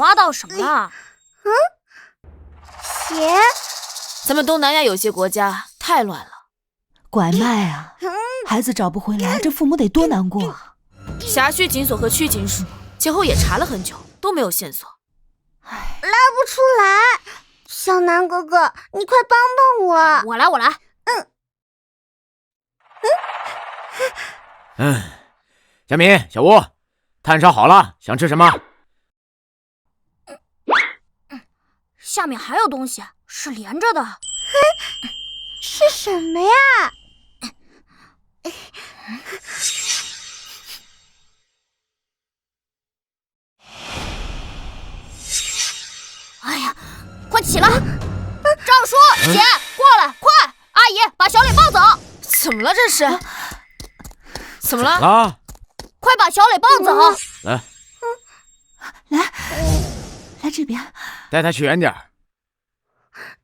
挖到什么了？鞋？咱们东南亚有些国家太乱了。拐卖啊！孩子找不回来，这父母得多难过啊！辖区警所和区警署前后也查了很久，都没有线索。拉不出来，小南哥哥，你快帮帮我！我来。小敏、小吴，炭烧好了，想吃什么？下面还有东西，是连着的。是什么呀？哎呀，快起来！赵叔，姐，过来，快！阿姨，把小磊抱走。怎么了这是？怎么了？啊！快把小磊抱走！来这边，带他去远点。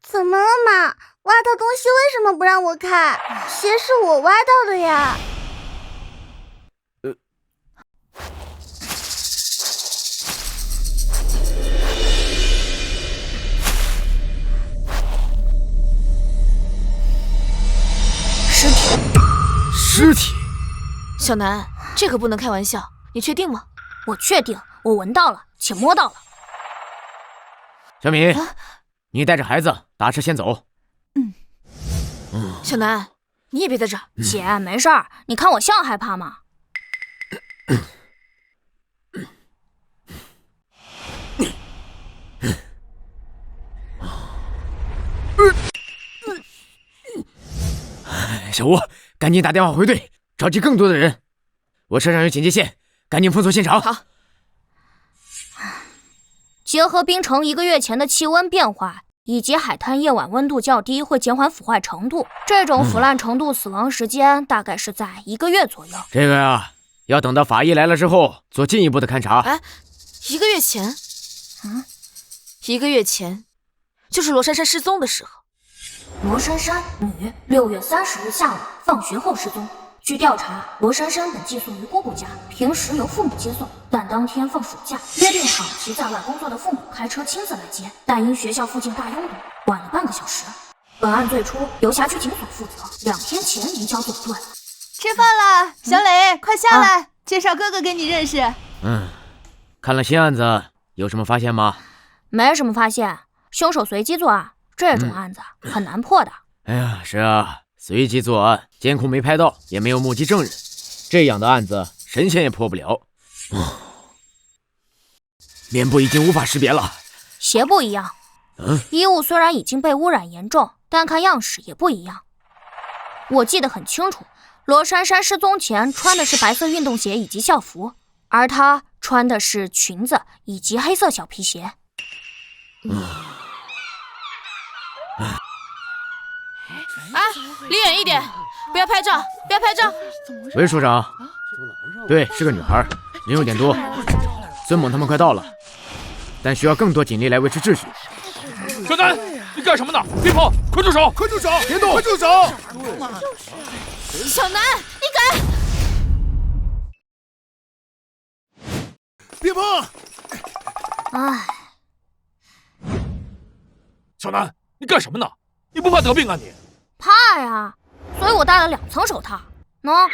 怎么了嘛？挖到东西为什么不让我看？鞋是我挖到的呀。尸体？小南，这可不能开玩笑，你确定吗？我确定，我闻到了，且摸到了。小敏，你带着孩子打车先走。小南，你也别在这儿。姐，没事儿，你看我像害怕吗？小吴，赶紧打电话回队，召集更多的人。我车上有警戒线，赶紧封锁现场。好。结合冰城1个月前的气温变化，以及海滩夜晚温度较低会减缓腐坏程度，这种腐烂程度死亡时间大概是在1个月左右。这个呀，要等到法医来了之后做进一步的勘查。哎，1个月前，1个月前，就是罗珊珊失踪的时候。罗珊珊，女，6月30日下午放学后失踪。据调查，罗珊珊本寄宿于姑姑家，平时由父母接送，但当天放暑假，约定好其在外工作的父母开车亲自来接，但因学校附近大拥堵，晚了半个小时。本案最初由辖区警所负责，2天前移交总队。吃饭了，小磊，快下来，介绍哥哥给你认识。看了新案子，有什么发现吗？没什么发现，凶手随机作案，这种案子很难破的。哎呀，是啊，随机作案，监控没拍到，也没有目击证人，这样的案子神仙也破不了。脸部已经无法识别了。鞋不一样，衣物虽然已经被污染严重，但看样式也不一样。我记得很清楚，罗珊珊失踪前穿的是白色运动鞋以及校服，而她穿的是裙子以及黑色小皮鞋。啊，离远一点，不要拍照，不要拍照。喂，署长。对，是个女孩，人有点多。孙猛他们快到了，但需要更多警力来维持秩序。小南，你干什么呢？别跑！快住手！快住手！别动！快住手！小南，你敢！别碰！唉，小南，你干什么呢？你不怕得病啊你？怕呀，所以我戴了2层手套。喏，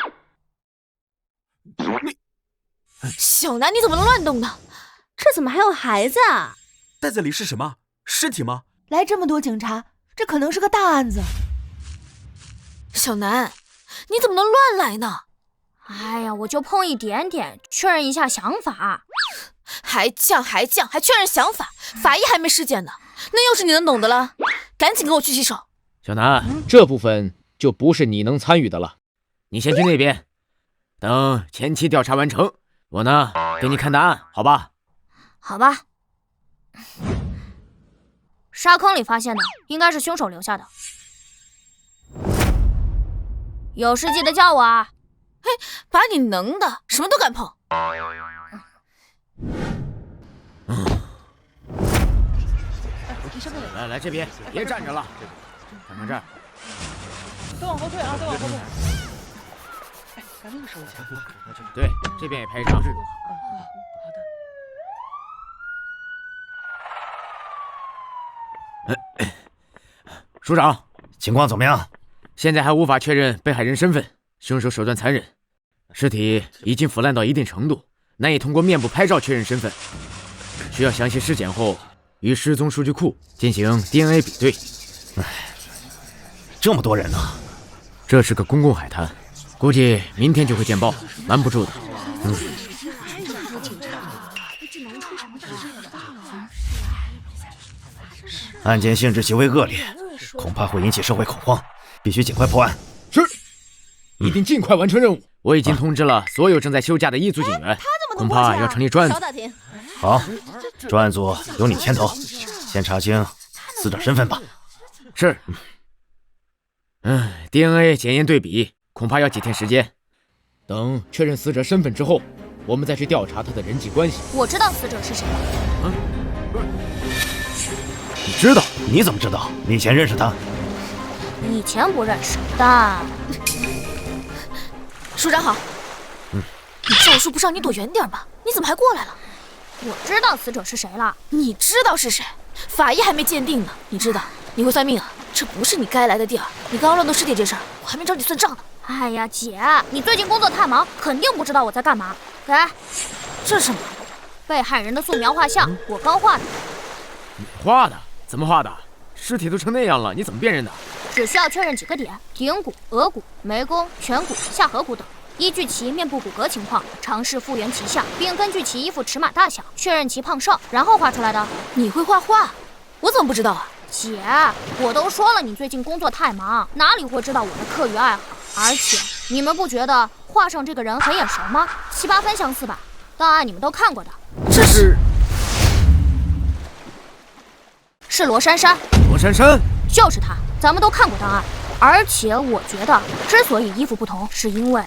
小南，你怎么能乱动呢？这怎么还有孩子啊？袋子里是什么？尸体吗？来这么多警察，这可能是个大案子。小南，你怎么能乱来呢？哎呀，我就碰一点点，确认一下想法。还犟，还确认想法，法医还没尸检呢，那又是你能懂的了。赶紧跟我去洗手。小南，这部分就不是你能参与的了，你先去那边，等前期调查完成，我呢给你看答案，好吧？好吧。沙坑里发现的应该是凶手留下的，有事记得叫我啊！嘿，把你能的，什么都敢碰。来这边，别站着了，看看这儿。都往后退啊！都往后退。哎，把那个收起来。对，这边也拍一张。署长，情况怎么样？现在还无法确认被害人身份，凶手手段残忍，尸体已经腐烂到一定程度，难以通过面部拍照确认身份，需要详细尸检后与失踪数据库进行 DNA 比对。这么多人呢？这是个公共海滩，估计明天就会见报，瞒不住的。案件性质极为恶劣，恐怕会引起社会恐慌，必须尽快破案。是，一定尽快完成任务。我已经通知了所有正在休假的一组警员，恐怕要成立专案组。好，专案组由你牵头，先查清死者身份吧。是。DNA 检验对比恐怕要几天时间，等确认死者身份之后，我们再去调查他的人际关系。我知道死者是谁了。你知道？你怎么知道？你以前认识他？以前不认识，但……署长好。你招数不上，你躲远点吧。你怎么还过来了？我知道死者是谁了。你知道是谁？法医还没鉴定呢。你知道？你会算命啊？这不是你该来的地儿。你刚刚乱动尸体这事儿，我还没找你算账呢。哎呀，姐，你最近工作太忙，肯定不知道我在干嘛。给，这是什么？被害人的素描画像，我刚画的。你画的？怎么画的？尸体都成那样了，你怎么辨认的？只需要确认几个点：顶骨、额骨、眉弓、颧骨、下颌骨等。依据其面部骨骼情况，尝试复原其像，并根据其衣服尺码大小确认其胖瘦，然后画出来的。你会画画？我怎么不知道啊？姐，我都说了，你最近工作太忙，哪里会知道我的课余爱好？而且，你们不觉得画上这个人很眼熟吗？7、8分相似吧？档案你们都看过的。这是罗珊珊。罗珊珊？就是她，咱们都看过档案。而且我觉得，之所以衣服不同，是因为……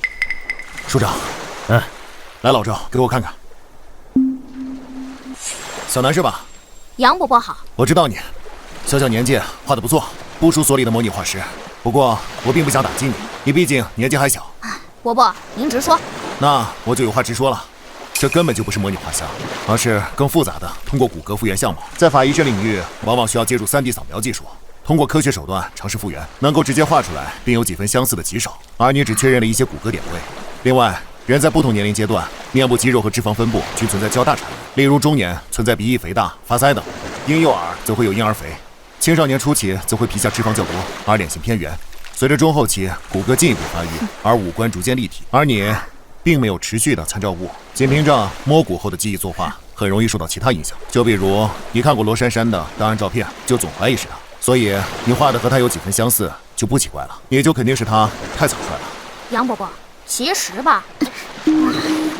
署长，来老赵，给我看看。小南是吧？杨伯伯好。我知道你，小年纪画得不错，不输所里的模拟画师。不过我并不想打击你，你毕竟年纪还小。伯伯，您直说。那我就有话直说了，这根本就不是模拟画像，而是更复杂的通过骨骼复原项目。在法医这领域，往往需要借助3D 扫描技术，通过科学手段尝试复原，能够直接画出来并有几分相似的极少。而你只确认了一些骨骼点位。另外，人在不同年龄阶段，面部肌肉和脂肪分布均存在较大差异。例如中年存在鼻翼肥大、发腮等，婴幼儿则会有婴儿肥，青少年初期则会皮下脂肪较多，而脸型偏圆。随着中后期，骨骼进一步发育，而五官逐渐立体。而你并没有持续的参照物，仅凭着摸骨后的记忆作画，很容易受到其他影响。就比如你看过罗珊珊的档案照片，就总怀疑是她，所以你画的和她有几分相似，就不奇怪了。也就肯定是她太草率了。杨伯伯，其实吧，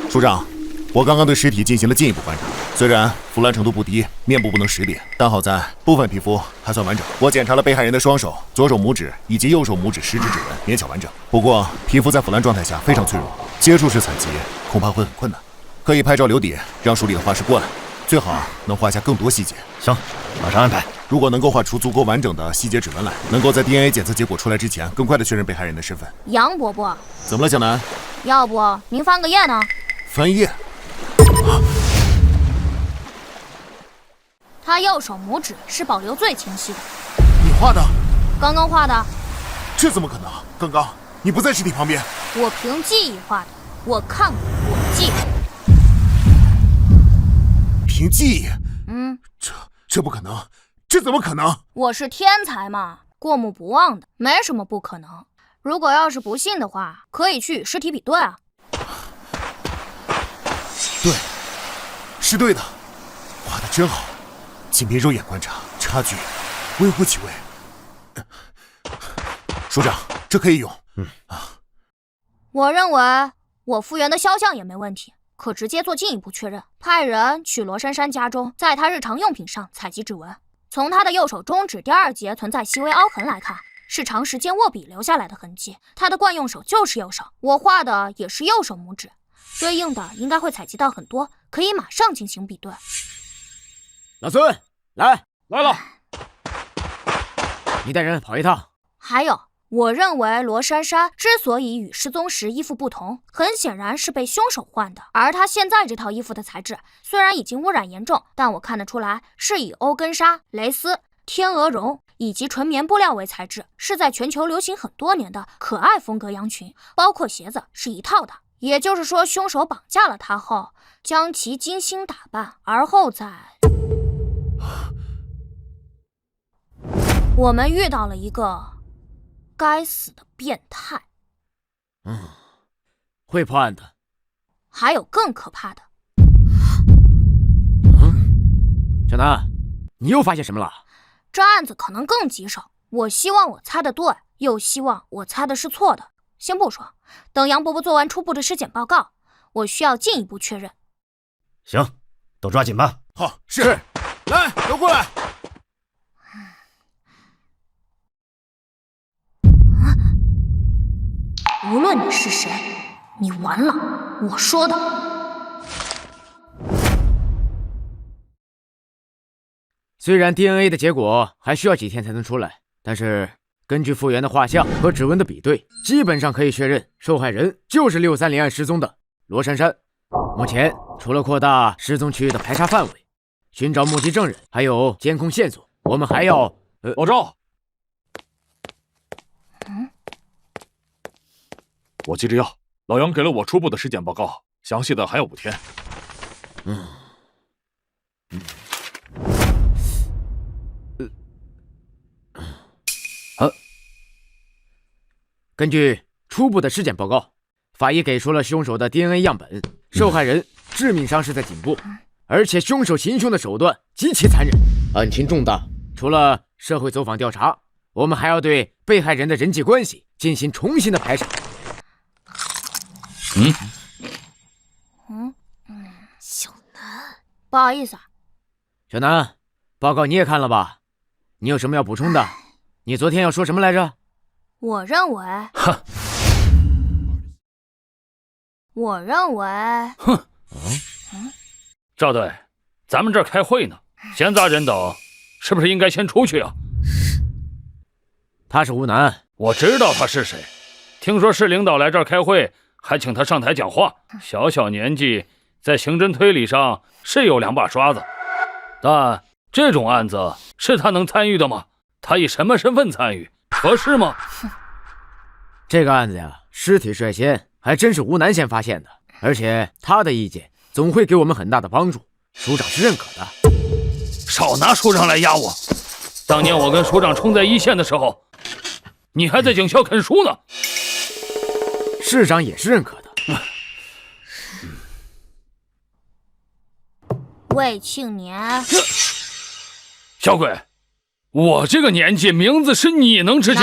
署长，我刚刚对尸体进行了进一步观察，虽然腐烂程度不低，面部不能识别，但好在部分皮肤还算完整。我检查了被害人的双手、左手拇指以及右手拇指食指指纹，勉强完整。不过皮肤在腐烂状态下非常脆弱，接触式采集恐怕会很困难。可以拍照留底，让署里的画师过来，最好能画下更多细节。行，马上安排。如果能够画出足够完整的细节指纹来，能够在 DNA 检测结果出来之前，更快地确认被害人的身份。杨伯伯，怎么了，小南？要不您翻个页呢？翻页？他右手拇指是保留最清晰的。你画的？刚刚画的。这怎么可能？刚刚你不在尸体旁边。我凭记忆画的，我看过，我记得。凭记忆？这不可能，这怎么可能？我是天才嘛，过目不忘的，没什么不可能。如果要是不信的话，可以去与尸体比对啊。对，是对的，画得真好。仅凭肉眼观察，差距微乎其微。署长，这可以用。我认为我复原的肖像也没问题，可直接做进一步确认。派人去罗珊珊家中，在她日常用品上采集指纹。从她的右手中指第2节存在细微凹痕来看，是长时间握笔留下来的痕迹。她的惯用手就是右手，我画的也是右手拇指，对应的应该会采集到很多，可以马上进行比对。老孙，来了，你带人跑一趟。还有，我认为罗珊珊之所以与失踪时衣服不同，很显然是被凶手换的。而她现在这套衣服的材质虽然已经污染严重，但我看得出来是以欧根纱、蕾丝天鹅绒以及纯棉布料为材质，是在全球流行很多年的可爱风格羊群，包括鞋子是一套的。也就是说，凶手绑架了她后，将其精心打扮，而后再……我们遇到了一个该死的变态。会破案的。还有更可怕的。小南，你又发现什么了？这案子可能更棘手，我希望我猜的对，又希望我猜的是错的。先不说，等杨伯伯做完初步的尸检报告，我需要进一步确认。行，都抓紧吧。好，是。来，都过来。无论你是谁，你完了，我说的。虽然 DNA 的结果还需要几天才能出来，但是根据复原的画像和指纹的比对，基本上可以确认受害人就是630案失踪的罗珊珊。目前除了扩大失踪区域的排查范围，寻找目击证人，还有监控线索，我们还要老赵，我急着要，老杨给了我初步的尸检报告，详细的还要5天。根据初步的尸检报告，法医给出了凶手的 DNA 样本，受害人致命伤是在颈部，而且凶手行凶的手段极其残忍，案情重大。除了社会走访调查，我们还要对被害人的人际关系进行重新的排查。小南，不好意思啊。小南，报告你也看了吧？你有什么要补充的？你昨天要说什么来着？我认为，赵队，咱们这儿开会呢，闲杂人等是不是应该先出去啊？他是吴楠，我知道他是谁，听说市领导来这儿开会，还请他上台讲话。小小年纪，在刑侦推理上是有2把刷子，但这种案子是他能参与的吗？他以什么身份参与？合适吗？这个案子呀，尸体率先还真是吴楠先发现的，而且他的意见总会给我们很大的帮助，署长是认可的。少拿署长来压我！当年我跟署长冲在一线的时候，你还在警校啃书呢。市长也是认可的。魏庆年，小鬼，我这个年纪，名字是你能直接。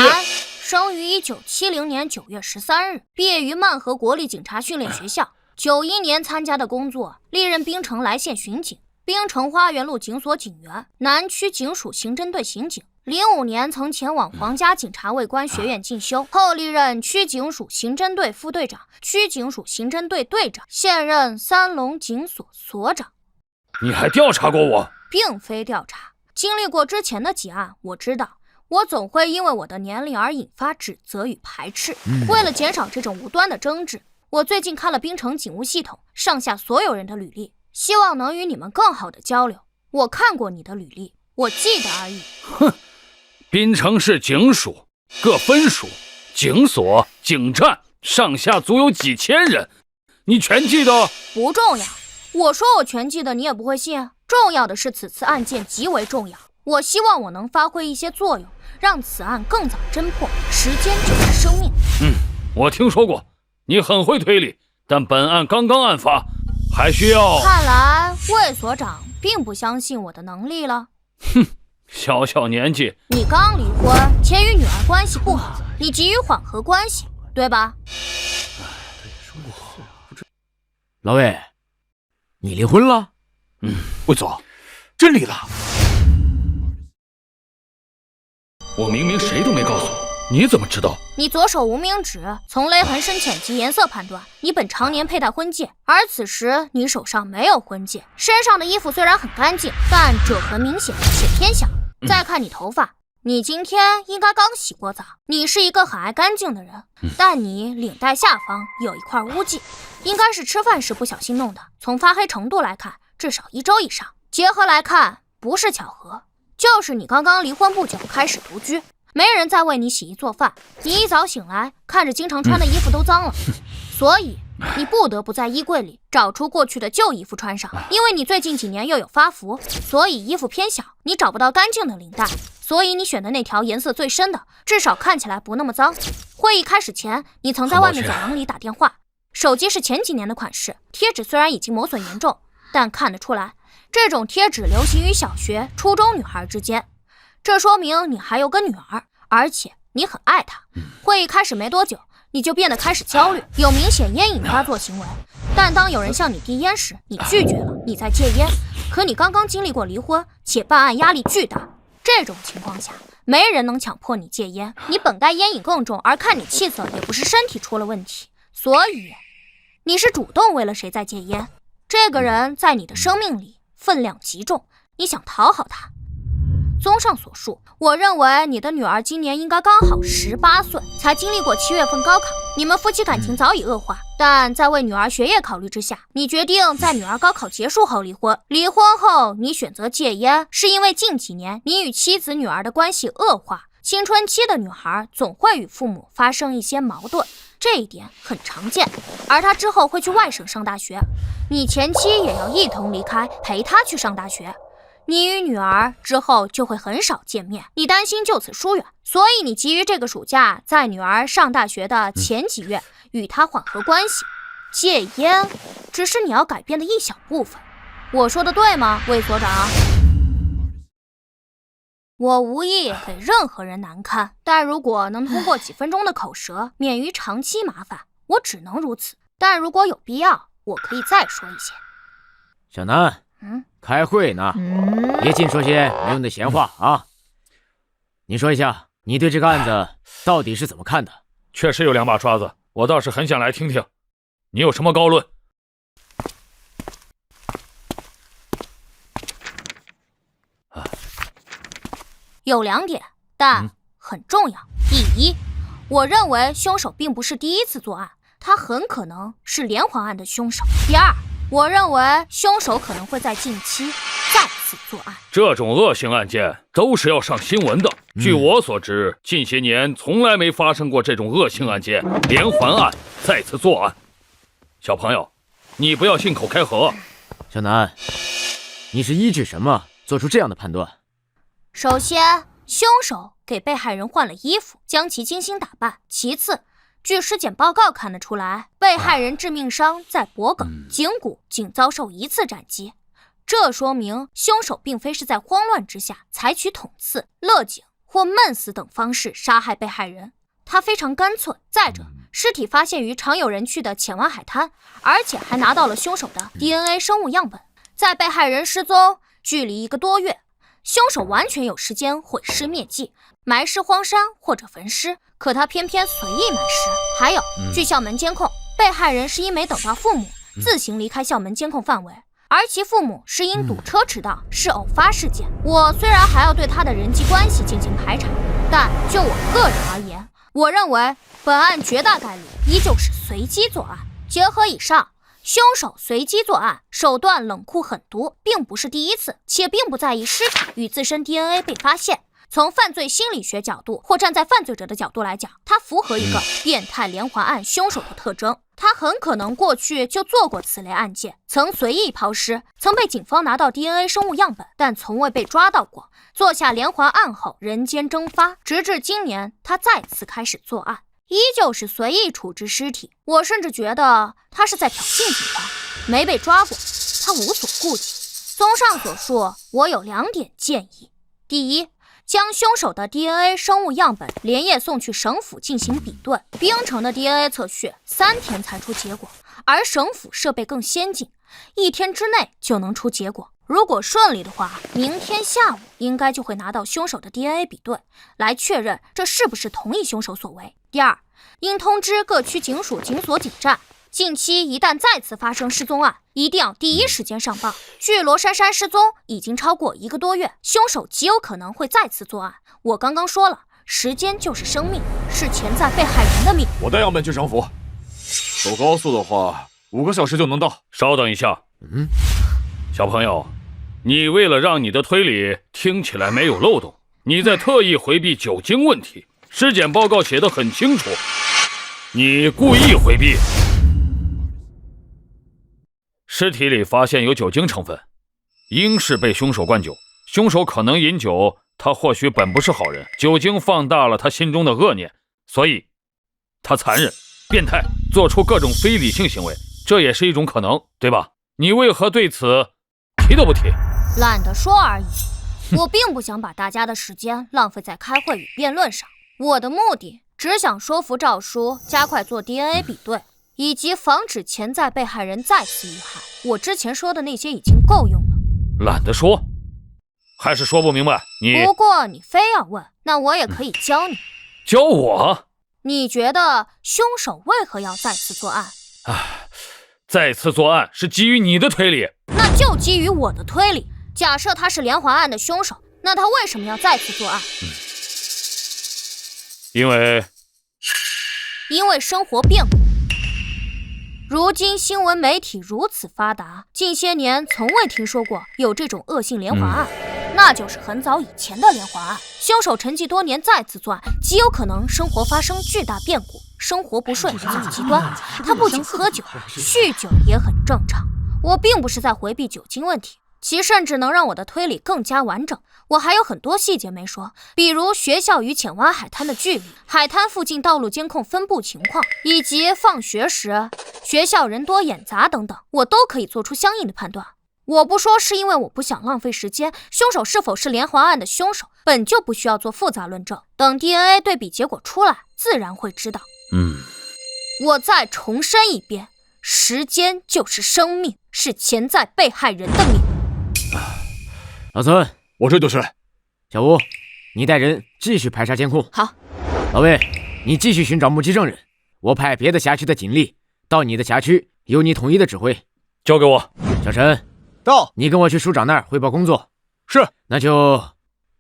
生于1970年9月13日，毕业于曼河国立警察训练学校。91年参加的工作，历任滨城来县巡警、滨城花园路警所警员、南区警署刑侦队刑警。05年曾前往皇家警察卫官学院进修，后历任区警署刑侦队副队长、区警署刑侦队队长，现任三龙警所所长。你还调查过我？并非调查，经历过之前的几案，我知道我总会因为我的年龄而引发指责与排斥。为了减少这种无端的争执，我最近看了滨城警务系统上下所有人的履历，希望能与你们更好的交流。我看过你的履历，我记得而已。哼，滨城市警署各分署、警所、警站上下足有几千人，你全记得？不重要，我说我全记得你也不会信。重要的是此次案件极为重要，我希望我能发挥一些作用，让此案更早侦破。时间就是生命。我听说过，你很会推理，但本案刚刚案发，还需要……看来魏所长并不相信我的能力了。小小年纪，你刚离婚，且与女儿关系不好，你急于缓和关系，对吧？老魏，你离婚了？魏总，真离了？我明明谁都没告诉你，你怎么知道？你左手无名指从勒痕深浅及颜色判断，你本常年佩戴婚戒，而此时你手上没有婚戒，身上的衣服虽然很干净，但褶痕明显且偏小。再看你头发，你今天应该刚洗过澡。你是一个很爱干净的人，但你领带下方有一块污迹，应该是吃饭时不小心弄的。从发黑程度来看，至少1周以上。结合来看，不是巧合，就是你刚刚离婚不久，开始独居，没人再为你洗衣做饭，你一早醒来，看着经常穿的衣服都脏了，所以你不得不在衣柜里找出过去的旧衣服穿上。因为你最近几年又有发福，所以衣服偏小，你找不到干净的领带，所以你选的那条颜色最深的，至少看起来不那么脏。会议开始前，你曾在外面走廊里打电话，手机是前几年的款式，贴纸虽然已经磨损严重，但看得出来，这种贴纸流行于小学、初中女孩之间，这说明你还有个女儿，而且你很爱她。会议开始没多久，你就变得开始焦虑，有明显烟瘾发作行为。但当有人向你递烟时，你拒绝了，你在戒烟。可你刚刚经历过离婚，且办案压力巨大，这种情况下，没人能强迫你戒烟。你本该烟瘾更重，而看你气色也不是身体出了问题，所以你是主动为了谁在戒烟。这个人在你的生命里分量极重，你想讨好他。综上所述，我认为你的女儿今年应该刚好18岁，才经历过7月份高考，你们夫妻感情早已恶化，但在为女儿学业考虑之下，你决定在女儿高考结束后离婚。离婚后，你选择戒烟，是因为近几年你与妻子、女儿的关系恶化。青春期的女孩总会与父母发生一些矛盾，这一点很常见，而她之后会去外省上大学，你前妻也要一同离开，陪她去上大学。你与女儿之后就会很少见面，你担心就此疏远，所以你急于这个暑假在女儿上大学的前几月与她缓和关系。戒烟只是你要改变的一小部分，我说的对吗，魏所长？我无意给任何人难堪，但如果能通过几分钟的口舌免于长期麻烦，我只能如此。但如果有必要，我可以再说一些。小南，开会呢，别净说些没用的闲话啊！你说一下，你对这个案子到底是怎么看的？确实有2把刷子，我倒是很想来听听，你有什么高论？有2点，但很重要。第一，我认为凶手并不是第一次作案，他很可能是连环案的凶手。第二，我认为凶手可能会在近期再次作案。这种恶性案件都是要上新闻的。据我所知，近些年从来没发生过这种恶性案件，连环案再次作案。小朋友，你不要信口开河。小南，你是依据什么做出这样的判断？首先，凶手给被害人换了衣服，将其精心打扮。其次，据尸检报告看得出来，被害人致命伤在脖颈，颈骨仅遭受1次斩击，这说明凶手并非是在慌乱之下采取捅刺、勒颈或闷死等方式杀害被害人，他非常干脆。再者，尸体发现于常有人去的浅湾海滩，而且还拿到了凶手的 DNA 生物样本。在被害人失踪距离1个多月，凶手完全有时间毁尸灭迹，埋尸荒山或者焚尸，可他偏偏随意埋尸。还有，据校门监控，被害人是因没等到父母，自行离开校门监控范围，而其父母是因堵车迟到，是偶发事件。我虽然还要对他的人际关系进行排查，但就我个人而言，我认为本案绝大概率依旧是随机作案。结合以上，凶手随机作案，手段冷酷狠毒，并不是第一次，且并不在意尸体与自身 DNA 被发现。从犯罪心理学角度，或站在犯罪者的角度来讲，它符合一个变态连环案凶手的特征。他很可能过去就做过此类案件，曾随意抛尸，曾被警方拿到 DNA 生物样本，但从未被抓到过。做下连环案后人间蒸发，直至今年他再次开始作案，依旧是随意处置尸体。我甚至觉得他是在挑衅警方，没被抓过，他无所顾忌。综上所述，我有2点建议。第一，将凶手的 DNA 生物样本连夜送去省府进行比对。冰城的 DNA 测序3天才出结果，而省府设备更先进，1天之内就能出结果。如果顺利的话，明天下午应该就会拿到凶手的 DNA 比对，来确认这是不是同一凶手所为。第二，应通知各区警署、警所、警站，近期一旦再次发生失踪案，一定要第一时间上报。据罗珊珊失踪已经超过1个多月，凶手极有可能会再次作案。我刚刚说了，时间就是生命，是潜在被害人的命。我带样本去省府，走高速的话5个小时就能到。稍等一下，小朋友，你为了让你的推理听起来没有漏洞，你在特意回避酒精问题。尸检报告写得很清楚，你故意回避。尸体里发现有酒精成分，应是被凶手灌酒。凶手可能饮酒，他或许本不是好人，酒精放大了他心中的恶念，所以他残忍、变态，做出各种非理性行为，这也是一种可能，对吧？你为何对此提都不提？懒得说而已。我并不想把大家的时间浪费在开会与辩论上，我的目的只想说服赵叔加快做 DNA 比对，以及防止潜在被害人再次遇害。我之前说的那些已经够用了。懒得说，还是说不明白？不过你非要问，那我也可以教你。教我？你觉得凶手为何要再次作案？再次作案是基于你的推理，那就基于我的推理。假设他是连环案的凶手，那他为什么要再次作案？因为生活变故。如今新闻媒体如此发达，近些年从未听说过有这种恶性连环案，那就是很早以前的连环案。凶手沉寂多年再次作案，极有可能生活发生巨大变故，生活不顺，走极端。他不仅喝酒，酗酒也很正常。我并不是在回避酒精问题，其甚至能让我的推理更加完整。我还有很多细节没说，比如学校与浅湾海滩的距离、海滩附近道路监控分布情况，以及放学时学校人多眼杂等等，我都可以做出相应的判断。我不说是因为我不想浪费时间，凶手是否是连环案的凶手本就不需要做复杂论证，等 DNA 对比结果出来自然会知道。我再重申一遍，时间就是生命，是潜在被害人的命。老孙，我这就是。小吴，你带人继续排查监控。好。老魏，你继续寻找目击证人。我派别的辖区的警力到你的辖区，由你统一的指挥。交给我。小陈，到。你跟我去署长那儿汇报工作。是。那就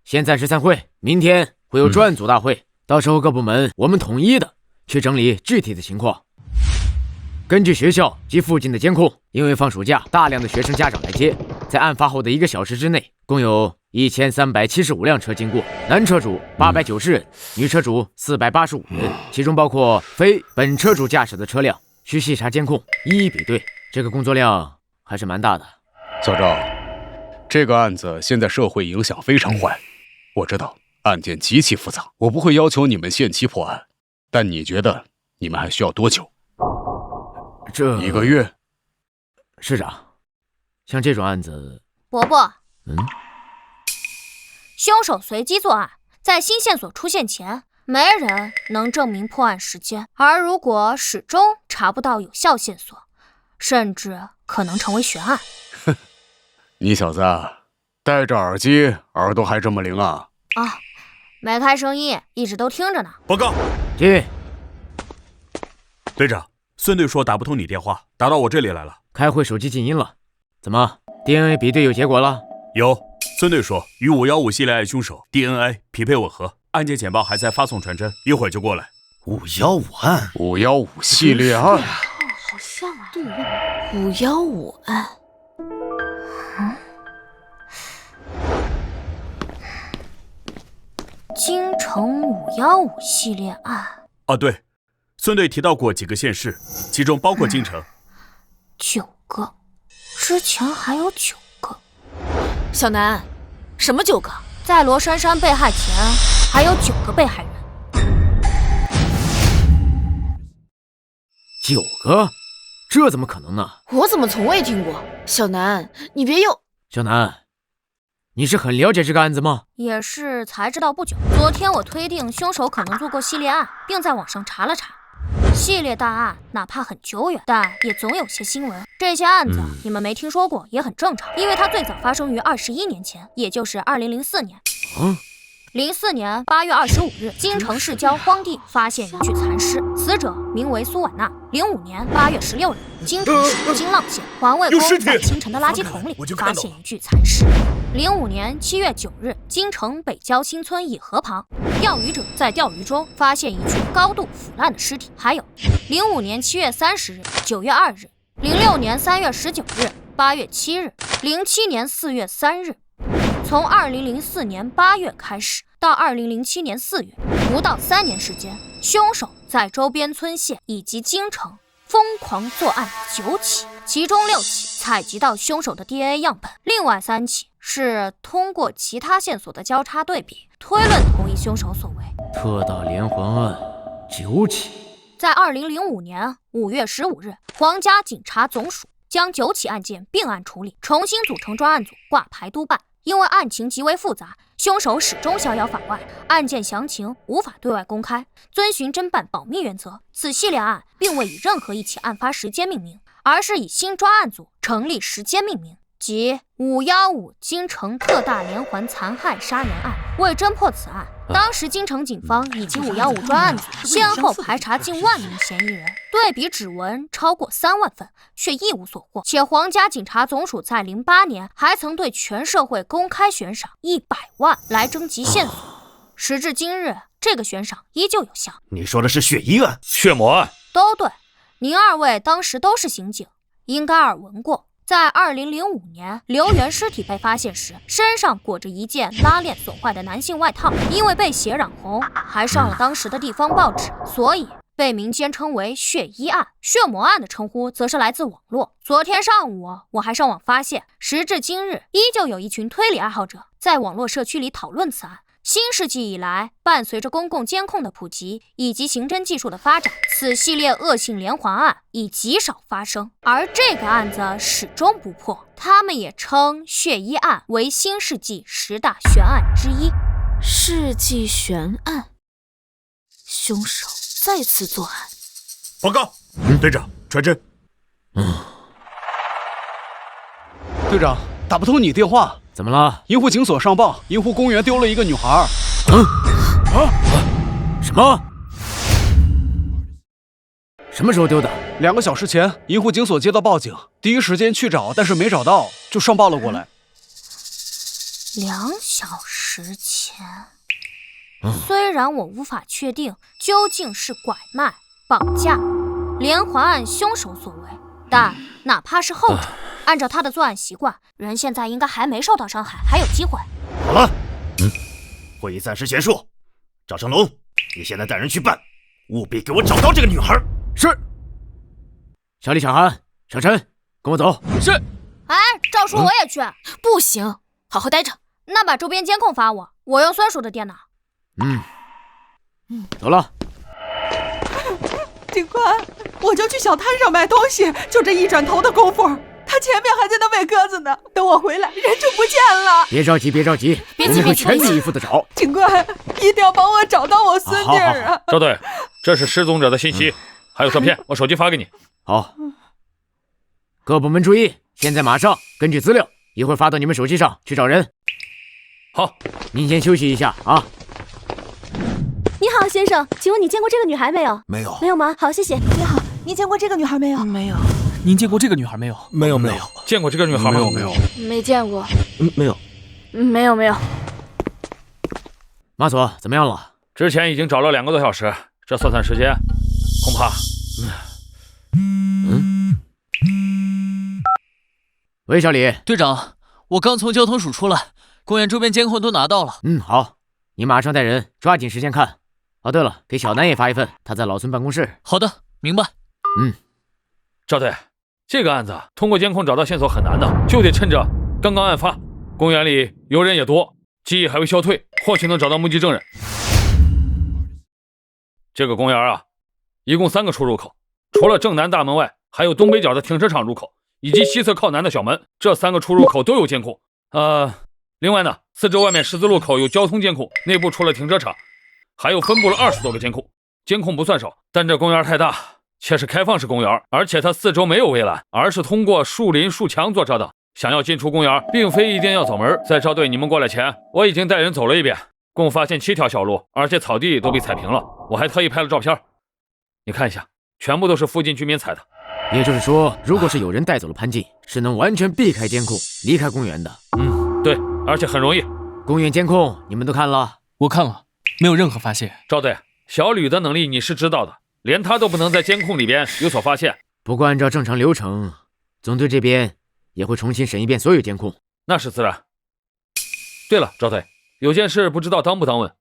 先暂时散会，明天会有专案组大会，到时候各部门我们统一的去整理具体的情况。根据学校及附近的监控，因为放暑假，大量的学生家长来接，在案发后的1个小时之内，共有1375辆车经过，男车主890人，女车主485人，其中包括非本车主驾驶的车辆，需细查监控，一一比对。这个工作量还是蛮大的。小赵，这个案子现在社会影响非常坏，我知道案件极其复杂，我不会要求你们限期破案，但你觉得你们还需要多久？这1个月。市长，像这种案子，伯伯，凶手随机作案，在新线索出现前，没人能证明破案时间，而如果始终查不到有效线索，甚至可能成为悬案。你小子戴着耳机，耳朵还这么灵啊？没开声音，一直都听着呢。报告，进。队长，孙队说打不通你电话，打到我这里来了。开会手机静音了，怎么 DNA 比对有结果了？有，孙队说与515系列案凶手 DNA 匹配吻合，案件简报还在发送传真，一会儿就过来。515案，515系列案，好像啊。对，515案。京城515系列案。对，孙队提到过几个县市，其中包括京城。9个，之前还有9个。小南，什么9个？在罗珊珊被害前，还有9个被害人。9个？这怎么可能呢？我怎么从未听过？小南，你别又……小南，你是很了解这个案子吗？也是才知道不久。昨天我推定凶手可能做过系列案，并在网上查了查。系列大案哪怕很久远，但也总有些新闻。这些案子你们没听说过也很正常，因为它最早发生于21年前，也就是2004年。04年8月25日，京城市郊荒地发现一具残尸，死者名为苏婉娜。05年8月16日，京城市金浪县环卫宫在清晨的垃圾桶里发现一具残尸。05年7月9日，京城北郊新村一河旁，钓鱼者在钓鱼中发现一具高度腐烂的尸体。还有05年7月30日、9月2日、06年3月19日、8月7日、07年4月3日。从2004年8月开始到2007年4月，不到3年时间，凶手在周边村县以及京城疯狂作案9起，其中6起采集到凶手的 DNA 样本，另外3起是通过其他线索的交叉对比，推论同一凶手所为。特大连环案9起。在2005年5月15日，皇家警察总署将9起案件并案处理，重新组成专案组挂牌督办。因为案情极为复杂，凶手始终逍遥法外，案件详情无法对外公开，遵循侦办保密原则。此系列案并未以任何一起案发时间命名，而是以新专案组成立时间命名，即515京城特大连环残害杀人案。为侦破此案，当时京城警方以及515专案组先后排查近1万名嫌疑人，对比指纹超过3万份，却一无所获。且皇家警察总署在08年还曾对全社会公开悬赏100万来征集线索，时至今日，这个悬赏依旧有效。你说的是血衣案、血魔案？都对，您2位当时都是刑警，应该耳闻过。在2005年，刘源尸体被发现时，身上裹着一件拉链损坏的男性外套，因为被血染红，还上了当时的地方报纸，所以被民间称为血衣案。血魔案的称呼则是来自网络。昨天上午，我还上网发现，时至今日，依旧有一群推理爱好者在网络社区里讨论此案。新世纪以来，伴随着公共监控的普及以及刑侦技术的发展，此系列恶性连环案已极少发生，而这个案子始终不破。他们也称血衣案为新世纪10大悬案之一。世纪悬案，凶手再次作案。报告，队长，传真。队长，打不通你电话。怎么了？银湖警所上报，银湖公园丢了一个女孩。什么？什么时候丢的？2个小时前，银湖警所接到报警，第一时间去找，但是没找到，就上报了过来。2小时前，虽然我无法确定究竟是拐卖、绑架、连环案凶手所为，但哪怕是后者，按照他的作案习惯，人现在应该还没受到伤害，还有机会。好了，会议暂时结束。赵成龙，你现在带人去办，务必给我找到这个女孩。是。小李、小韩、小陈，跟我走。是。哎，赵叔，我也去。不行，好好待着。那把周边监控发我，我用孙叔的电脑。走了。警官，我就去小摊上买东西，就这一转头的功夫，他前面还在那喂鸽子呢。等我回来，人就不见了。别着急，别着急，我们会全力以赴的找。警官，一定要帮我找到我孙女啊！赵队，这是失踪者的信息，还有照片，我手机发给你。好，各部门注意，现在马上根据资料，一会儿发到你们手机上去找人。好，您先休息一下啊。你好，先生，请问你见过这个女孩没有？没有。没有吗？好，谢谢。你好，您见过这个女孩没有？没有。您见过这个女孩没有？没有。见过这个女孩吗？没有。没见过。没有。没有。马佐怎么样了？之前已经找了2个多小时，这算时间，恐怕……喂，小李。队长，我刚从交通署出来，公园周边监控都拿到了。好，你马上带人抓紧时间看。哦，对了，给小南也发一份，他在老孙办公室。好的，明白。赵队，这个案子通过监控找到线索很难的，就得趁着刚刚案发，公园里游人也多，记忆还未消退，或许能找到目击证人。这个公园啊，一共3个出入口，除了正南大门外，还有东北角的停车场入口，以及西侧靠南的小门，这3个出入口都有监控。另外呢，四周外面十字路口有交通监控，内部除了停车场，还有分布了20多个监控。监控不算少，但这公园太大，且是开放式公园，而且它四周没有围栏，而是通过树林树墙做遮挡。想要进出公园，并非一定要走门。在赵队你们过来前，我已经带人走了一遍，共发现7条小路，而且草地都被踩平了。我还特意拍了照片，你看一下，全部都是附近居民踩的。也就是说，如果是有人带走了潘静，是能完全避开监控，离开公园的。对，而且很容易。公园监控你们都看了？我看了，没有任何发现。赵队，小吕的能力你是知道的，连他都不能在监控里边有所发现。不过按照正常流程，总队这边也会重新审一遍所有监控。那是自然。对了，赵队，有件事不知道当不当问。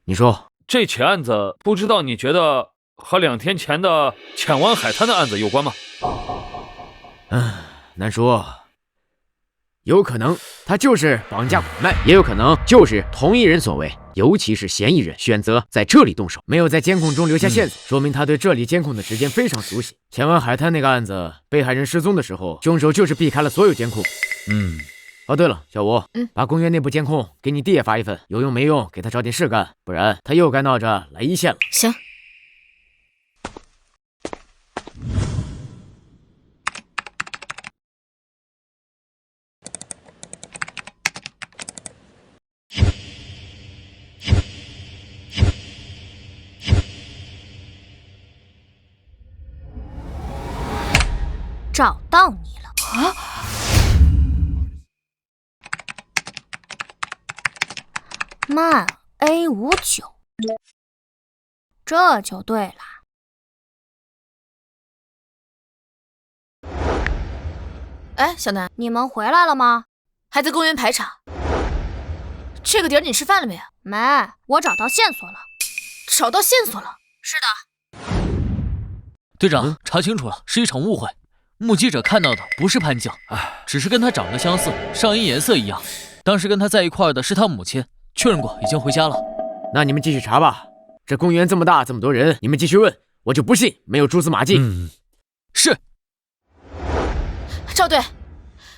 你说，这起案子不知道你觉得和2天前的浅湾海滩的案子有关吗？难说。有可能他就是绑架拐卖，也有可能就是同一人所为。尤其是嫌疑人选择在这里动手，没有在监控中留下线索，说明他对这里监控的时间非常熟悉。浅湾海滩那个案子，被害人失踪的时候，凶手就是避开了所有监控。哦，对了，小吴，把公园内部监控给你弟也发一份，有用没用给他找点事干，不然他又该闹着来一线了。行。找到你了啊！曼 A59，这就对了。哎，小南，你们回来了吗？还在公园排场。这个点你吃饭了没？没，我找到线索了。找到线索了？是的。队长，查清楚了，是一场误会。目击者看到的不是潘静，只是跟他长得相似，上衣颜色一样。当时跟他在一块的是他母亲，确认过已经回家了。那你们继续查吧。这公园这么大，这么多人，你们继续问，我就不信没有蛛丝马迹。是。赵队，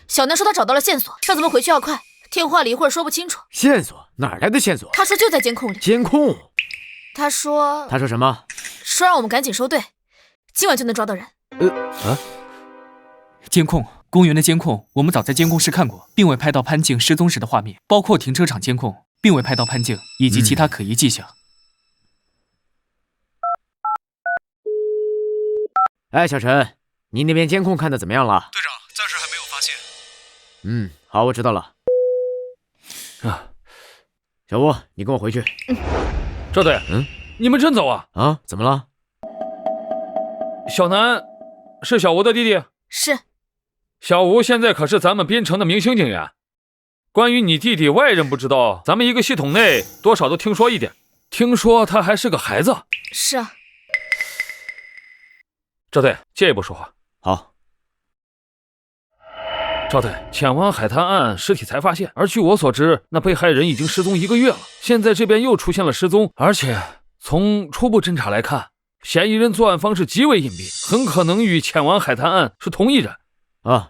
小南说他找到了线索，让咱们回去要快。电话里一会儿说不清楚。线索？哪来的线索？他说就在监控里。监控？他说什么？说让我们赶紧收队，今晚就能抓到人。监控，公园的监控，我们早在监控室看过，并未拍到潘静失踪时的画面，包括停车场监控，并未拍到潘静以及其他可疑迹象。哎，小陈，你那边监控看的怎么样了？队长，暂时还没有发现。好，我知道了。小吴，你跟我回去。赵队，你们真走啊？怎么了？小南是小吴的弟弟？是。小吴现在可是咱们边城的明星警员，关于你弟弟外人不知道，咱们一个系统内多少都听说一点。听说他还是个孩子。是啊。赵队，借一步说话。好。赵队，浅湾海滩案尸体才发现，而据我所知，那被害人已经失踪1个月了。现在这边又出现了失踪，而且从初步侦查来看，嫌疑人作案方式极为隐蔽，很可能与浅湾海滩案是同一人。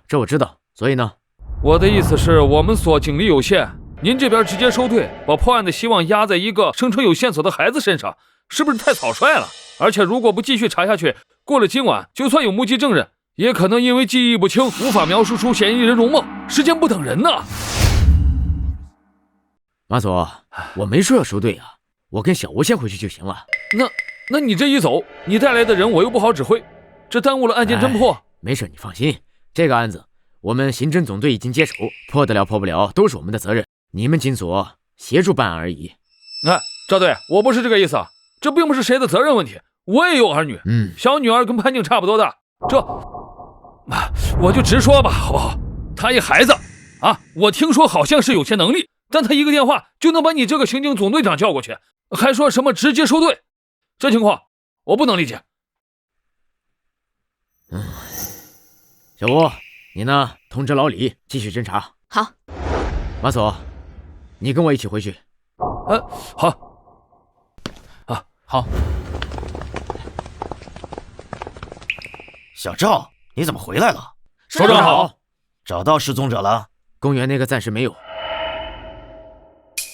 这我知道。所以呢？我的意思是，我们所警力有限，您这边直接收队，把破案的希望压在一个声称有线索的孩子身上，是不是太草率了？而且如果不继续查下去，过了今晚，就算有目击证人，也可能因为记忆不清，无法描述出嫌疑人容貌。时间不等人呐。马佐，我没说要收队啊，我跟小吴先回去就行了。那你这一走，你带来的人我又不好指挥，这耽误了案件侦破。没事，你放心，这个案子我们刑侦总队已经接手，破得了破不了都是我们的责任，你们警所协助办案而已。赵队，我不是这个意思，这并不是谁的责任问题，我也有儿女，小女儿跟潘静差不多大，我就直说吧，好不好？他一孩子啊，我听说好像是有些能力，但他一个电话就能把你这个刑警总队长叫过去，还说什么直接收队，这情况我不能理解。小吴，你呢？通知老李继续侦查。好。马佐，你跟我一起回去。好。小赵，你怎么回来了？首长好。找到失踪者了？公园那个暂时没有。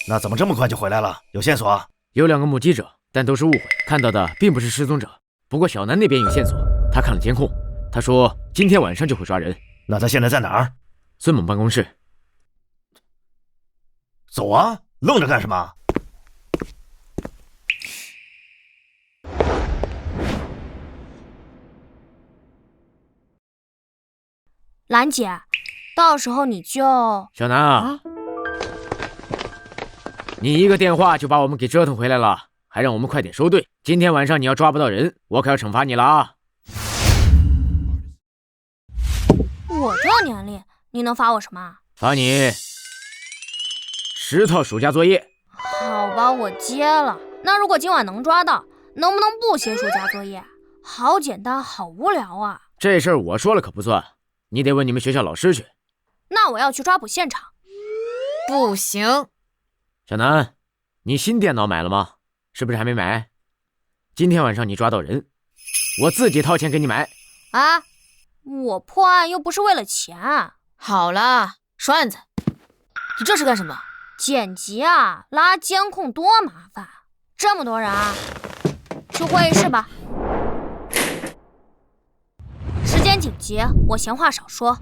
那怎么这么快就回来了？有线索？有2个目击者，但都是误会，看到的并不是失踪者。不过小南那边有线索，他看了监控，他说今天晚上就会抓人。那他现在在哪儿？孙猛办公室。走啊，愣着干什么？兰姐，到时候你就……小南啊，你一个电话就把我们给折腾回来了，还让我们快点收队。今天晚上你要抓不到人，我可要惩罚你了啊！我这年龄，你能罚我什么？罚你10套暑假作业。好吧，我接了。那如果今晚能抓到，能不能不写暑假作业？好简单，好无聊啊！这事儿我说了可不算，你得问你们学校老师去。那我要去抓捕现场。不行。小南，你新电脑买了吗？是不是还没买？今天晚上你抓到人，我自己掏钱给你买。啊，我破案又不是为了钱啊。好了，说案子。你这是干什么？剪辑啊，拉监控多麻烦，这么多人啊。去会议室吧。时间紧急，我闲话少说。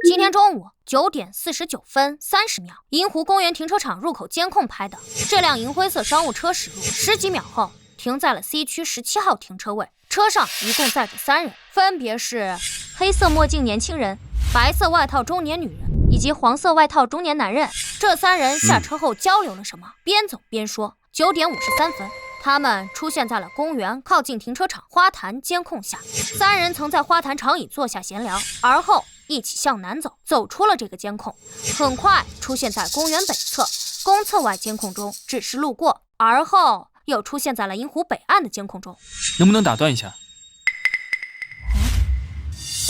今天中午9点49分30秒，银湖公园停车场入口监控拍的，这辆银灰色商务车驶入10几秒后，停在了 C 区17号停车位。车上一共载着3人，分别是黑色墨镜年轻人、白色外套中年女人以及黄色外套中年男人。这3人下车后交流了什么？边走边说。9点53分。他们出现在了公园靠近停车场花坛监控下，3人曾在花坛长椅坐下闲聊，而后一起向南走，走出了这个监控，很快出现在公园北侧，公厕外监控中只是路过，而后又出现在了银湖北岸的监控中。能不能打断一下？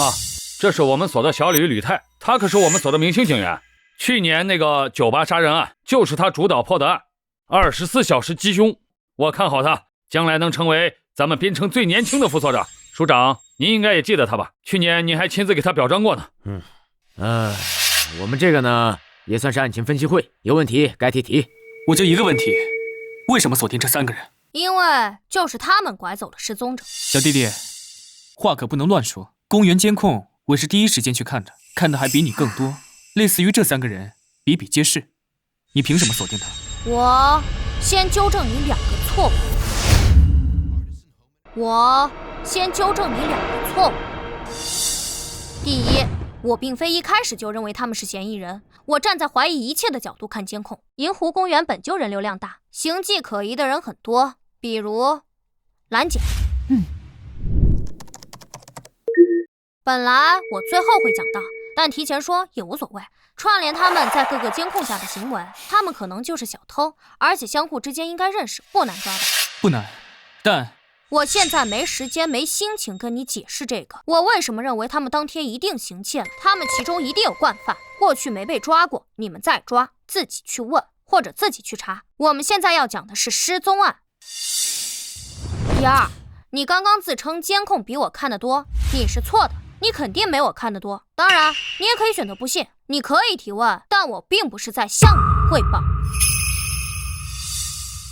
啊，这是我们所的小吕泰，他可是我们所的明星警员。去年那个酒吧杀人案就是他主导破的案，24小时缉凶。我看好他，将来能成为咱们边城最年轻的副所长。署长，您应该也记得他吧？去年您还亲自给他表彰过呢。我们这个呢，也算是案情分析会，有问题该提。我就一个问题，为什么锁定这3个人？因为就是他们拐走了失踪者。小弟弟，话可不能乱说。公园监控我是第一时间去看的，看的还比你更多。类似于这3个人，比比皆是。你凭什么锁定他？我先纠正你2个错误。第一，我并非一开始就认为他们是嫌疑人，我站在怀疑一切的角度看监控。银湖公园本就人流量大，形迹可疑的人很多，比如兰姐。本来我最后会讲到，但提前说也无所谓。串联他们在各个监控下的行为，他们可能就是小偷，而且相互之间应该认识，不难抓到。不难，但我现在没时间没心情跟你解释这个。我为什么认为他们当天一定行窃了？他们其中一定有惯犯，过去没被抓过，你们再抓，自己去问或者自己去查。我们现在要讲的是失踪案。第二，你刚刚自称监控比我看得多，你是错的。你肯定没我看得多，当然你也可以选择不信，你可以提问，但我并不是在向你汇报。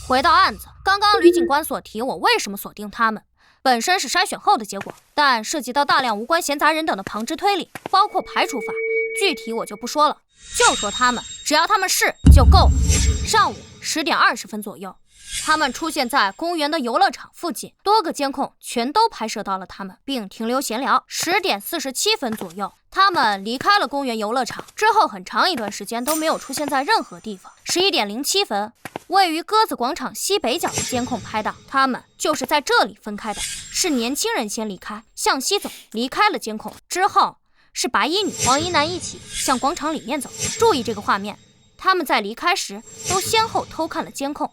回到案子，刚刚吕警官所提我为什么锁定他们，本身是筛选后的结果，但涉及到大量无关闲杂人等的旁支推理，包括排除法，具体我就不说了，就说他们，只要他们是就够了。上午10点20分左右，他们出现在公园的游乐场附近，多个监控全都拍摄到了他们，并停留闲聊。10点47分左右，他们离开了公园游乐场，之后很长一段时间都没有出现在任何地方。11点07分，位于鸽子广场西北角的监控拍到，他们就是在这里分开的，是年轻人先离开，向西走，离开了监控，之后是白衣女、黄衣男一起向广场里面走。注意这个画面，他们在离开时都先后偷看了监控。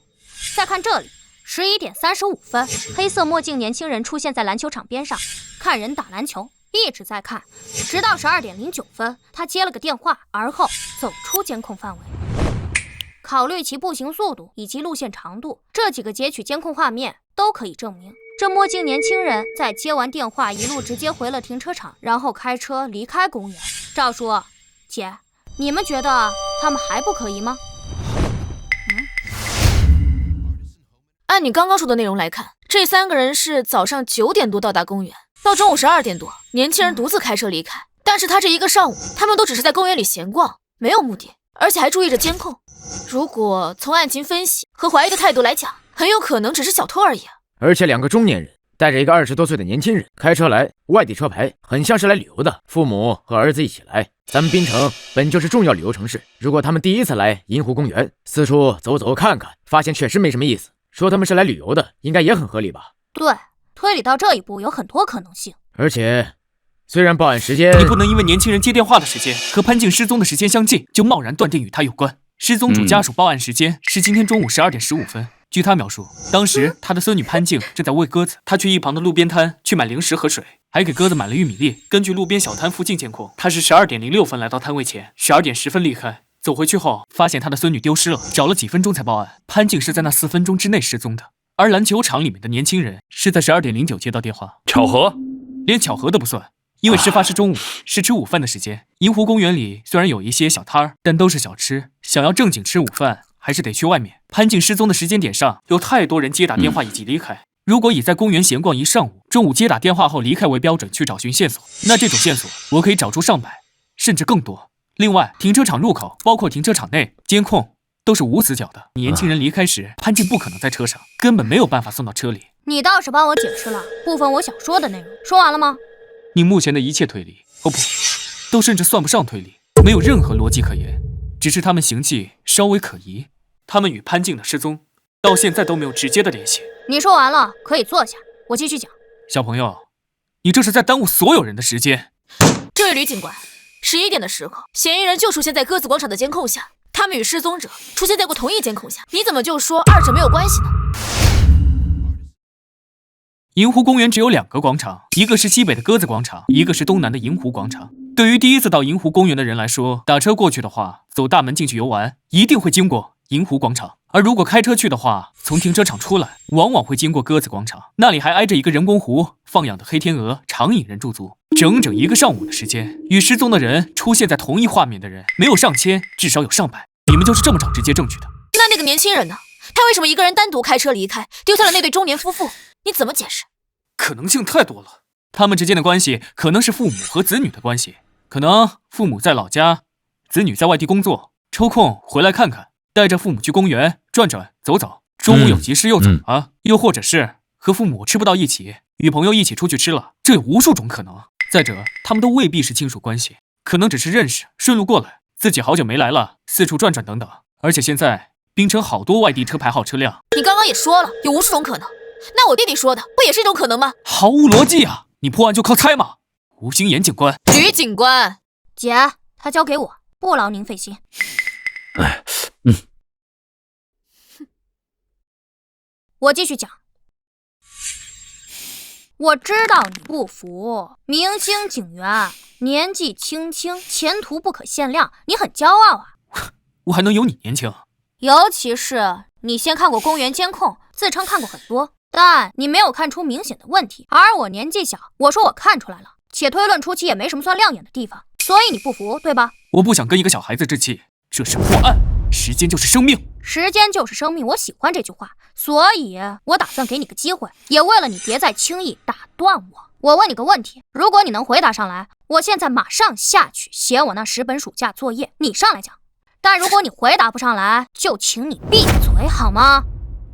再看这里，11点35分，黑色墨镜年轻人出现在篮球场边上，看人打篮球，一直在看，直到12点09分，他接了个电话，而后走出监控范围。考虑其步行速度以及路线长度，这几个截取监控画面都可以证明，这墨镜年轻人在接完电话一路直接回了停车场，然后开车离开公园。赵叔，姐，你们觉得他们还不可疑吗？按你刚刚说的内容来看，这3个人是早上9点多到达公园，到中午12点多，年轻人独自开车离开。但是他这一个上午，他们都只是在公园里闲逛，没有目的，而且还注意着监控。如果从案情分析和怀疑的态度来讲，很有可能只是小偷而已。而且2个中年人带着一个20多岁的年轻人开车来，外地车牌，很像是来旅游的，父母和儿子一起来。咱们滨城本就是重要旅游城市，如果他们第一次来银湖公园，四处走走看看，发现确实没什么意思，说他们是来旅游的，应该也很合理吧？对，推理到这一步有很多可能性。而且，虽然报案时间，你不能因为年轻人接电话的时间和潘静失踪的时间相近，就贸然断定与他有关。失踪主家属报案时间是今天中午12点15分。据他描述，当时他的孙女潘静正在喂鸽子，他去一旁的路边摊去买零食和水，还给鸽子买了玉米粒。根据路边小摊附近监控，他是12点06分来到摊位前，12点10分离开。走回去后，发现他的孙女丢失了，找了几分钟才报案。潘静是在那4分钟之内失踪的，而篮球场里面的年轻人是在12点09接到电话。巧合？连巧合都不算。因为事发是中午，是吃午饭的时间。银湖公园里虽然有一些小摊儿，但都是小吃。想要正经吃午饭，还是得去外面。潘静失踪的时间点上，有太多人接打电话以及离开。如果以在公园闲逛一上午，中午接打电话后离开为标准去找寻线索，那这种线索我可以找出上百，甚至更多。另外，停车场入口，包括停车场内监控都是无死角的。年轻人离开时，潘静不可能在车上，根本没有办法送到车里。你倒是帮我解释了部分我想说的内容，说完了吗？你目前的一切推理，哦不，都甚至算不上推理，没有任何逻辑可言，只是他们行迹稍微可疑。他们与潘静的失踪到现在都没有直接的联系。你说完了，可以坐下，我继续讲。小朋友，你这是在耽误所有人的时间。这位吕警官，11点的时候，嫌疑人就出现在鸽子广场的监控下，他们与失踪者出现在过同一监控下，你怎么就说二者没有关系呢？银湖公园只有2个广场，一个是西北的鸽子广场，一个是东南的银湖广场。对于第一次到银湖公园的人来说，打车过去的话，走大门进去游玩，一定会经过银湖广场；而如果开车去的话，从停车场出来，往往会经过鸽子广场，那里还挨着一个人工湖，放养的黑天鹅常引人驻足。整整1个上午的时间，与失踪的人出现在同一画面的人，没有上千，至少有上百。你们就是这么找直接证据的？那个年轻人呢？他为什么一个人单独开车离开，丢下了那对中年夫妇？你怎么解释？可能性太多了，他们之间的关系可能是父母和子女的关系，可能父母在老家，子女在外地工作，抽空回来看看，带着父母去公园转转走走，中午有急事又走了，又或者是和父母吃不到一起，与朋友一起出去吃了，这有无数种可能。再者，他们都未必是亲属关系，可能只是认识，顺路过来，自己好久没来了，四处转转等等。而且现在槟城好多外地车牌号车辆，你刚刚也说了，有无数种可能。那我弟弟说的不也是一种可能吗？毫无逻辑啊！你破案就靠猜吗？吴心妍警官，吕警官，姐，他交给我，不劳您费心。我继续讲。我知道你不服，明星警员，年纪轻轻，前途不可限量，你很骄傲啊。我还能有你年轻？尤其是你先看过公园监控，自称看过很多。但你没有看出明显的问题，而我年纪小，我说我看出来了，且推论出其也没什么算亮眼的地方，所以你不服，对吧？我不想跟一个小孩子置气，这是破案，时间就是生命，时间就是生命，我喜欢这句话，所以我打算给你个机会，也为了你别再轻易打断我。我问你个问题，如果你能回答上来，我现在马上下去写我那10本暑假作业，你上来讲。但如果你回答不上来，就请你闭嘴好吗？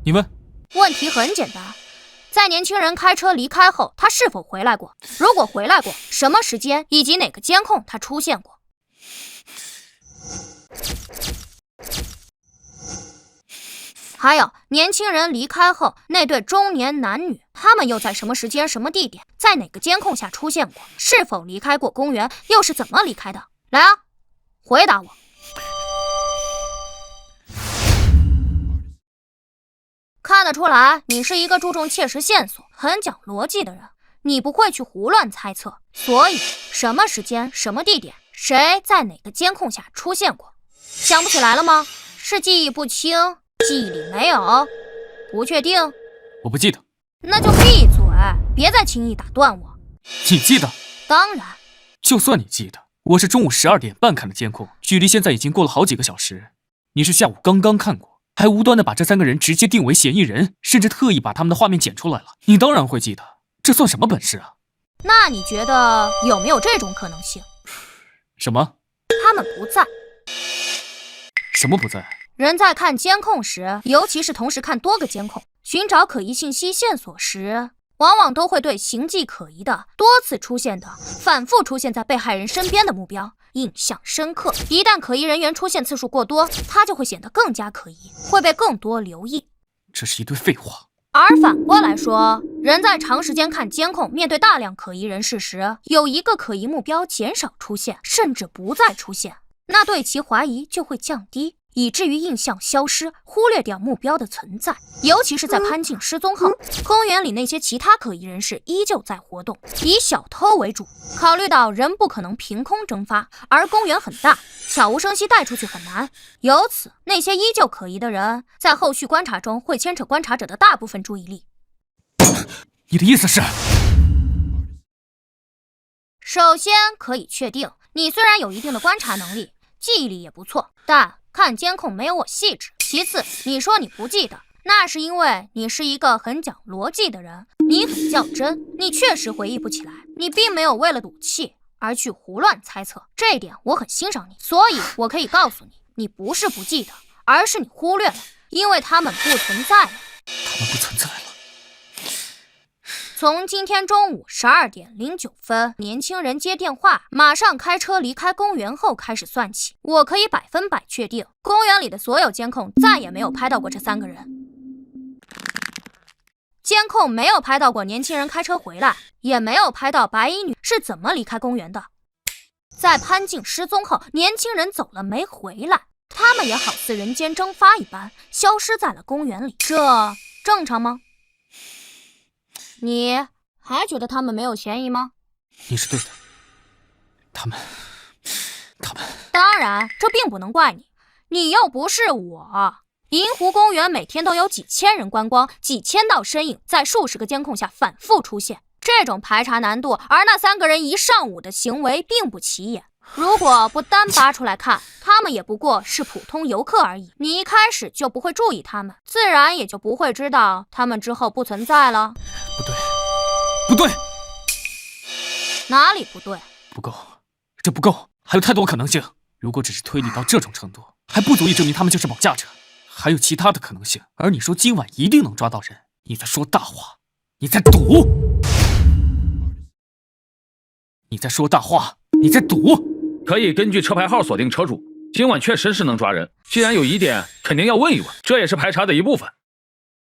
你问。问题很简单，在年轻人开车离开后，他是否回来过？如果回来过，什么时间以及哪个监控他出现过？还有，年轻人离开后，那对中年男女，他们又在什么时间、什么地点，在哪个监控下出现过？是否离开过公园？又是怎么离开的？来啊，回答我！看得出来，你是一个注重切实线索、很讲逻辑的人，你不会去胡乱猜测。所以，什么时间、什么地点，谁在哪个监控下出现过？想不起来了吗？是记忆不清，记忆里没有？不确定？我不记得。那就闭嘴，别再轻易打断我。你记得？当然。就算你记得，我是中午12点半看的监控，距离现在已经过了好几个小时。你是下午刚刚看过。还无端的把这3个人直接定为嫌疑人，甚至特意把他们的画面剪出来了。你当然会记得，这算什么本事啊？那你觉得有没有这种可能性？什么？他们不在。什么不在？人在看监控时，尤其是同时看多个监控，寻找可疑信息线索时，往往都会对形迹可疑的、多次出现的、反复出现在被害人身边的目标印象深刻。一旦可疑人员出现次数过多，他就会显得更加可疑，会被更多留意。这是一堆废话。而反过来说，人在长时间看监控，面对大量可疑人士时，有一个可疑目标减少出现，甚至不再出现，那对其怀疑就会降低，以至于印象消失，忽略掉目标的存在。尤其是在潘静失踪后，公园里那些其他可疑人士依旧在活动，以小偷为主。考虑到人不可能凭空蒸发，而公园很大，悄无声息带出去很难，由此那些依旧可疑的人在后续观察中会牵扯观察者的大部分注意力。你的意思是？首先可以确定，你虽然有一定的观察能力，记忆力也不错，但看监控没有我细致。其次，你说你不记得，那是因为你是一个很讲逻辑的人，你很较真，你确实回忆不起来，你并没有为了赌气而去胡乱猜测，这一点我很欣赏你。所以我可以告诉你，你不是不记得，而是你忽略了，因为他们不存在了。他们不存在了。从今天中午12点09分，年轻人接电话，马上开车离开公园后开始算起，我可以100%确定，公园里的所有监控再也没有拍到过这3个人。监控没有拍到过年轻人开车回来，也没有拍到白衣女是怎么离开公园的。在潘静失踪后，年轻人走了没回来，他们也好似人间蒸发一般，消失在了公园里，这正常吗？你还觉得他们没有嫌疑吗？你是对的，他们……当然，这并不能怪你，你又不是我。银湖公园每天都有几千人观光，几千道身影在数十个监控下反复出现，这种排查难度，而那3个人一上午的行为并不起眼。如果不单拔出来看，他们也不过是普通游客而已。你一开始就不会注意他们，自然也就不会知道他们之后不存在了。不对，哪里不对？不够，这不够，还有太多可能性。如果只是推理到这种程度，还不足以证明他们就是绑架者，还有其他的可能性。而你说今晚一定能抓到人，你在说大话，你在赌，你在说大话，你在赌。可以根据车牌号锁定车主，今晚确实是能抓人。既然有疑点，肯定要问一问，这也是排查的一部分。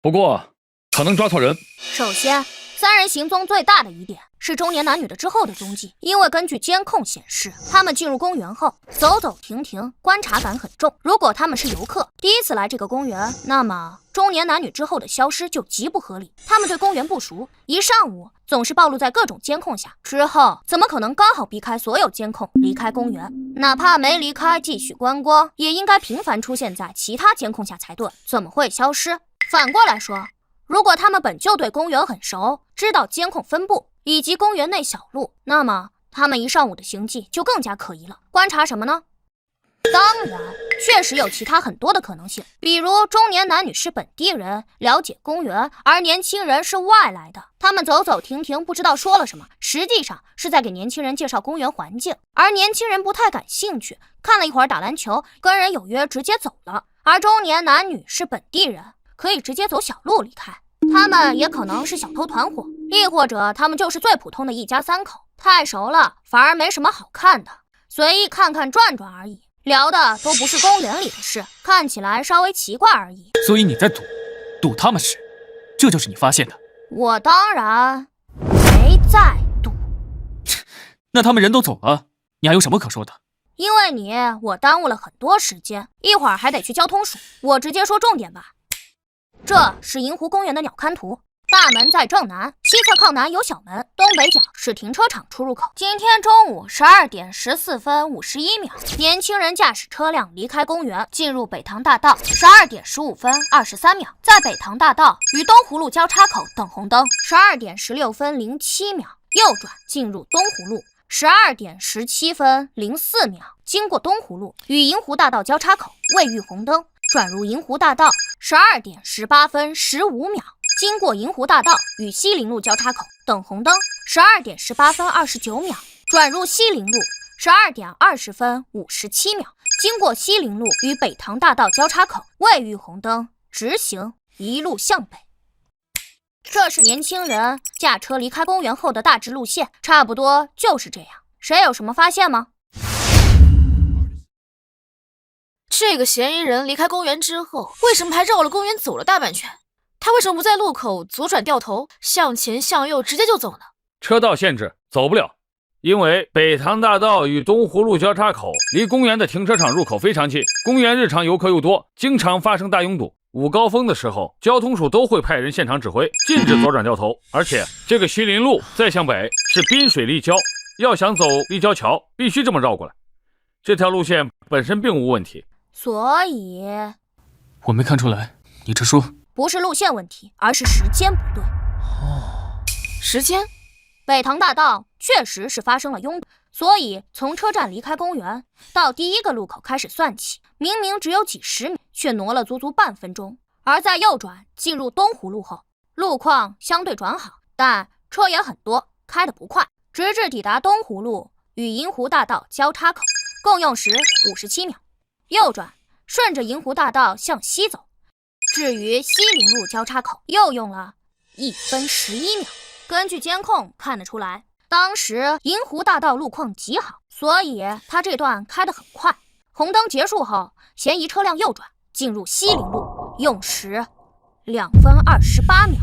不过，可能抓错人。首先，3人行踪最大的疑点是中年男女的之后的踪迹，因为根据监控显示，他们进入公园后走走停停，观察感很重。如果他们是游客，第一次来这个公园，那么中年男女之后的消失就极不合理。他们对公园不熟，一上午总是暴露在各种监控下，之后怎么可能刚好避开所有监控离开公园？哪怕没离开继续观光，也应该频繁出现在其他监控下才对，怎么会消失？反过来说，如果他们本就对公园很熟，知道监控分布以及公园内小路，那么他们一上午的行迹就更加可疑了。观察什么呢？当然，确实有其他很多的可能性，比如中年男女是本地人，了解公园，而年轻人是外来的，他们走走停停，不知道说了什么，实际上是在给年轻人介绍公园环境，而年轻人不太感兴趣，看了一会儿打篮球，跟人有约直接走了。而中年男女是本地人，可以直接走小路离开，他们也可能是小偷团伙，亦或者他们就是最普通的一家3口，太熟了反而没什么好看的，随意看看转转而已，聊的都不是公园里的事，看起来稍微奇怪而已。所以你在赌他们是，这就是你发现的。我当然没在赌。那他们人都走了，你还有什么可说的？因为你，我耽误了很多时间，一会儿还得去交通署，我直接说重点吧。这是银湖公园的鸟瞰图，大门在正南，西侧靠南有小门，东北角是停车场出入口。今天中午12点14分51秒，年轻人驾驶车辆离开公园，进入北塘大道。12点15分23秒，在北塘大道与东湖路交叉口等红灯。12点16分07秒，右转进入东湖路。12点17分04秒，经过东湖路与银湖大道交叉口，未遇红灯，转入银湖大道。12点18分15秒，经过银湖大道与西陵路交叉口，等红灯。12点18分29秒，转入西陵路。12点20分57秒，经过西陵路与北塘大道交叉口，未遇红灯，直行一路向北。这是年轻人驾车离开公园后的大致路线，差不多就是这样。谁有什么发现吗？这个嫌疑人离开公园之后，为什么还绕了公园走了大半圈？他为什么不在路口左转掉头，向前向右直接就走呢？车道限制，走不了。因为北塘大道与东湖路交叉口离公园的停车场入口非常近，公园日常游客又多，经常发生大拥堵。午高峰的时候，交通署都会派人现场指挥，禁止左转掉头。而且这个西林路再向北是滨水立交，要想走立交桥，必须这么绕过来。这条路线本身并无问题，所以我没看出来，你这说不是路线问题，而是时间不对。时间？北塘大道确实是发生了拥堵，所以从车站离开公园到第一个路口开始算起，明明只有几十米，却挪了足足半分钟。而在右转进入东湖路后，路况相对转好，但车也很多，开得不快，直至抵达东湖路与银湖大道交叉口，共用时57秒。右转顺着银湖大道向西走，至于西林路交叉口又用了1分11秒。根据监控看得出来，当时银湖大道路况极好，所以他这段开得很快。红灯结束后，嫌疑车辆右转进入西林路，用时2分28秒，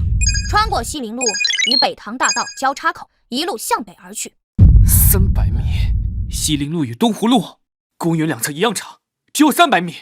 穿过西林路与北塘大道交叉口，一路向北而去。300米，西林路与东湖路公园两侧一样长，只有300米。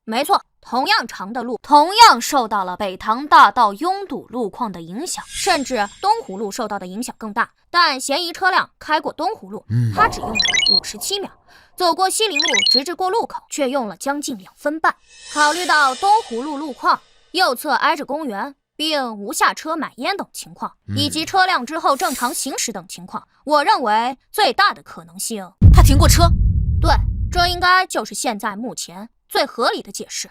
没错，同样长的路，同样受到了北塘大道拥堵路况的影响，甚至东湖路受到的影响更大。但嫌疑车辆开过东湖路，他只用了57秒，走过西林路直至过路口，却用了将近2分半。考虑到东湖路路况右侧挨着公园，并无下车买烟等情况，以及车辆之后正常行驶等情况，我认为最大的可能性，他停过车。对，这应该就是现在目前最合理的解释。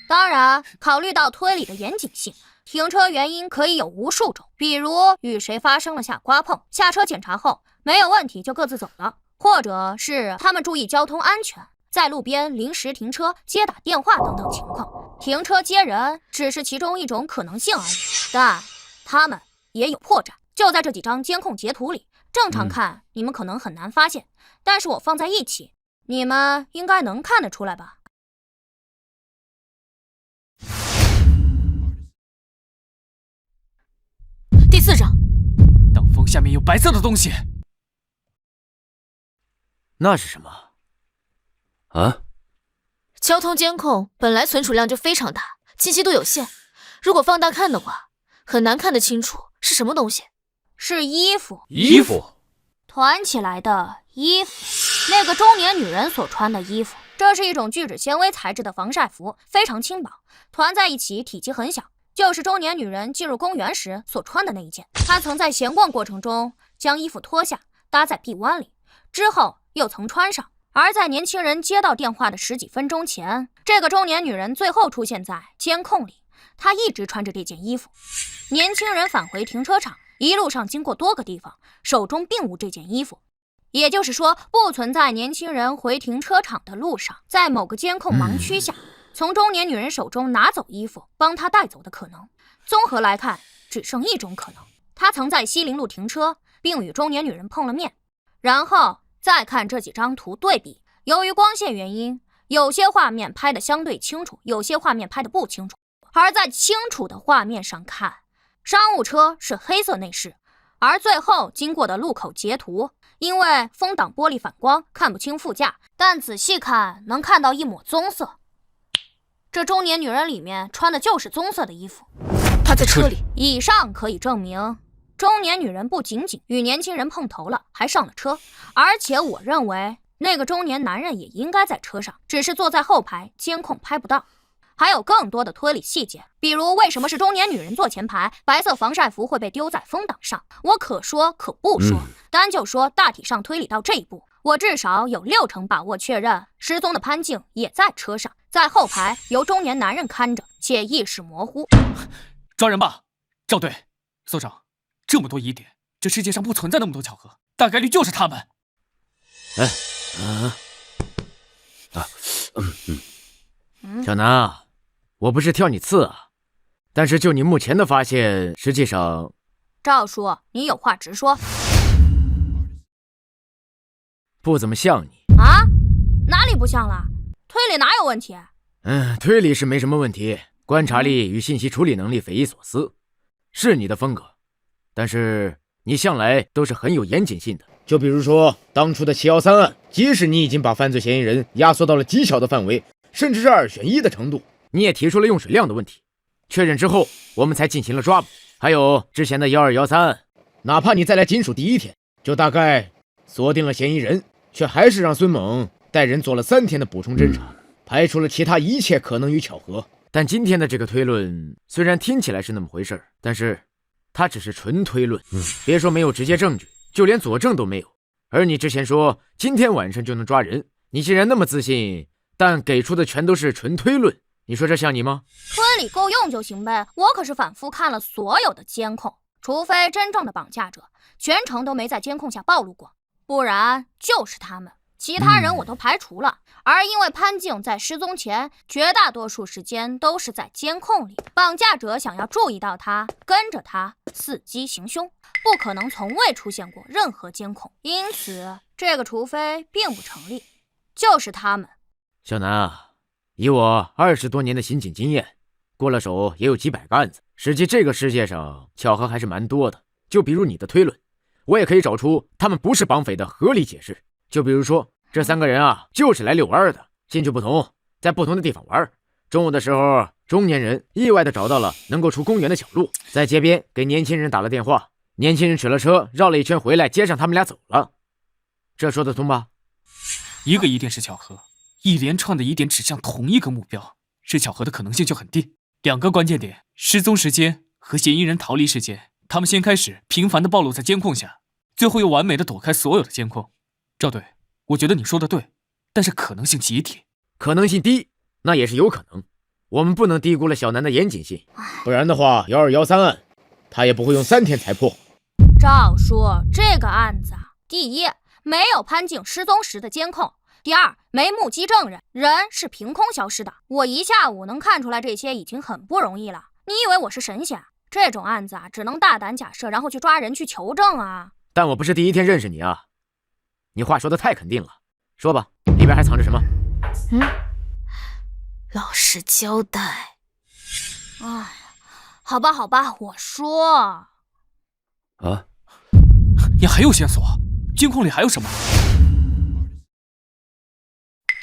当然，考虑到推理的严谨性，停车原因可以有无数种，比如与谁发生了下刮碰，下车检查后没有问题就各自走了，或者是他们注意交通安全，在路边临时停车接打电话等等情况。停车接人只是其中一种可能性而已，但他们也有破绽，就在这几张监控截图里。正常看你们可能很难发现，但是我放在一起，你们应该能看得出来吧。第4张，挡风下面有白色的东西。那是什么？啊？交通监控本来存储量就非常大，清晰度有限，如果放大看的话，很难看得清楚是什么东西。是衣服。衣服？团起来的衣服，那个中年女人所穿的衣服。这是一种聚酯纤维材质的防晒服，非常轻薄，团在一起体积很小，就是中年女人进入公园时所穿的那一件。她曾在闲逛过程中将衣服脱下，搭在臂弯里，之后又曾穿上。而在年轻人接到电话的10几分钟前，这个中年女人最后出现在监控里，她一直穿着这件衣服。年轻人返回停车场，一路上经过多个地方，手中并无这件衣服，也就是说，不存在年轻人回停车场的路上，在某个监控盲区下，从中年女人手中拿走衣服，帮她带走的可能。综合来看，只剩一种可能，她曾在西林路停车，并与中年女人碰了面。然后再看这几张图对比，由于光线原因，有些画面拍得相对清楚，有些画面拍得不清楚。而在清楚的画面上看，商务车是黑色内饰，而最后经过的路口截图，因为风挡玻璃反光看不清副驾，但仔细看能看到一抹棕色。这中年女人里面穿的就是棕色的衣服。她在车里。以上可以证明，中年女人不仅仅与年轻人碰头了，还上了车。而且我认为那个中年男人也应该在车上，只是坐在后排，监控拍不到。还有更多的推理细节，比如为什么是中年女人坐前排，白色防晒服会被丢在风挡上，我可说可不说。单就说大体上推理到这一步，我至少有60%把握确认失踪的潘静也在车上，在后排由中年男人看着，且意识模糊。抓人吧，赵队，所长，这么多疑点，这世界上不存在那么多巧合，大概率就是他们。小南啊，我不是挑你刺啊，但是就你目前的发现，实际上……赵叔，你有话直说。不怎么像你啊？哪里不像了？推理哪有问题？推理是没什么问题，观察力与信息处理能力匪夷所思，是你的风格。但是你向来都是很有严谨性的。就比如说当初的713案，即使你已经把犯罪嫌疑人压缩到了极小的范围，甚至是2选1的程度，你也提出了用水量的问题。确认之后，我们才进行了抓捕。还有之前的1213案，哪怕你再来金属第1天，就大概锁定了嫌疑人，却还是让孙猛带人做了3天的补充侦查，排除了其他一切可能与巧合。但今天的这个推论虽然听起来是那么回事，但是它只是纯推论，别说没有直接证据，就连佐证都没有。而你之前说今天晚上就能抓人，你既然那么自信，但给出的全都是纯推论，你说这像你吗？推理够用就行呗，我可是反复看了所有的监控，除非真正的绑架者全程都没在监控下暴露过，不然就是他们，其他人我都排除了。而因为潘静在失踪前绝大多数时间都是在监控里，绑架者想要注意到他，跟着他伺机行凶，不可能从未出现过任何监控，因此这个除非并不成立，就是他们。小南啊，以我20多年的刑警经验，过了手也有几百个案子，实际这个世界上巧合还是蛮多的。就比如你的推论，我也可以找出他们不是绑匪的合理解释。就比如说这3个人啊，就是来遛弯的，兴趣不同，在不同的地方玩。中午的时候，中年人意外的找到了能够出公园的小路，在街边给年轻人打了电话，年轻人取了车绕了一圈回来，接上他们俩走了。这说得通吧？一个疑点是巧合，一连串的疑点指向同一个目标，是巧合的可能性就很低。2个关键点，失踪时间和嫌疑人逃离时间，他们先开始频繁的暴露在监控下，最后又完美的躲开所有的监控。赵队，我觉得你说的对，但是可能性极低。可能性低，那也是有可能。我们不能低估了小南的严谨性，不然的话，1213案他也不会用3天才破。赵叔，这个案子第一，没有潘静失踪时的监控；第二，没目击证人，人是凭空消失的。我一下午能看出来这些已经很不容易了。你以为我是神仙？这种案子只能大胆假设，然后去抓人去求证啊。但我不是第1天认识你啊，你话说的太肯定了。说吧，里边还藏着什么？老实交代。哎，好吧，我说。你还有线索？监控里还有什么？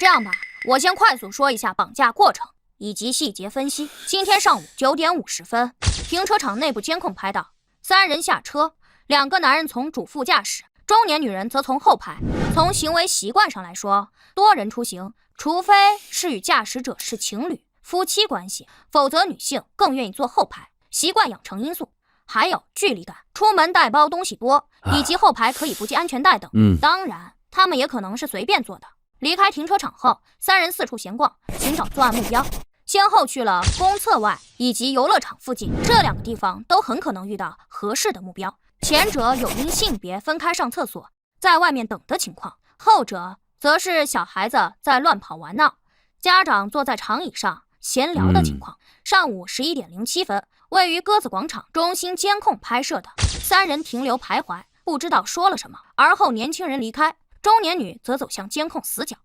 这样吧，我先快速说一下绑架过程以及细节分析。今天上午9点50分，停车场内部监控拍到3人下车，2个男人从主副驾驶，中年女人则从后排。从行为习惯上来说，多人出行，除非是与驾驶者是情侣、夫妻关系，否则女性更愿意坐后排，习惯养成因素。还有距离感，出门带包东西多，以及后排可以不系安全带等。当然，他们也可能是随便坐的。离开停车场后，3人四处闲逛，寻找作案目标，先后去了公厕外以及游乐场附近，这2个地方都很可能遇到合适的目标。前者有因性别分开上厕所，在外面等的情况，后者则是小孩子在乱跑玩闹，家长坐在长椅上闲聊的情况。上午11点07分，位于鸽子广场中心监控拍摄的3人停留徘徊，不知道说了什么，而后年轻人离开，中年女则走向监控死角。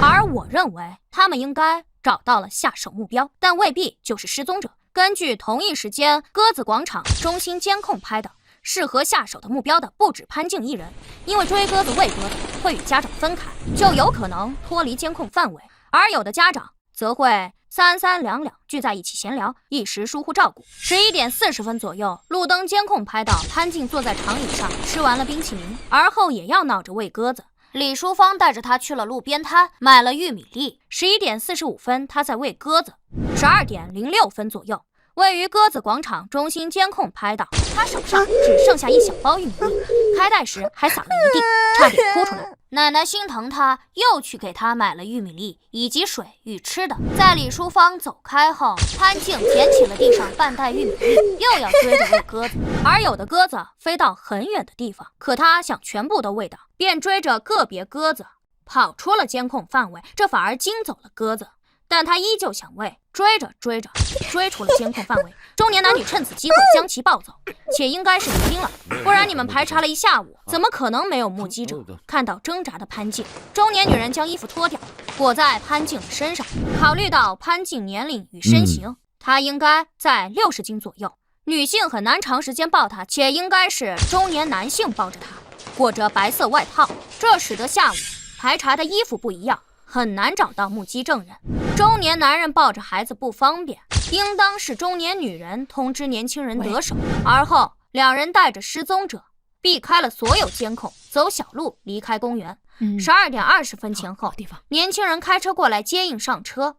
而我认为他们应该找到了下手目标，但未必就是失踪者。根据同一时间鸽子广场中心监控拍的，适合下手的目标的不止潘静1人，因为追鸽子喂鸽子会与家长分开，就有可能脱离监控范围，而有的家长则会3、3、2、2聚在一起闲聊，一时疏忽照顾。11点40分左右，路灯监控拍到潘静坐在长椅上吃完了冰淇淋，而后也要闹着喂鸽子。李淑芳带着他去了路边摊，买了玉米粒。11点45分，他在喂鸽子。12点06分左右，位于鸽子广场中心监控拍到他手上只剩下1小包玉米粒，开袋时还撒了一地，差点哭出来。奶奶心疼他，又去给他买了玉米粒以及水与吃的。在李淑芳走开后，潘静捡起了地上半袋玉米粒，又要追着喂鸽子。而有的鸽子飞到很远的地方，可他想全部都喂到，便追着个别鸽子跑出了监控范围，这反而惊走了鸽子。但他依旧想喂，追着追出了监控范围。中年男女趁此机会将其抱走，且应该是离经了，不然你们排查了一下午，怎么可能没有目击者看到挣扎的潘静？中年女人将衣服脱掉，裹在潘静的身上。考虑到潘静年龄与身形，他应该在60斤左右。女性很难长时间抱他，且应该是中年男性抱着他，裹着白色外套，这使得下午排查的衣服不一样，很难找到目击证人。中年男人抱着孩子不方便，应当是中年女人通知年轻人得手，而后两人带着失踪者避开了所有监控，走小路离开公园。12点20分前后，年轻人开车过来接应上车，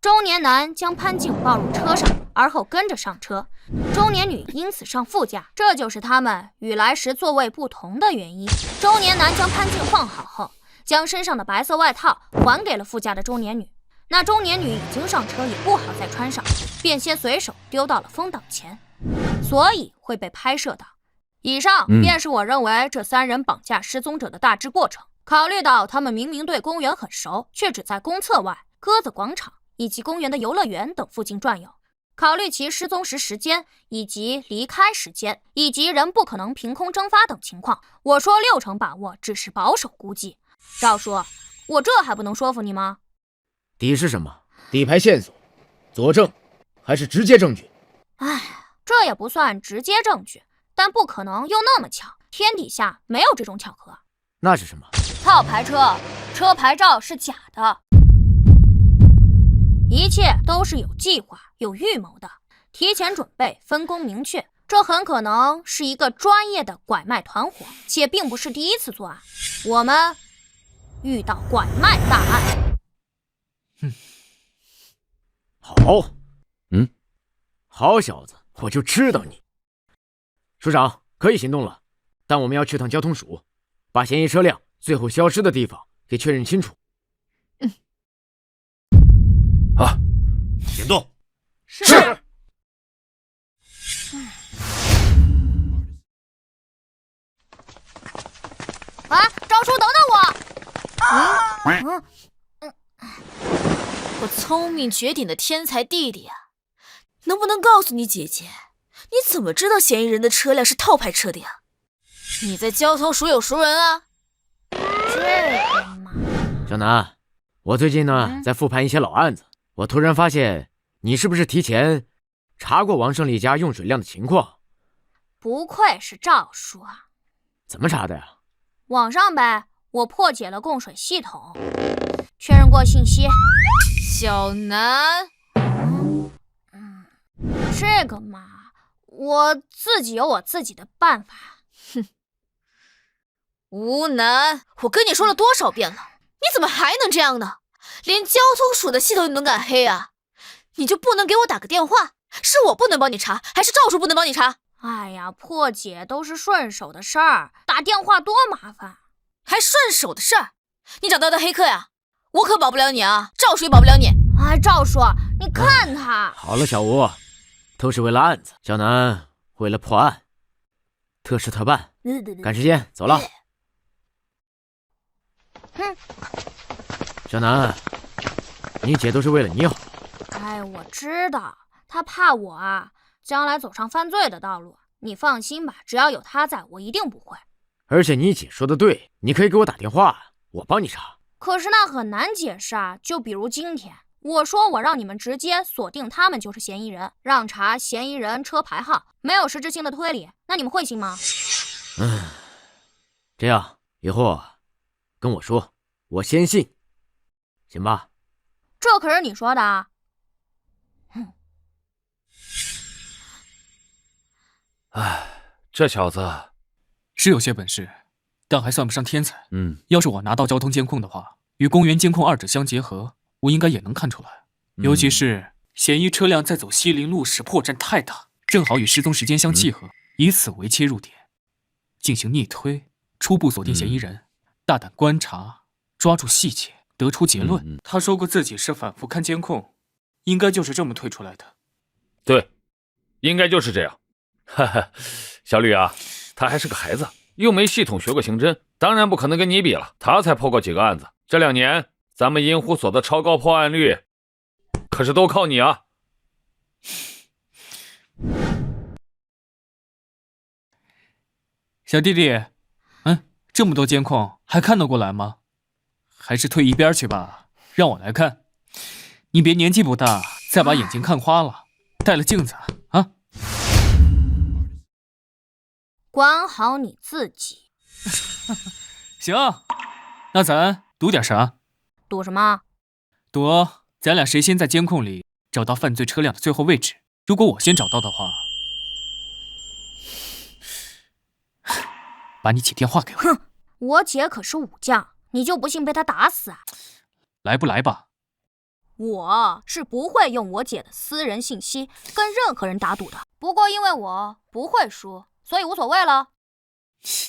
中年男将潘静抱入车上，而后跟着上车，中年女因此上副驾，这就是他们与来时座位不同的原因。中年男将潘静放好后，将身上的白色外套还给了副驾的中年女。那中年女已经上车，也不好再穿上，便先随手丢到了风挡前，所以会被拍摄到。以上便是我认为这3人绑架失踪者的大致过程。考虑到他们明明对公园很熟，却只在公厕外、鸽子广场以及公园的游乐园等附近转悠，考虑其失踪时间以及离开时间，以及人不可能凭空蒸发等情况，我说6成把握只是保守估计。赵叔，我这还不能说服你吗？底是什么？底牌线索、佐证，还是直接证据？哎，这也不算直接证据，但不可能又那么巧，天底下没有这种巧合。那是什么？套牌车，车牌照是假的。一切都是有计划、有预谋的，提前准备，分工明确。这很可能是一个专业的拐卖团伙，且并不是第一次作案。我们遇到拐卖大案。好，好小子，我就知道你。署长，可以行动了，但我们要去趟交通署，把嫌疑车辆最后消失的地方给确认清楚。行动。是。啊，赵叔，等等我！我聪明绝顶的天才弟弟啊，能不能告诉你姐姐，你怎么知道嫌疑人的车辆是套牌车的呀？你在交通署有熟人啊？这个嘛，小南，我最近呢在复盘一些老案子，我突然发现你是不是提前查过王胜利家用水量的情况？不愧是赵叔啊！怎么查的呀？网上呗，我破解了供水系统，确认过信息。小南，这个嘛，我自己有我自己的办法。哼，吴南，我跟你说了多少遍了，你怎么还能这样呢？连交通署的系统你都敢黑啊？你就不能给我打个电话？是我不能帮你查，还是赵叔不能帮你查？哎呀，破解都是顺手的事儿，打电话多麻烦。还顺手的事儿？你找到的黑客呀？我可保不了你啊，赵叔也保不了你。哎，赵叔，你看他。好了，小吴，都是为了案子，小南为了破案，特事特办，赶时间，走了。小南，你姐都是为了你好。哎，我知道，他怕我啊，将来走上犯罪的道路。你放心吧，只要有他在，我一定不会。而且你姐说的对，你可以给我打电话，我帮你查。可是那很难解释啊，就比如今天，我说我让你们直接锁定他们就是嫌疑人，让查嫌疑人车牌号，没有实质性的推理，那你们会信吗？这样以后跟我说，我先信，行吧？这可是你说的啊。这小子是有些本事，但还算不上天才。要是我拿到交通监控的话，与公园监控二者相结合，我应该也能看出来。尤其是嫌疑车辆在走西林路时破绽太大，正好与失踪时间相契合，以此为切入点，进行逆推，初步锁定嫌疑人，大胆观察，抓住细节，得出结论。他说过自己是反复看监控，应该就是这么推出来的。对，应该就是这样。哈哈，小吕啊，他还是个孩子，又没系统学过刑侦，当然不可能跟你比了。他才破过几个案子，这2年咱们银湖所的超高破案率，可是都靠你啊！小弟弟，这么多监控还看得过来吗？还是退一边去吧，让我来看。你别年纪不大，再把眼睛看花了，带了镜子啊？管好你自己。行，那咱赌点啥？赌什么？赌咱俩谁先在监控里找到犯罪车辆的最后位置。如果我先找到的话，把你姐电话给我。哼，我姐可是武将，你就不信被她打死啊？来不来吧？我是不会用我姐的私人信息跟任何人打赌的。不过因为我不会输，所以无所谓了。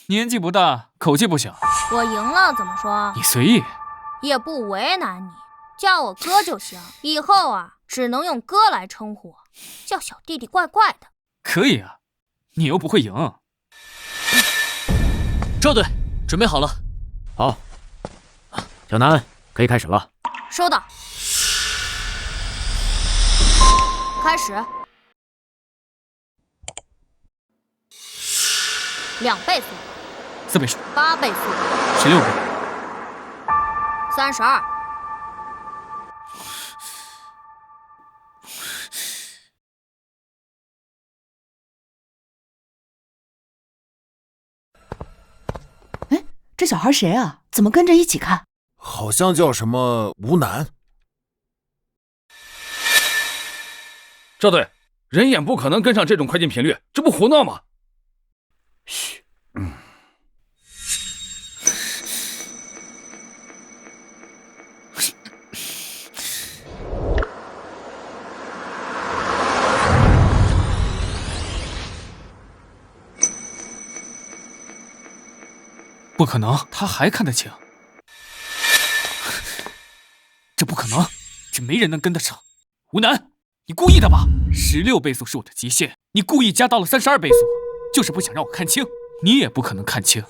年纪不大，口气不小。我赢了怎么说？你随意，也不为难你，叫我哥就行。以后啊，只能用哥来称呼我，叫小弟弟怪怪的。可以啊，你又不会赢。赵队，准备好了。好，小南可以开始了。收到。开始。2倍速，4倍数，8倍速，16倍，32。哎，这小孩谁啊？怎么跟着一起看？好像叫什么吴楠。赵队，人眼不可能跟上这种快进频率，这不胡闹吗？嘘，不可能，他还看得清。这不可能，这没人能跟得上。吴楠，你故意的吧？16倍速是我的极限，你故意加到了32倍速，就是不想让我看清。你也不可能看清，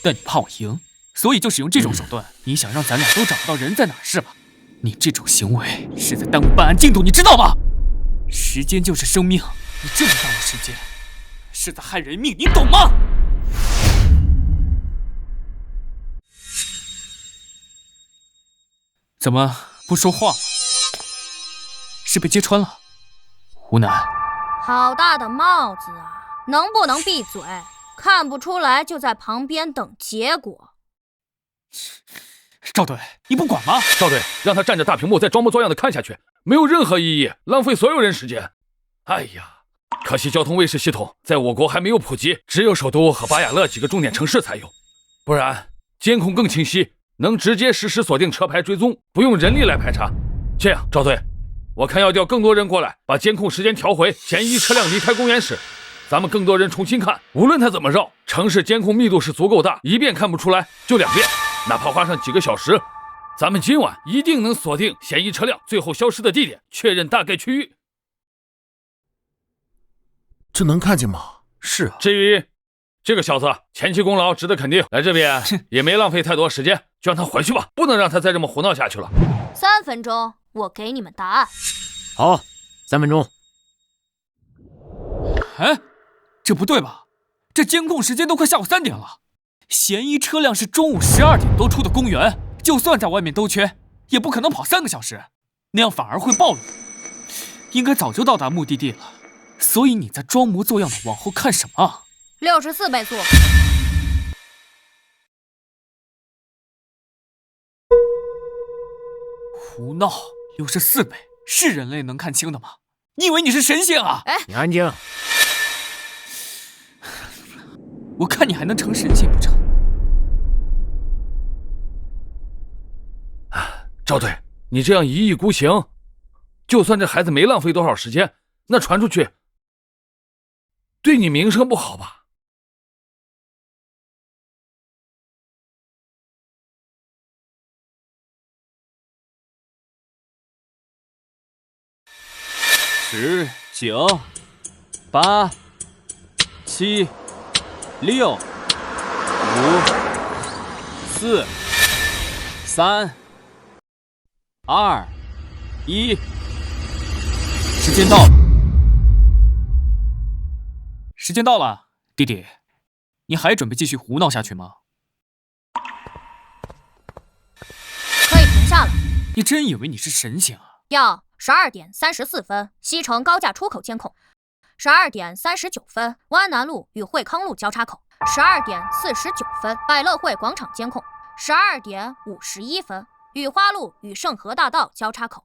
但你怕我赢，所以就使用这种手段。你想让咱俩都找不到人在哪是吧？你这种行为是在耽误办案进度，你知道吗？时间就是生命，你这么耽误时间，是在害人命，你懂吗？怎么不说话？是被揭穿了？吴楠，好大的帽子啊！能不能闭嘴？看不出来就在旁边等结果。赵队，你不管吗？赵队，让他站着大屏幕再装模作样的看下去，没有任何意义，浪费所有人时间。哎呀，可惜交通卫士系统在我国还没有普及，只有首都和巴雅勒几个重点城市才有，不然监控更清晰，能直接实时锁定车牌追踪，不用人力来排查。这样，赵队，我看要调更多人过来，把监控时间调回嫌疑车辆离开公园时，咱们更多人重新看，无论他怎么绕，城市监控密度是足够大，一遍看不出来就2遍，哪怕花上几个小时，咱们今晚一定能锁定嫌疑车辆最后消失的地点，确认大概区域。这能看见吗？是啊。至于这个小子，前期功劳值得肯定，来这边也没浪费太多时间，就让他回去吧，不能让他再这么胡闹下去了。3分钟，我给你们答案。好，3分钟。哎，这不对吧？这监控时间都快下午3点了，嫌疑车辆是中午12点多出的公园，就算在外面兜圈，也不可能跑3个小时，那样反而会暴露。应该早就到达目的地了，所以你在装模作样的往后看什么？64倍速。胡闹！64倍是人类能看清的吗？你以为你是神仙啊？哎，你安静。我看你还能成神仙不成？赵队，你这样一意孤行，就算这孩子没浪费多少时间，那传出去，对你名声不好吧？10、9、8、7、6、5、4、3、2、1，时间到了！时间到了，弟弟，你还准备继续胡闹下去吗？可以停下了。你真以为你是神仙啊？哟， 12点34分，西城高架出口监控；12点39分，湾南路与惠康路交叉口；12点49分，百乐汇广场监控；12点51分，雨花路与盛和大道交叉口。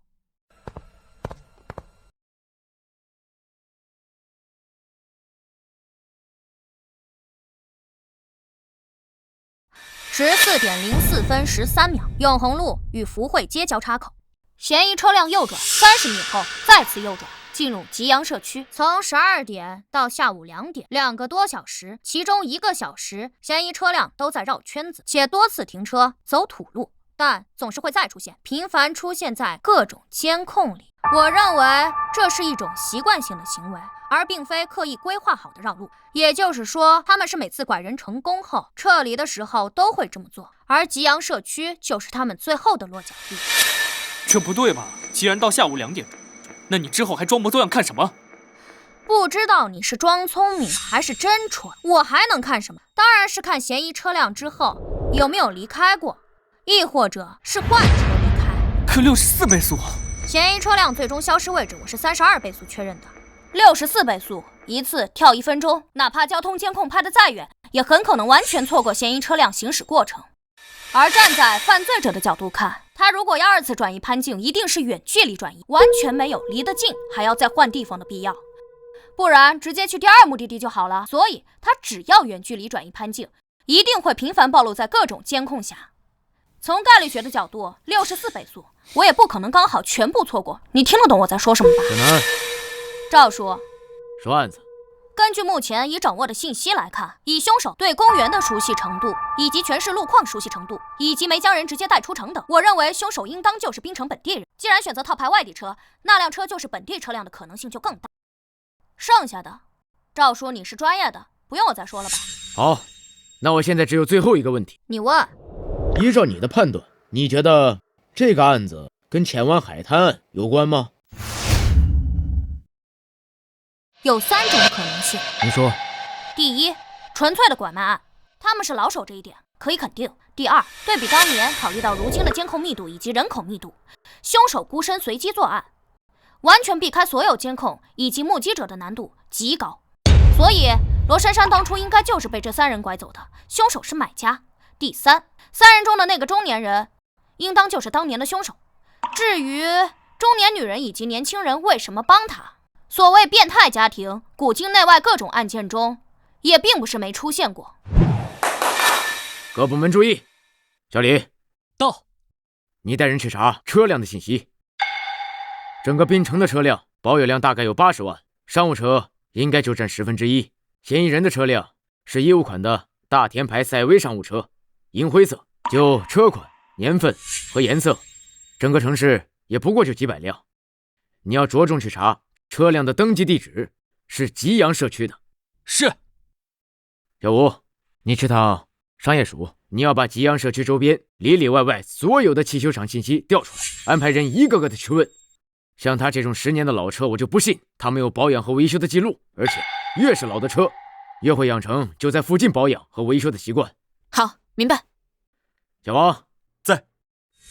14点04分13秒，永恒路与福汇街交叉口，嫌疑车辆右转30米后再次右转，进入吉阳社区。从12点到下午2点，2个多小时，其中1个小时，嫌疑车辆都在绕圈子，且多次停车走土路，但总是会再出现，频繁出现在各种监控里。我认为这是一种习惯性的行为，而并非刻意规划好的绕路。也就是说，他们是每次拐人成功后撤离的时候都会这么做，而吉阳社区就是他们最后的落脚地。这不对吧？既然到下午2点，那你之后还装模作样看什么？不知道你是装聪明还是真蠢，我还能看什么？当然是看嫌疑车辆之后有没有离开过，亦或者是换车离开。可64倍速，嫌疑车辆最终消失位置我是32倍速确认的，64倍速一次跳1分钟，哪怕交通监控拍得再远，也很可能完全错过嫌疑车辆行驶过程。而站在犯罪者的角度看，他如果要2次转移潘静，一定是远距离转移，完全没有离得近还要再换地方的必要，不然直接去第2目的地就好了。所以他只要远距离转移潘静，一定会频繁暴露在各种监控下。从概率学的角度，64倍速，我也不可能刚好全部错过。你听得懂我在说什么吧？小南，赵叔，说案子。根据目前已掌握的信息来看，以凶手对公园的熟悉程度，以及全市路况熟悉程度，以及没将人直接带出城等，我认为凶手应当就是槟城本地人。既然选择套牌外地车，那辆车就是本地车辆的可能性就更大。剩下的，赵叔你是专业的，不用我再说了吧？好，那我现在只有最后一个问题，你问。依照你的判断，你觉得这个案子跟浅湾海滩案有关吗？有3种可能性。你说。第一，纯粹的拐卖案，他们是老手这一点可以肯定。第二，对比当年，考虑到如今的监控密度以及人口密度，凶手孤身随机作案，完全避开所有监控以及目击者的难度极高。所以罗珊珊当初应该就是被这3人拐走的，凶手是买家。第三，3人中的那个中年人应当就是当年的凶手。至于中年女人以及年轻人为什么帮他，所谓变态家庭，古今内外各种案件中也并不是没出现过。各部门注意，小李到，你带人去查车辆的信息。整个槟城的车辆保有量大概有80万，商务车应该就占1/10。嫌疑人的车辆是15款的大田牌赛威商务车，银灰色。就车款、年份和颜色，整个城市也不过就几百辆。你要着重去查车辆的登记地址是吉阳社区的。是。小吴，你去趟商业署，你要把吉阳社区周边里里外外所有的汽修厂信息调出来，安排人一个个的去问。像他这种10年的老车，我就不信他没有保养和维修的记录，而且越是老的车，越会养成就在附近保养和维修的习惯。好，明白。小王在，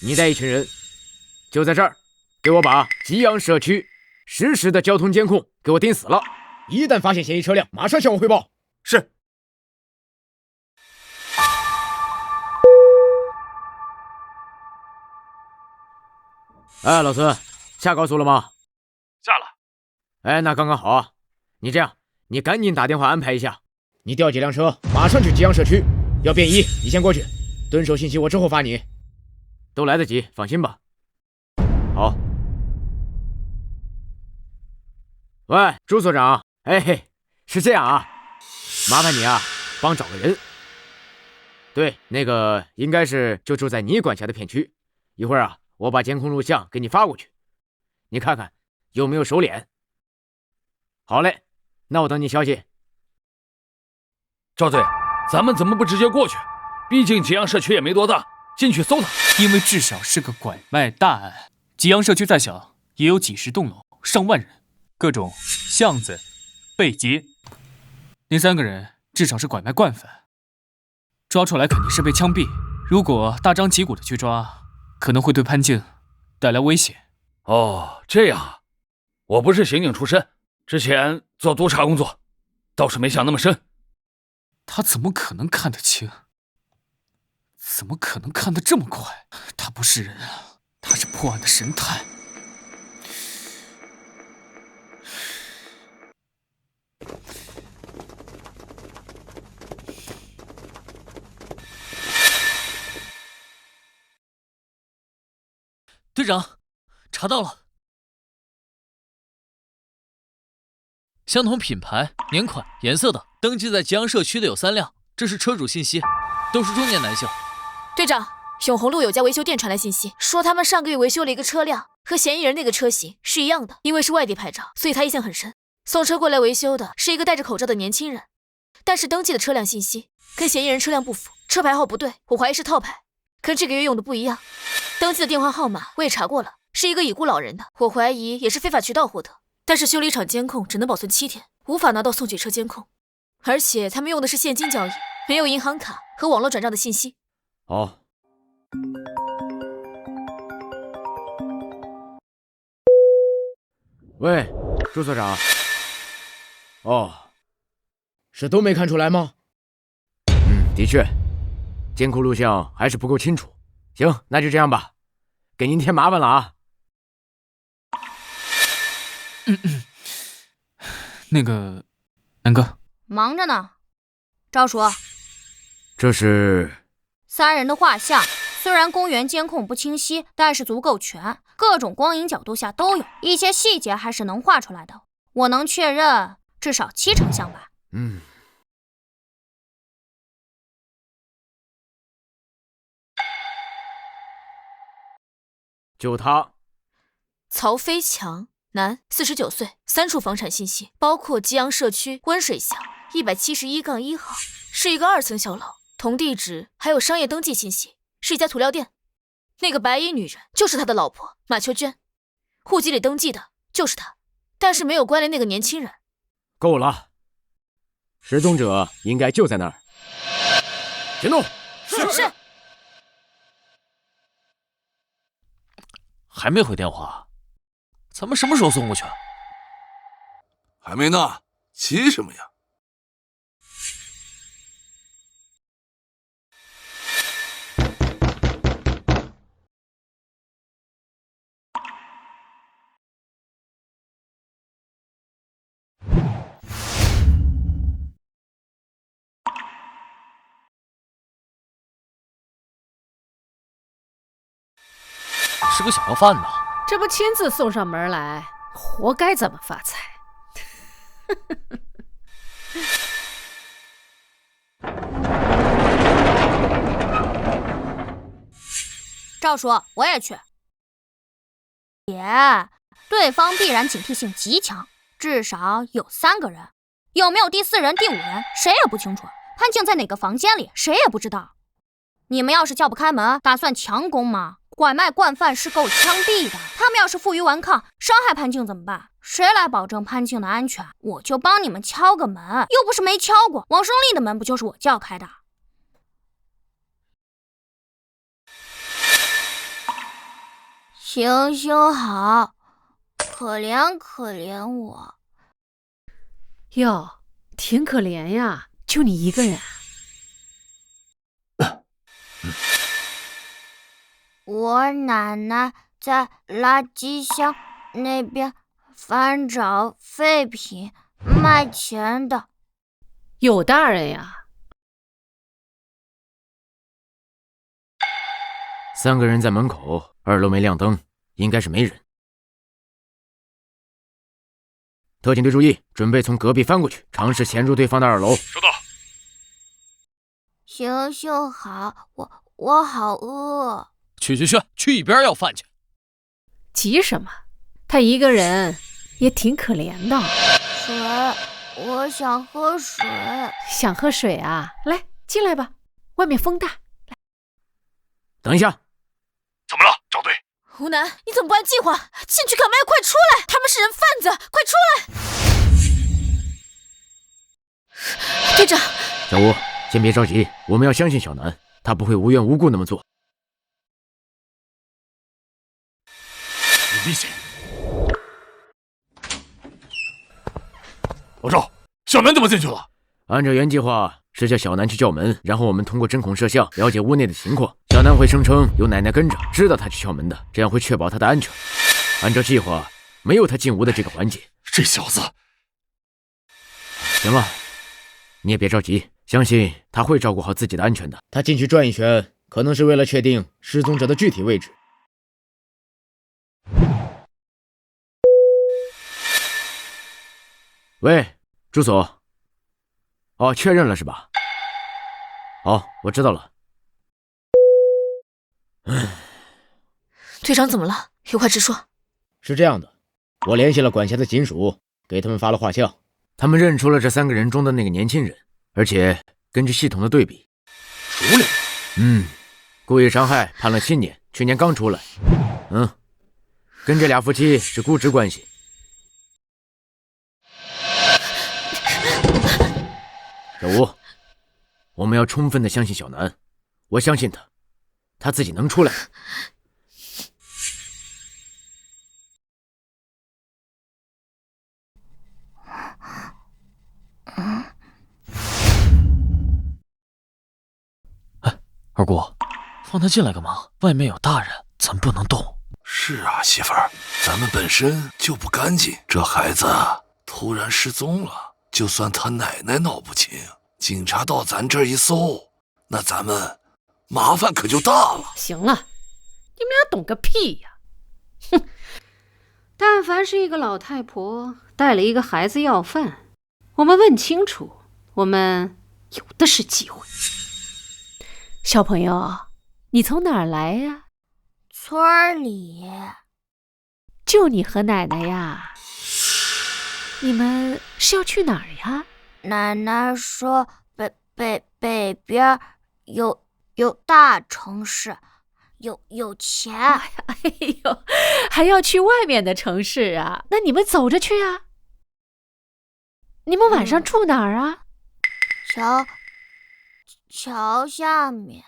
你带一群人，就在这儿，给我把吉阳社区实时的交通监控给我盯死了。一旦发现嫌疑车辆，马上向我汇报。是。哎，老孙，下高速了吗？下了。哎，那刚刚好啊。你这样，你赶紧打电话安排一下，你调几辆车，马上去吉阳社区。要便衣，你先过去。蹲守信息我之后发你，都来得及，放心吧。好。喂，朱所长，哎嘿，是这样啊，麻烦你啊，帮找个人。对，那个应该是就住在你管辖的片区。一会儿啊，我把监控录像给你发过去，你看看有没有熟脸。好嘞，那我等你消息。赵队，咱们怎么不直接过去？毕竟吉阳社区也没多大，进去搜他。因为至少是个拐卖大案，吉阳社区再小也有几10栋楼，上万人，各种巷子、背街，那3个人至少是拐卖惯犯，抓出来肯定是被枪毙。如果大张旗鼓的去抓，可能会对潘静带来危险。哦，这样啊，我不是刑警出身，之前做督察工作，倒是没想那么深。他怎么可能看得清？怎么可能看得这么快？他不是人啊，他是破案的神探。队长，查到了，相同品牌、年款、颜色的，登记在吉阳社区的有3辆，这是车主信息，都是中年男性。队长，永红路有家维修店传来信息，说他们上个月维修了一个车辆，和嫌疑人那个车型是一样的，因为是外地牌照，所以他印象很深。送车过来维修的是一个戴着口罩的年轻人，但是登记的车辆信息跟嫌疑人车辆不符，车牌号不对，我怀疑是套牌，跟这个月用的不一样。登记的电话号码我也查过了，是一个已故老人的，我怀疑也是非法渠道获得。但是修理厂监控只能保存7天，无法拿到送取车监控，而且他们用的是现金交易，没有银行卡和网络转账的信息。好。喂，朱所长。哦，是都没看出来吗？的确，监控录像还是不够清楚。行，那就这样吧，给您添麻烦了啊。那个，南哥，忙着呢。赵叔，这是3人的画像，虽然公园监控不清晰，但是足够全，各种光影角度下都有，一些细节还是能画出来的。我能确认至少7成像吧。就他，曹飞强，男，49岁，3处房产信息，包括吉阳社区温水巷171-1号，是一个2层小楼，同地址还有商业登记信息，是一家涂料店。那个白衣女人就是他的老婆马秋娟，户籍里登记的就是她，但是没有关联那个年轻人。够了，失踪者应该就在那儿。行动！是。还没回电话，咱们什么时候送过去？还没呢，急什么呀？是个小要饭的，这不亲自送上门来，活该咱们发财。赵叔，我也去。姐，对方必然警惕性极强，至少有3个人，有没有第4人、第5人，谁也不清楚。潘静在哪个房间里，谁也不知道。你们要是叫不开门，打算强攻吗？拐卖惯犯是够枪毙的，他们要是负隅顽抗，伤害潘静怎么办？谁来保证潘静的安全？我就帮你们敲个门，又不是没敲过，王胜利的门不就是我叫开的？行行好，可怜可怜我。哟，挺可怜呀，就你一个人。我奶奶在垃圾箱那边翻找废品卖钱的。有大人呀。3个人在门口，2楼没亮灯，应该是没人。特警队注意，准备从隔壁翻过去，尝试潜入对方的2楼。收到。行行好，我好饿。去一边要饭去。急什么？他一个人也挺可怜的。水，我想喝水。想喝水啊？来，进来吧，外面风大。来，等一下。怎么了，赵队？吴楠，你怎么不按计划？进去干嘛？快出来！他们是人贩子，快出来！队长，小吴，先别着急，我们要相信小南，他不会无缘无故那么做。危险。老赵，小南怎么进去了？按照原计划是叫小南去叫门，然后我们通过针孔摄像了解屋内的情况。小南会声称有奶奶跟着，知道他去敲门的，这样会确保他的安全。按照计划，没有他进屋的这个环节。这小子，行了，你也别着急，相信他会照顾好自己的安全的。他进去转一圈，可能是为了确定失踪者的具体位置。喂，住所。哦，确认了是吧？好，我知道了。队长怎么了？有话直说。是这样的，我联系了管辖的警署，给他们发了画像，他们认出了这3个人中的那个年轻人，而且根据系统的对比，熟练。故意伤害判了7年，去年刚出来。跟这俩夫妻是姑侄关系。小吴，我们要充分的相信小南，我相信他，他自己能出来。二姑，放他进来干嘛？外面有大人，咱不能动。是啊，媳妇儿，咱们本身就不干净，这孩子突然失踪了，就算他奶奶闹不清，警察到咱这儿一搜，那咱们麻烦可就大了。行了，你们俩懂个屁呀！哼，但凡是一个老太婆带了一个孩子要饭，我们问清楚，我们有的是机会。小朋友，你从哪儿来呀？村里。就你和奶奶呀？你们是要去哪儿呀？奶奶说北边有大城市，有钱。哎呦，还要去外面的城市啊？那你们走着去啊。你们晚上住哪儿啊？桥下面。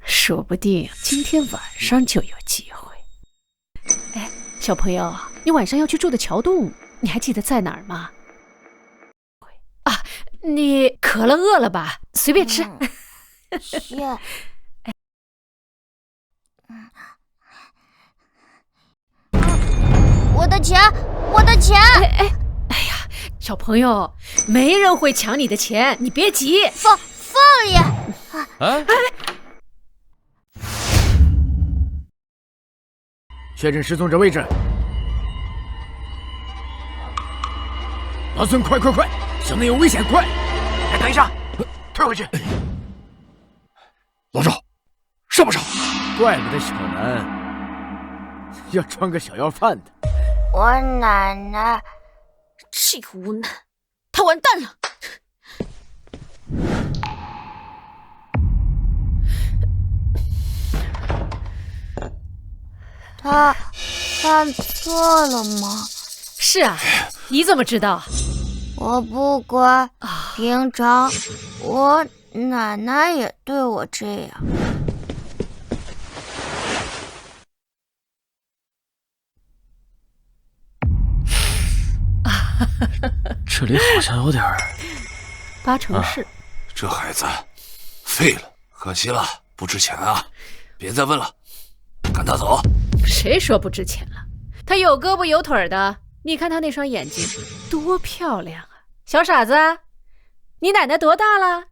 说不定今天晚上就有机会。哎，小朋友，你晚上要去住的桥洞，你还记得在哪儿吗？啊，你渴了饿了吧？随便吃。谢。我的钱！哎呀，小朋友，没人会抢你的钱，你别急。放里。确认失踪者位置。老孙，快！小南有危险，快！哎，等一下，退回去。老赵，上不上？怪不得小南要装个小要饭的。我奶奶。这个无难，他完蛋了。他犯错了吗？是啊，你怎么知道？我不乖，平常我奶奶也对我这样。这里好像有点八成是。这孩子废了，可惜了，不值钱啊！别再问了，赶他走。谁说不值钱了？他有胳膊有腿的，你看他那双眼睛多漂亮啊！小傻子，你奶奶多大了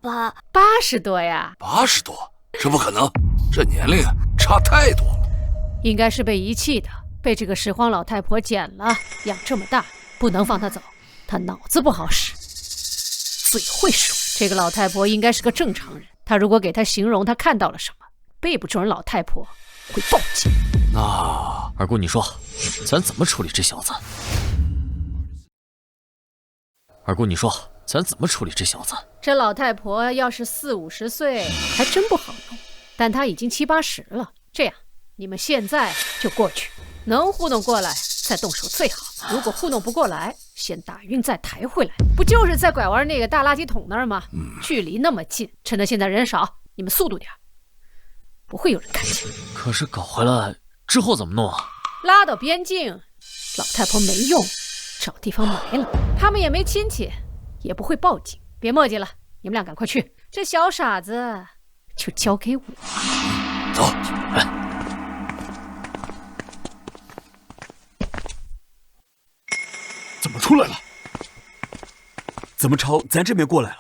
？80多呀？80多？这不可能，这年龄差太多了。应该是被遗弃的，被这个拾荒老太婆捡了，养这么大，不能放她走。她脑子不好使，嘴会说。这个老太婆应该是个正常人，她如果给她形容她看到了什么，背不准老太婆会报警。那二姑，你说，咱怎么处理这小子？二姑，你说，咱怎么处理这小子？这老太婆要是40、50岁，还真不好弄。但她已经70、80了。这样，你们现在就过去，能糊弄过来再动手最好。如果糊弄不过来，先打晕再抬回来。不就是在拐弯那个大垃圾桶那儿吗？距离那么近，趁着现在人少，你们速度点。不会有人看见。可是搞回来之后怎么弄啊？拉到边境，老太婆没用，找地方埋了。他们也没亲戚，也不会报警。别墨迹了，你们俩赶快去。这小傻子就交给我。走。怎么出来了？怎么朝咱这边过来了？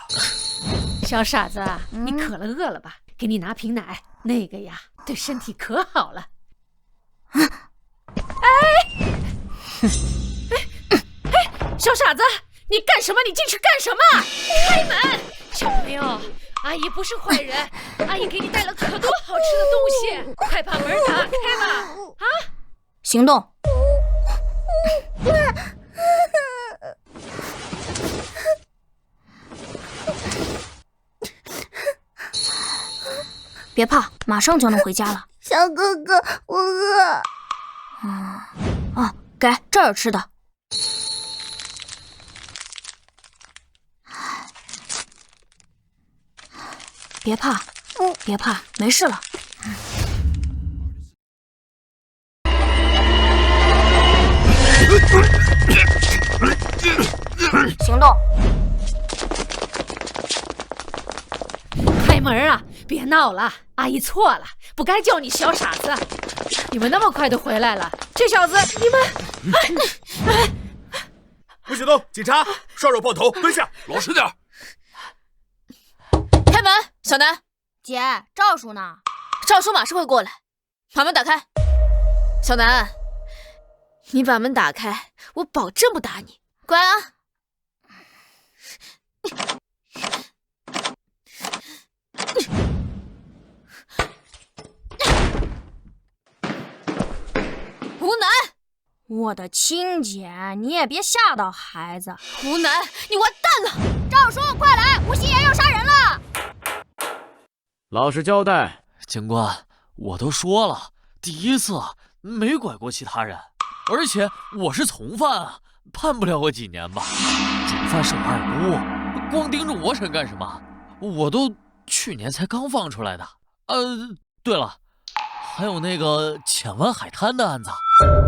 小傻子，你渴了饿了吧？给你拿瓶奶，那个呀，对身体可好了。小傻子，你干什么？你进去干什么？开门！小朋友，阿姨不是坏人，阿姨给你带了可多好吃的东西，快把门打开吧！啊！行动！别怕，马上就能回家了。小哥哥，我饿。给这儿有吃的。别怕，别怕，没事了。行动！开门啊！别闹了，阿姨错了，不该叫你小傻子。你们那么快就回来了，这小子，你们……不许动！警察，双手抱头，蹲下，老实点。开门，小南。姐，赵叔呢？赵叔马上会过来，把门打开。小南，你把门打开，我保证不打你，乖啊。胡南，我的亲姐，你也别吓到孩子。胡南，你完蛋了！赵叔，快来，吴心妍要杀人了！老实交代。警官，我都说了，第一次没拐过其他人，而且我是从犯啊，判不了我几年吧。主犯是我二姑，光盯着我审干什么？我都去年才刚放出来的。对了，还有那个浅湾海滩的案子，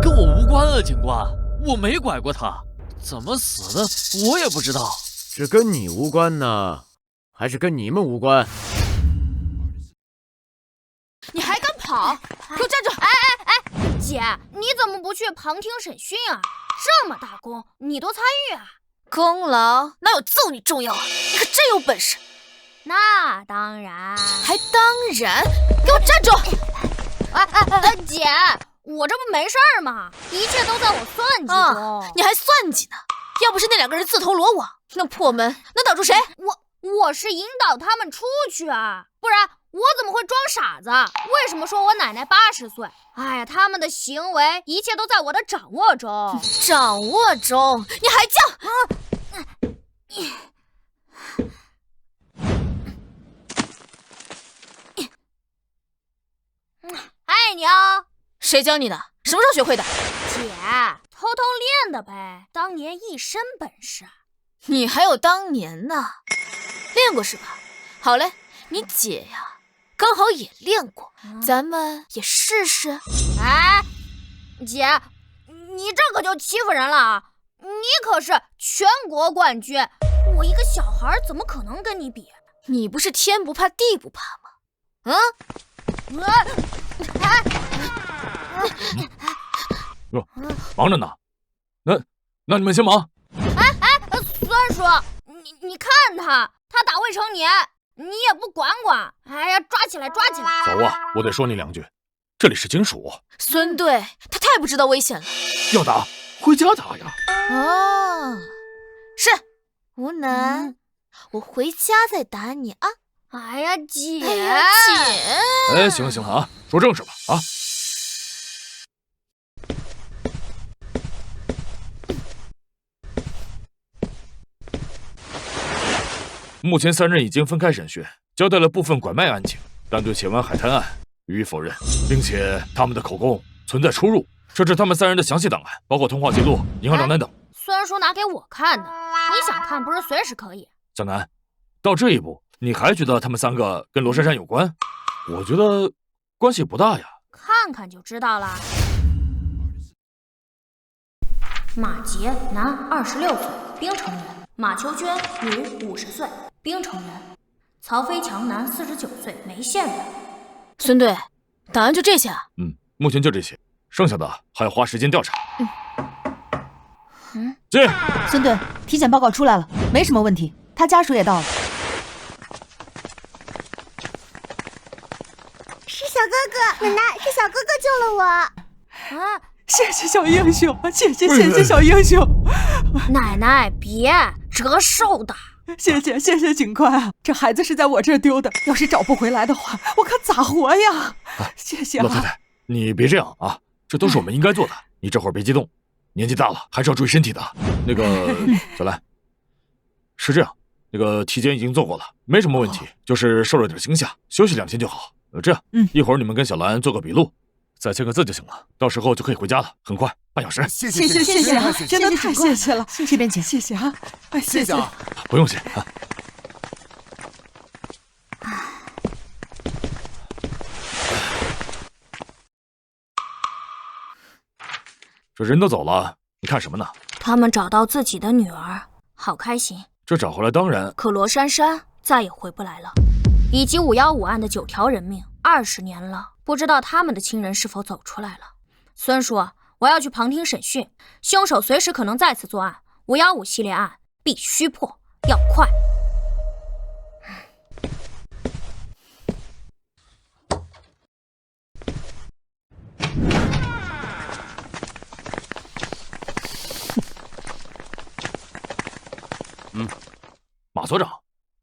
跟我无关啊，警官，我没拐过他，怎么死的我也不知道。是跟你无关呢，还是跟你们无关？你还敢跑？给我站住！哎，姐，你怎么不去旁听审讯啊？这么大功，你都参与啊？功劳哪有揍你重要啊？你可真有本事！那当然，还当然！给我站住！姐，我这不没事儿吗？一切都在我算计中。你还算计呢？要不是那两个人自投罗网，那破门能挡住谁？我是引导他们出去啊，不然我怎么会装傻子？为什么说我奶奶80岁？哎呀，他们的行为一切都在我的掌握中。掌握中？你还犟？爱你哦。谁教你的？什么时候学会的？姐，偷偷练的呗，当年一身本事。你还有当年呢，练过是吧？好嘞，你姐呀，刚好也练过，咱们也试试。哎，姐，你这可就欺负人了啊！你可是全国冠军，我一个小孩怎么可能跟你比？你不是天不怕地不怕吗？忙着呢，那你们先忙。酸叔，你看他打未成年，你也不管管。哎呀，抓起来！走啊，我得说你两句，这里是警署。孙队，他太不知道危险了。要打，回家打呀。哦，是，吴南，我回家再打你啊。哎呀，姐，哎，行了啊，说正事吧啊。目前3人已经分开审讯，交代了部分拐卖案情，但对浅湾海滩案予以否认，并且他们的口供存在出入。这是他们3人的详细档案，包括通话记录、银行账单等。酸叔拿给我看的，你想看不是随时可以。小南，到这一步，你还觉得他们3个跟罗珊珊有关？我觉得关系不大呀。看看就知道了。马杰，男，26岁，冰城人；马秋娟，女，50岁，冰城人；曹飞强，男，49岁，眉县人。孙队，档案就这些啊？目前就这些，剩下的还要花时间调查。进。孙队，体检报告出来了，没什么问题，他家属也到了。是小哥哥，奶奶，是小哥哥救了我。啊！谢谢小英雄，谢谢小英雄。奶奶，别，折寿的。谢谢警官啊！这孩子是在我这儿丢的，要是找不回来的话，我可咋活呀？谢谢啊。老太太，你别这样啊，这都是我们应该做的。你这会儿别激动，年纪大了还是要注意身体的。那个小兰，是这样，那个体检已经做过了，没什么问题，就是受了点惊吓，休息2天就好。这样，一会儿你们跟小兰做个笔录，再签个字就行了，到时候就可以回家了，很快，半小时。谢谢啊，真的太谢谢了，这边请，谢谢啊，谢谢啊，不用谢啊。这人都走了，你看什么呢？他们找到自己的女儿，好开心。这找回来当然，可罗珊珊再也回不来了。以及515案的9条人命，20年了，不知道他们的亲人是否走出来了。孙叔，我要去旁听审讯，凶手随时可能再次作案，515系列案必须破，要快。马所长，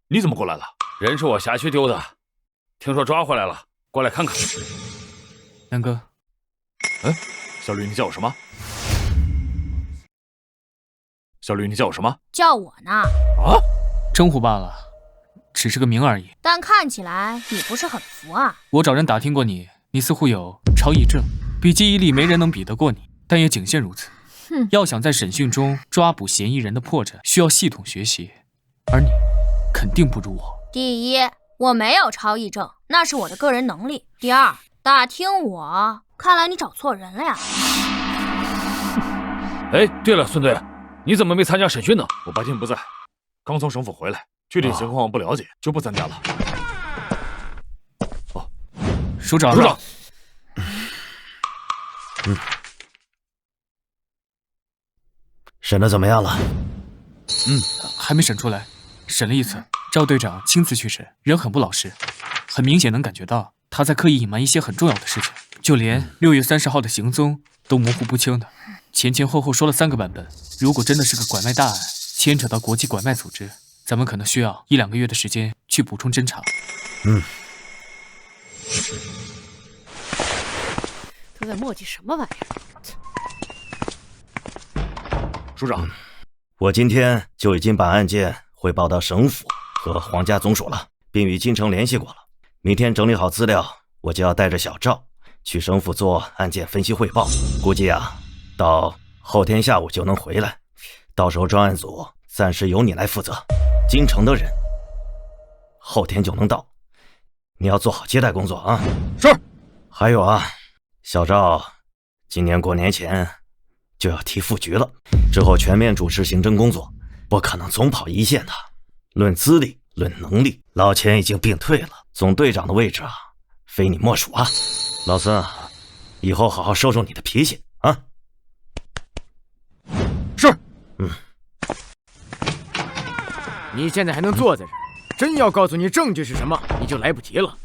你怎么过来了？人是我辖区丢的，听说抓回来了，过来看看。杨哥，小吕，你叫我什么？小吕，你叫我什么？叫我呢。啊？称呼罢了，只是个名而已。但看起来你不是很服啊。我找人打听过你，你似乎有超忆症，笔记忆力没人能比得过你，但也仅限如此。要想在审讯中抓捕嫌疑人的破绽，需要系统学习，而你肯定不如我。第一，我没有超忆症，那是我的个人能力。第二，打听我，看来你找错人了呀。哎，对了，孙队，你怎么没参加审讯呢？我白天不在，刚从省府回来，具体情况不了解，就不参加了。哦，署长，审的怎么样了？还没审出来，审了一次，赵队长亲自去审，人很不老实，很明显能感觉到他在刻意隐瞒一些很重要的事情，就连6月30号的行踪都模糊不清的，前后说了3个版本。如果真的是个拐卖大案，牵扯到国际拐卖组织，咱们可能需要1-2个月的时间去补充侦查。都在磨叽什么玩意儿？署长，我今天就已经把案件汇报到省府和皇家总署了，并与京城联系过了。明天整理好资料，我就要带着小赵去省府做案件分析汇报。估计到后天下午就能回来。到时候专案组暂时由你来负责，京城的人后天就能到。你要做好接待工作啊。是。还有小赵今年过年前就要提副局了，之后全面主持行政工作，不可能总跑一线的。论资历，论能力，老钱已经病退了，总队长的位置非你莫属啊。老孙以后好好收收你的脾气啊。是。你现在还能坐在这儿，真要告诉你证据是什么，你就来不及了。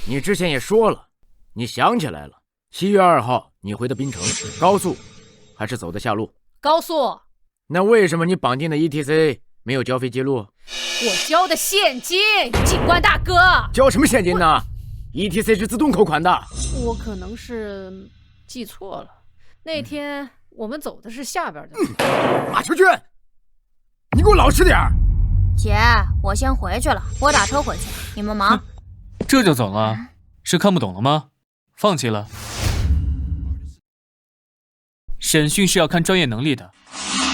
你之前也说了，你想起来了，7月2号你回的滨城，高速还是走的下路？高速。那为什么你绑定的 ETC 没有交费记录？我交的现金，警官大哥。交什么现金呢？ETC 是自动扣款的。我可能是记错了，那天我们走的是下边的。马秋娟，你给我老实点儿。姐，我先回去了，我打车回去，你们忙。这就走了？是看不懂了吗？放弃了？审讯是要看专业能力的，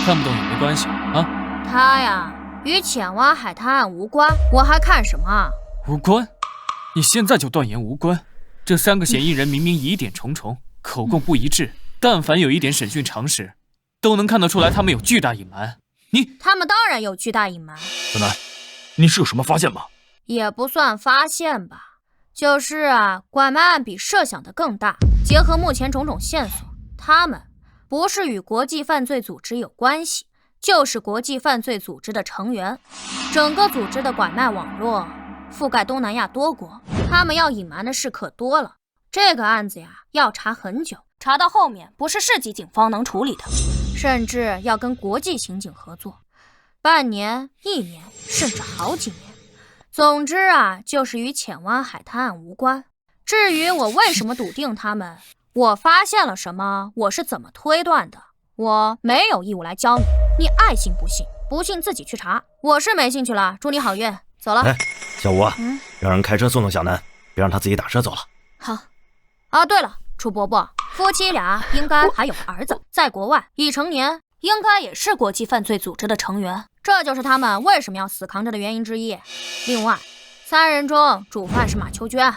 看不懂也没关系啊。他呀，与浅湾海滩案无关，我还看什么？无关？你现在就断言无关？这3个嫌疑人明明疑点重重，口供不一致，但凡有一点审讯常识，都能看得出来他们有巨大隐瞒。他们当然有巨大隐瞒。小南，你是有什么发现吗？也不算发现吧，就是拐卖案比设想的更大。结合目前种种线索，他们不是与国际犯罪组织有关系，就是国际犯罪组织的成员。整个组织的拐卖网络覆盖东南亚多国，他们要隐瞒的事可多了。这个案子要查很久，查到后面不是市级警方能处理的，甚至要跟国际刑警合作，半年、1年，甚至好几年。总之就是与浅湾海滩案无关。至于我为什么笃定他们，我发现了什么，我是怎么推断的，我没有义务来教你，你爱信不信，不信自己去查。我是没兴趣了，祝你好运，走了。小吴让人开车送小南，别让他自己打车走了。好。对了，楚伯伯，夫妻俩应该还有个儿子，在国外已成年，应该也是国际犯罪组织的成员，这就是他们为什么要死扛着的原因之一。另外，3人中主犯是马秋娟。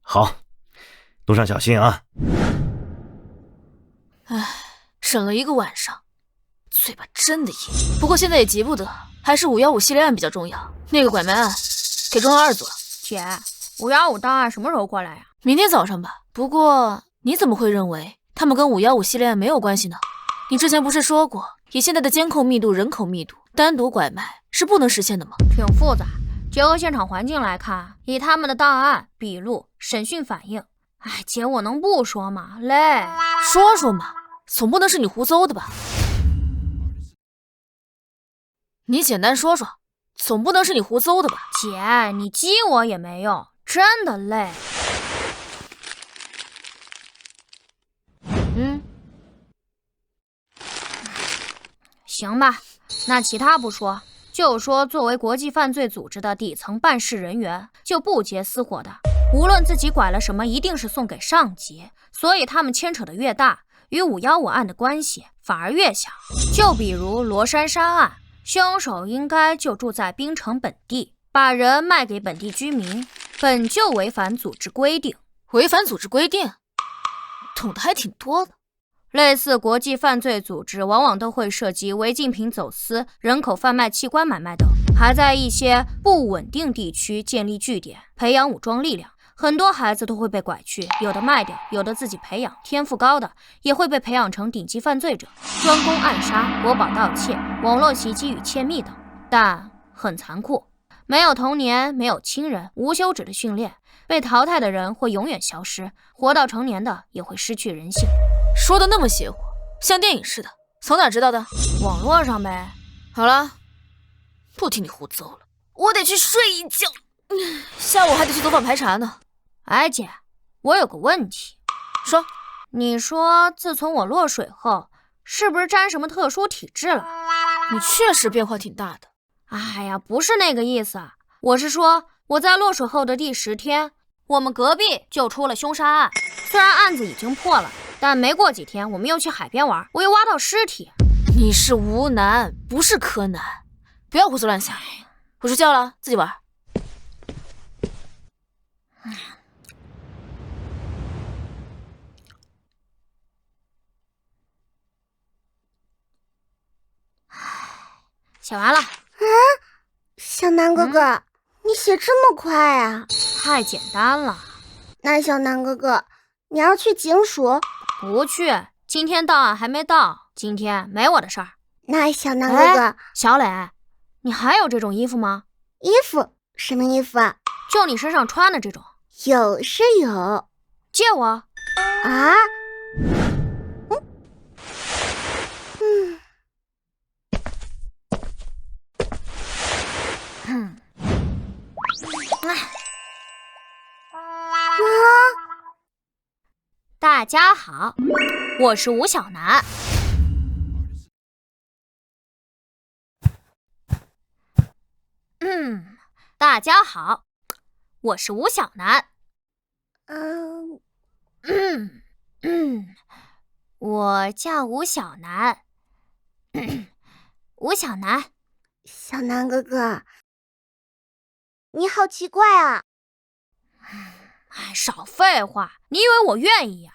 好，路上小心啊。审了1个晚上，嘴巴真的硬。不过现在也急不得，还是515系列案比较重要。那个拐卖案给中2做了。姐，515档案什么时候过来呀？明天早上吧。不过你怎么会认为他们跟515系列案没有关系呢？你之前不是说过，以现在的监控密度、人口密度，单独拐卖是不能实现的吗？挺复杂，结合现场环境来看，以他们的档案、笔录、审讯反应，姐，我能不说吗？累。说嘛，总不能是你胡诌的吧？你简单说说，总不能是你胡诌的吧？姐，你激我也没用，真的累。行吧，那其他不说，就说作为国际犯罪组织的底层办事人员，就不结私货的，无论自己拐了什么，一定是送给上级，所以他们牵扯的越大，与515案的关系反而越小。就比如罗珊珊案，凶手应该就住在槟城本地，把人卖给本地居民，本就违反组织规定。违反组织规定？懂得还挺多的。类似国际犯罪组织往往都会涉及违禁品走私、人口贩卖、器官买卖等，还在一些不稳定地区建立据点，培养武装力量。很多孩子都会被拐去，有的卖掉，有的自己培养，天赋高的也会被培养成顶级犯罪者，专攻暗杀、国宝盗窃、网络袭击与窃密等。但很残酷，没有童年，没有亲人，无休止的训练，被淘汰的人会永远消失，活到成年的也会失去人性。说的那么邪乎，像电影似的，从哪知道的？网络上呗。好了，不听你胡诌了，我得去睡一觉，下午还得去走访排查呢。姐，我有个问题。说。你说自从我落水后，是不是沾什么特殊体质了？你确实变化挺大的。不是那个意思，我是说我在落水后的第10天，我们隔壁就出了凶杀案。虽然案子已经破了，但没过几天我们又去海边玩，我又挖到尸体。你是吴楠，不是柯南，不要胡思乱想。我睡觉了，自己玩。写完了。小南哥哥，你写这么快啊？太简单了。那小南哥哥，你要去警署？不去，今天档案还没到，今天没我的事儿。那小南哥哥，小磊，你还有这种衣服吗？衣服？什么衣服啊？就你身上穿的这种。有是有。借我。啊？大家好，我是吴小楠。大家好，我是吴小楠。我叫吴小楠。吴小楠。小南哥哥，你好奇怪啊！哎，少废话，你以为我愿意呀？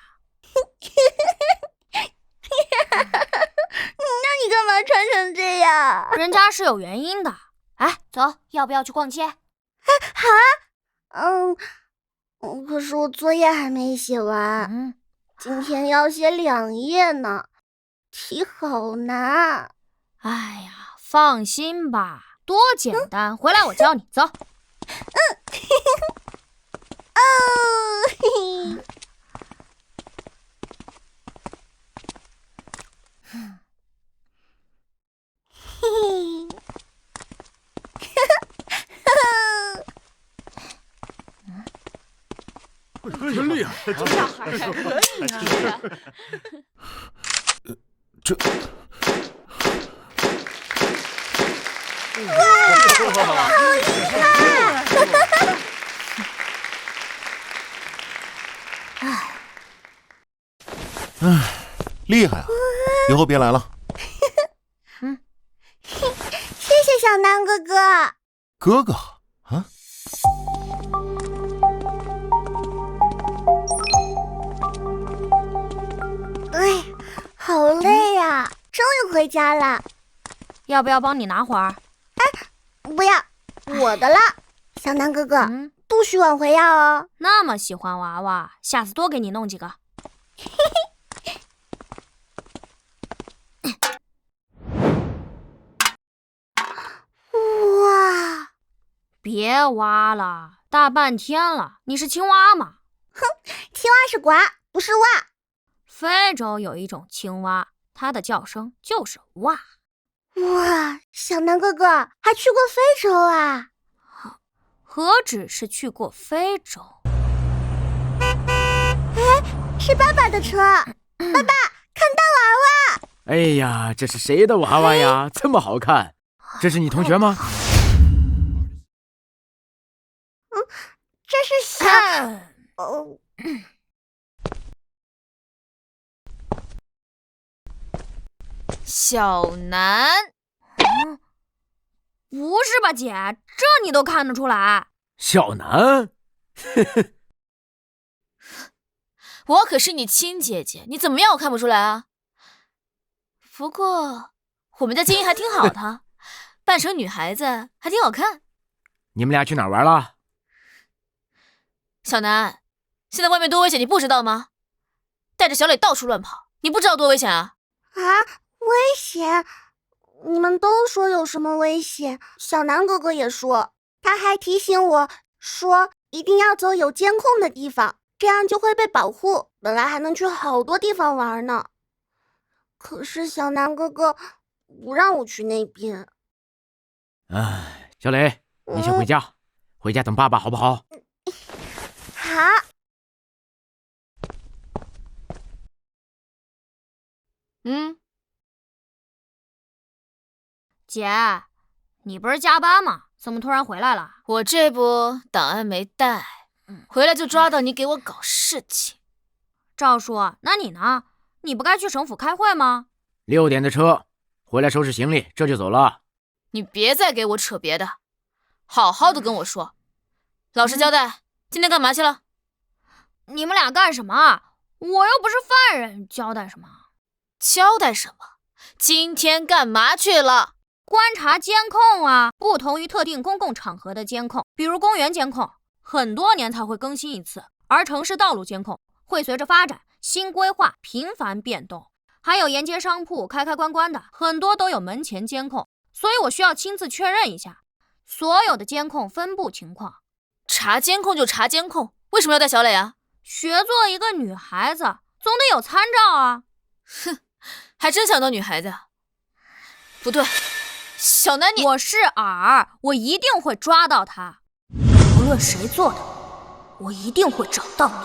那你干嘛穿成这样？人家是有原因的。哎，走，要不要去逛街？好啊。可是我作业还没写完，今天要写2页呢，题好难。哎呀，放心吧，多简单，回来我教你。走。真厉害，这小孩还可以啊！这。哇，好厉害！唉，厉害啊！以后别来了。谢谢小南哥哥。哥哥啊？哎，好累呀，终于回家了。要不要帮你拿会儿？哎，不要，我的了。小南哥哥，不许往回要哦。那么喜欢娃娃，下次多给你弄几个。哇！别挖了，大半天了，你是青蛙吗？哼，青蛙是呱，不是蛙。非洲有一种青蛙，它的叫声就是哇。哇，小南哥哥还去过非洲啊？何止是去过非洲？哎，是爸爸的车。爸爸，看到娃娃！哎呀，这是谁的娃娃呀？这么好看，这是你同学吗？这是小……小南，不是吧，姐？这你都看得出来？小南，我可是你亲姐姐，你怎么样我看不出来啊？不过我们家基因还挺好的，扮成女孩子还挺好看。你们俩去哪儿玩了？小南，现在外面多危险，你不知道吗？带着小磊到处乱跑，你不知道多危险啊？啊，危险？你们都说有什么危险？小南哥哥也说，他还提醒我说一定要走有监控的地方，这样就会被保护，本来还能去好多地方玩呢。可是小南哥哥不让我去那边。哎，小磊，你先回家，回家等爸爸好不好？好。姐，你不是加班吗？怎么突然回来了？我这不档案没带，回来就抓到你给我搞事情。赵叔，那你呢？你不该去省府开会吗？6点的车，回来收拾行李，这就走了。你别再给我扯别的，好好的跟我说，老实交代，今天干嘛去了？你们俩干什么？我又不是犯人，交代什么？交代什么？今天干嘛去了？观察监控啊，不同于特定公共场合的监控，比如公园监控，很多年才会更新一次，而城市道路监控会随着发展、新规划频繁变动。还有沿街商铺开关关的，很多都有门前监控，所以我需要亲自确认一下所有的监控分布情况。查监控就查监控，为什么要带小磊啊？学做一个女孩子，总得有参照啊。哼，还真想当女孩子啊？不对，小南你……我是饵，我一定会抓到他。无论谁做的，我一定会找到你。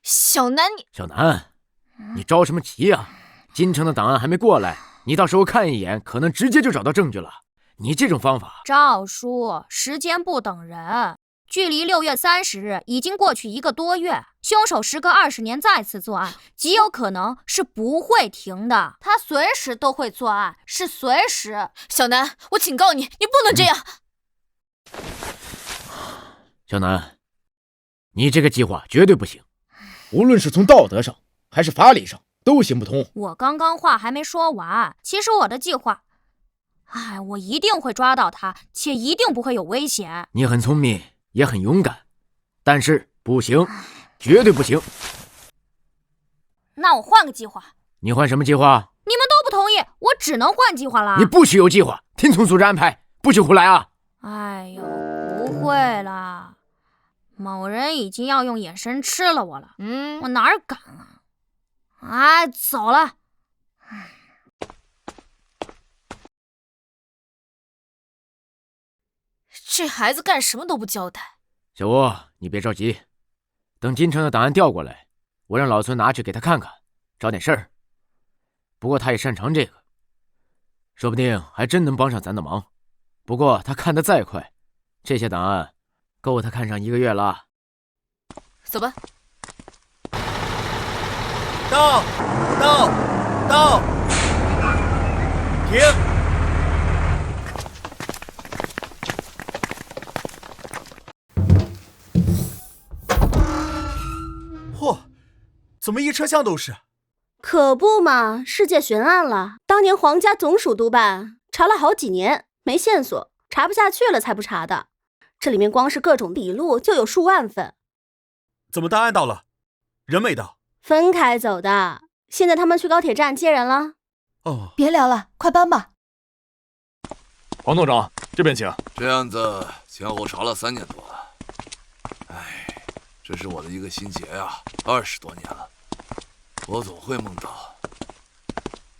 小南你……小南，你着什么急呀？京城的档案还没过来，你到时候看一眼，可能直接就找到证据了。你这种方法……赵叔，时间不等人。距离6月30日已经过去1个多月，凶手时隔20年再次作案，极有可能是不会停的。他随时都会作案，是随时。小南，我警告你，你不能这样。小南，你这个计划绝对不行，无论是从道德上还是法理上都行不通。我刚刚话还没说完，其实我的计划，我一定会抓到他，且一定不会有危险。你很聪明，也很勇敢，但是不行，绝对不行。那我换个计划。你换什么计划？你们都不同意，我只能换计划了。你不许有计划，听从组织安排，不许胡来啊！哎呦，不会啦，某人已经要用眼神吃了我了。我哪敢啊！走了。这孩子干什么都不交代。小吴，你别着急，等京城的档案调过来，我让老孙拿去给他看看，找点事儿。不过他也擅长这个，说不定还真能帮上咱的忙。不过他看得再快，这些档案够他看上1个月了。走吧。到，停！嚯，怎么一车厢都是？可不嘛，世界悬案了。当年皇家总署督办，查了好几年，没线索，查不下去了才不查的。这里面光是各种笔录就有数万份。怎么档案到了，人没到？分开走的。现在他们去高铁站接人了。哦，别聊了，快搬吧。黄董事长，这边请。这案子前后查了3年多了，这是我的一个心结呀，20多年了。我总会梦到，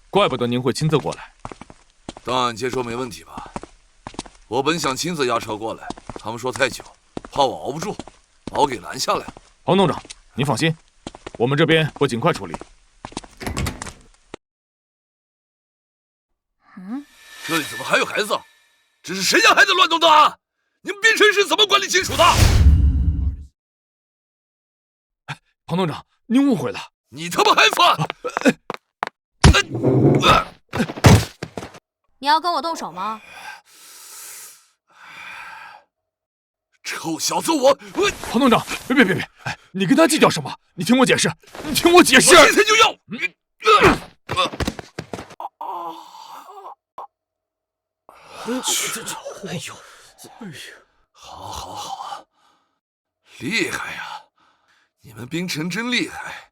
怪不得您会亲自过来。档案接收没问题吧？我本想亲自押车过来，他们说太久，怕我熬不住，把我给拦下来了。黄董事长，您放心，我们这边会尽快处理。这里怎么还有孩子？这是谁家孩子乱动的啊？你们边城是怎么管理金属的？黄董事长，您误会了。你他妈还反！你要跟我动手吗？臭小子，我黄董事长，别，你跟他计较什么？你听我解释，你听我解释。我现在就要！哎呦，好，厉害呀！你们冰城真厉害，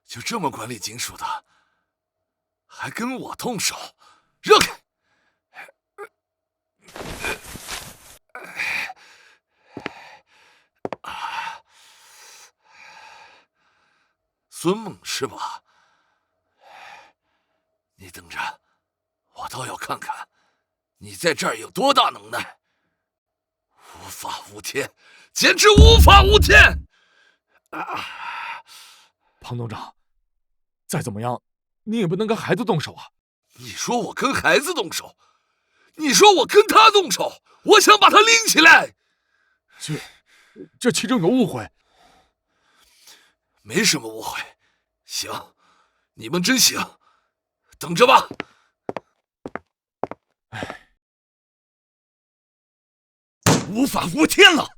就这么管理金属的，还跟我动手，让开！孙猛是吧？你等着，我倒要看看你在这儿有多大能耐！无法无天，简直无法无天！庞董事长，再怎么样，你也不能跟孩子动手啊！你说我跟孩子动手，你说我跟他动手，我想把他拎起来。这其中有误会。没什么误会。行，你们真行，等着吧。无法无天了，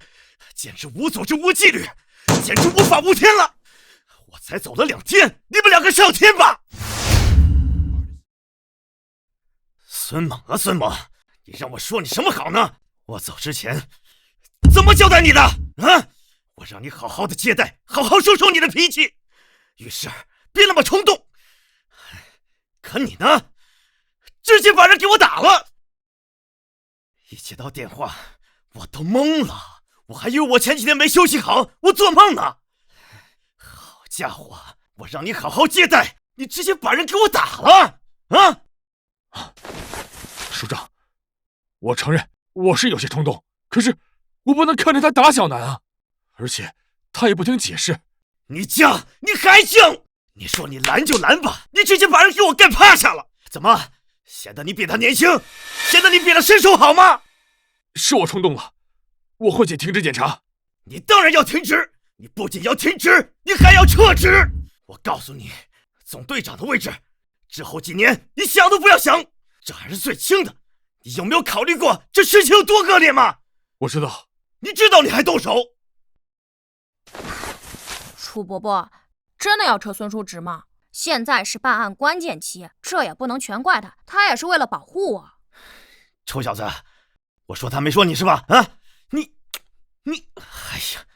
简直无组织无纪律，简直无法无天了！我才走了2天，你们2个上天吧！孙猛啊，孙猛，你让我说你什么好呢？我走之前怎么交代你的？啊！我让你好好的接待，好好收收你的脾气，遇事别那么冲动。可你呢，直接把人给我打了。一接到电话，我都懵了，我还以为我前几天没休息好，我做梦呢。好家伙，我让你好好接待，你直接把人给我打了啊！署长，我承认我是有些冲动，可是我不能看着他打小南啊！而且他也不听解释。你犟，你还犟！你说你拦就拦吧，你直接把人给我干趴下了，怎么显得你比他年轻，显得你比他身手好吗？是我冲动了，我会停止检查。你当然要停止，你不仅要停止，你还要撤职。我告诉你，总队长的位置，之后几年你想都不要想，这还是最轻的。你有没有考虑过这事情有多恶劣吗？我知道，你知道你还动手？楚伯伯，真的要撤孙叔职吗？现在是办案关键期，这也不能全怪他，他也是为了保护我。臭小子，我说他没说你是吧？啊，你，哎呀，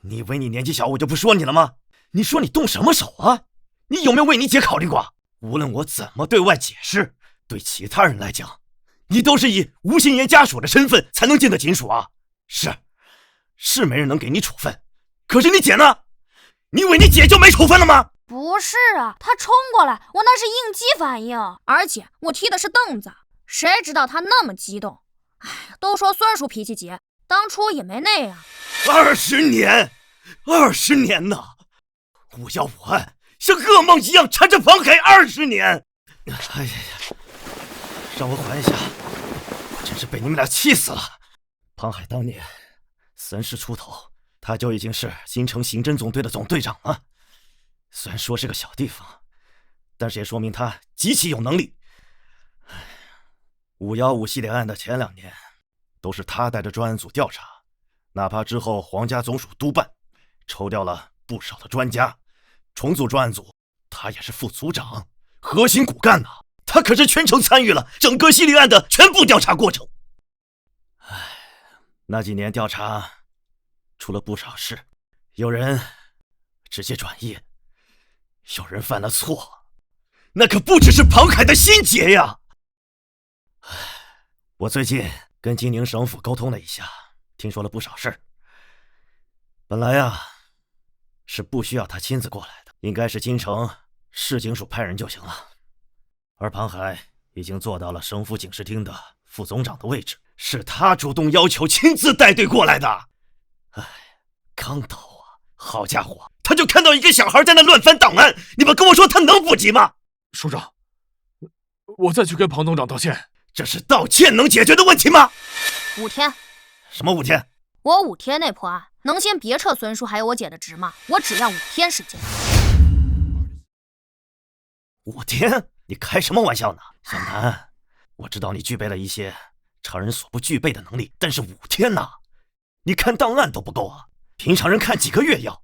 你以为你年纪小我就不说你了吗？你说你动什么手啊？你有没有为你姐考虑过？无论我怎么对外解释，对其他人来讲，你都是以吴心言家属的身份才能进的警署啊。是没人能给你处分，可是你姐呢？你以为你姐就没处分了吗？不是啊，他冲过来，我那是应激反应，而且我踢的是凳子，谁知道他那么激动？哎，都说孙叔脾气急，当初也没那样。20年呐！515案像噩梦一样缠着庞海20年。哎呀，让我缓一下，我真是被你们俩气死了。庞海当年30出头，他就已经是京城刑侦总队的总队长了。虽然说是个小地方，但是也说明他极其有能力。515系列案的前2年，都是他带着专案组调查，哪怕之后皇家总署督办，抽调了不少的专家，重组专案组，他也是副组长，核心骨干呐。他可是全程参与了整个系列案的全部调查过程。那几年调查出了不少事，有人直接转业，有人犯了错，那可不只是庞海的心结呀。我最近跟金宁省府沟通了一下，听说了不少事儿。本来啊，是不需要他亲自过来的，应该是京城市警署派人就行了。而庞海已经做到了省府警视厅的副总长的位置，是他主动要求亲自带队过来的。刚到啊，好家伙，他就看到一个小孩在那乱翻档案，你们跟我说他能不急吗？署长，我再去跟庞董长道歉。这是道歉能解决的问题吗？5天。什么5天？我5天内破案，能先别撤孙叔还有我姐的职吗？我只要5天时间。5天？你开什么玩笑呢？小南，我知道你具备了一些常人所不具备的能力，但是5天呢？你看档案都不够啊，平常人看几个月要，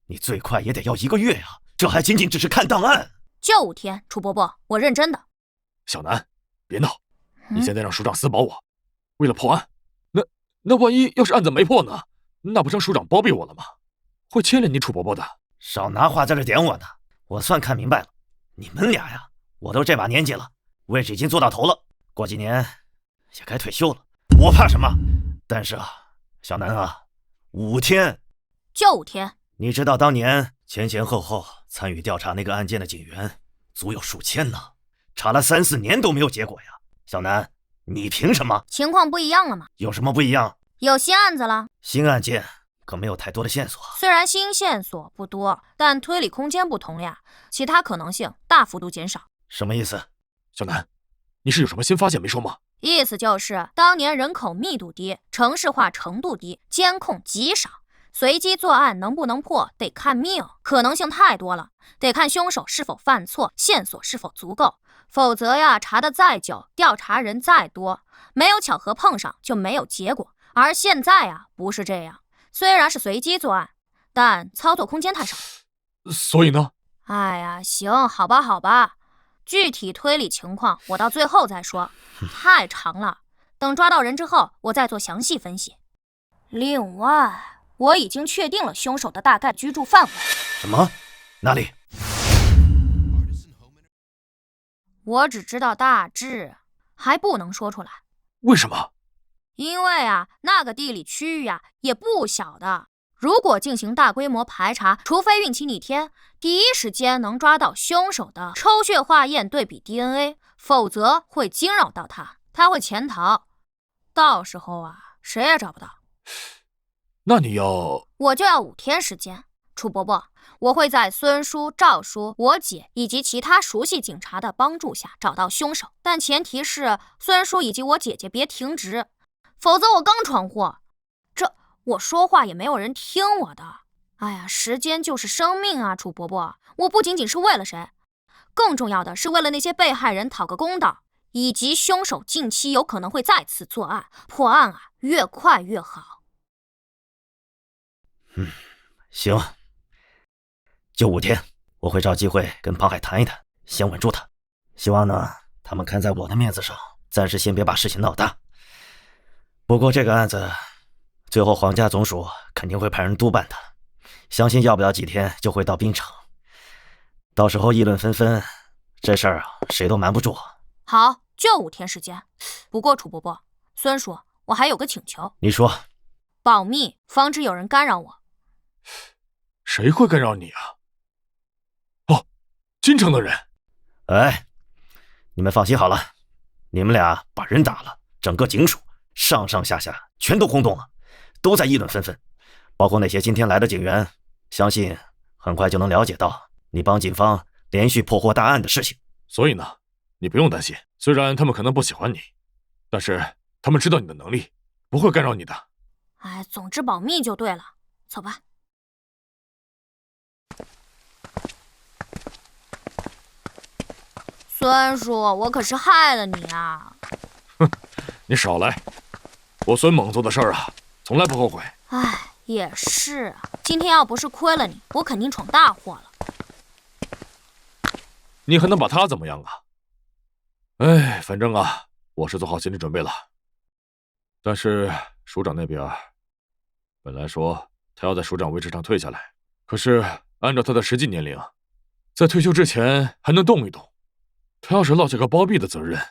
你最快也得要1个月啊，这还仅仅只是看档案。就5天，楚伯伯，我认真的。小南，别闹，你现在让署长私保我，为了破案，那万一要是案子没破呢？那不成署长包庇我了吗？会牵连你楚伯伯的。少拿话在这点我呢，我算看明白了，你们俩呀，我都这把年纪了，位置已经做到头了，过几年也该退休了，我怕什么？但是啊，小南啊，5天，就5天。你知道当年前后参与调查那个案件的警员足有数千呢，查了3、4年都没有结果呀。小南，你凭什么？情况不一样了吗？有什么不一样？有新案子了。新案件可没有太多的线索。虽然新线索不多，但推理空间不同了呀，其他可能性大幅度减少。什么意思？小南，你是有什么新发现没说吗？意思就是当年人口密度低，城市化程度低，监控极少，随机作案能不能破得看命，可能性太多了，得看凶手是否犯错，线索是否足够，否则呀，查得再久，调查人再多，没有巧合碰上就没有结果。而现在啊，不是这样，虽然是随机作案，但操作空间太少。所以呢？哎呀，行，好吧，具体推理情况我到最后再说，太长了，等抓到人之后我再做详细分析。另外，我已经确定了凶手的大概居住范围。什么？哪里？我只知道大致，还不能说出来。为什么？因为啊，那个地理区域啊也不小的，如果进行大规模排查，除非运气逆天，第一时间能抓到凶手的抽血化验对比 DNA， 否则会惊扰到他会潜逃，到时候啊谁也找不到。那你要……我就要5天时间。楚伯伯，我会在孙叔、赵叔、我姐以及其他熟悉警察的帮助下找到凶手，但前提是孙叔以及我姐姐别停职，否则我刚闯祸，我说话也没有人听我的。哎呀，时间就是生命啊，楚伯伯，我不仅仅是为了谁，更重要的是为了那些被害人讨个公道，以及凶手近期有可能会再次作案，破案啊越快越好。行，就5天，我会找机会跟庞海谈一谈，先稳住他。希望呢，他们看在我的面子上，暂时先别把事情闹大。不过这个案子，最后皇家总署肯定会派人督办他，相信要不了几天就会到滨城。到时候议论纷纷，这事儿谁都瞒不住。好，就5天时间。不过楚伯伯、孙叔，我还有个请求。你说。保密，防止有人干扰我。谁会干扰你啊？哦，京城的人。哎，你们放心好了，你们俩把人打了，整个警署上上下下全都轰动了，都在议论纷纷，包括那些今天来的警员，相信很快就能了解到你帮警方连续破获大案的事情。所以呢，你不用担心，虽然他们可能不喜欢你，但是他们知道你的能力，不会干扰你的。哎，总之保密就对了。走吧。孙叔，我可是害了你啊！哼，你少来！我孙猛做的事儿啊，从来不后悔。哎，也是啊，今天要不是亏了你，我肯定闯大祸了。你还能把他怎么样啊？哎，反正啊，我是做好心理准备了。但是署长那边，本来说他要在署长位置上退下来，可是按照他的实际年龄，在退休之前还能动一动。他要是落下个包庇的责任，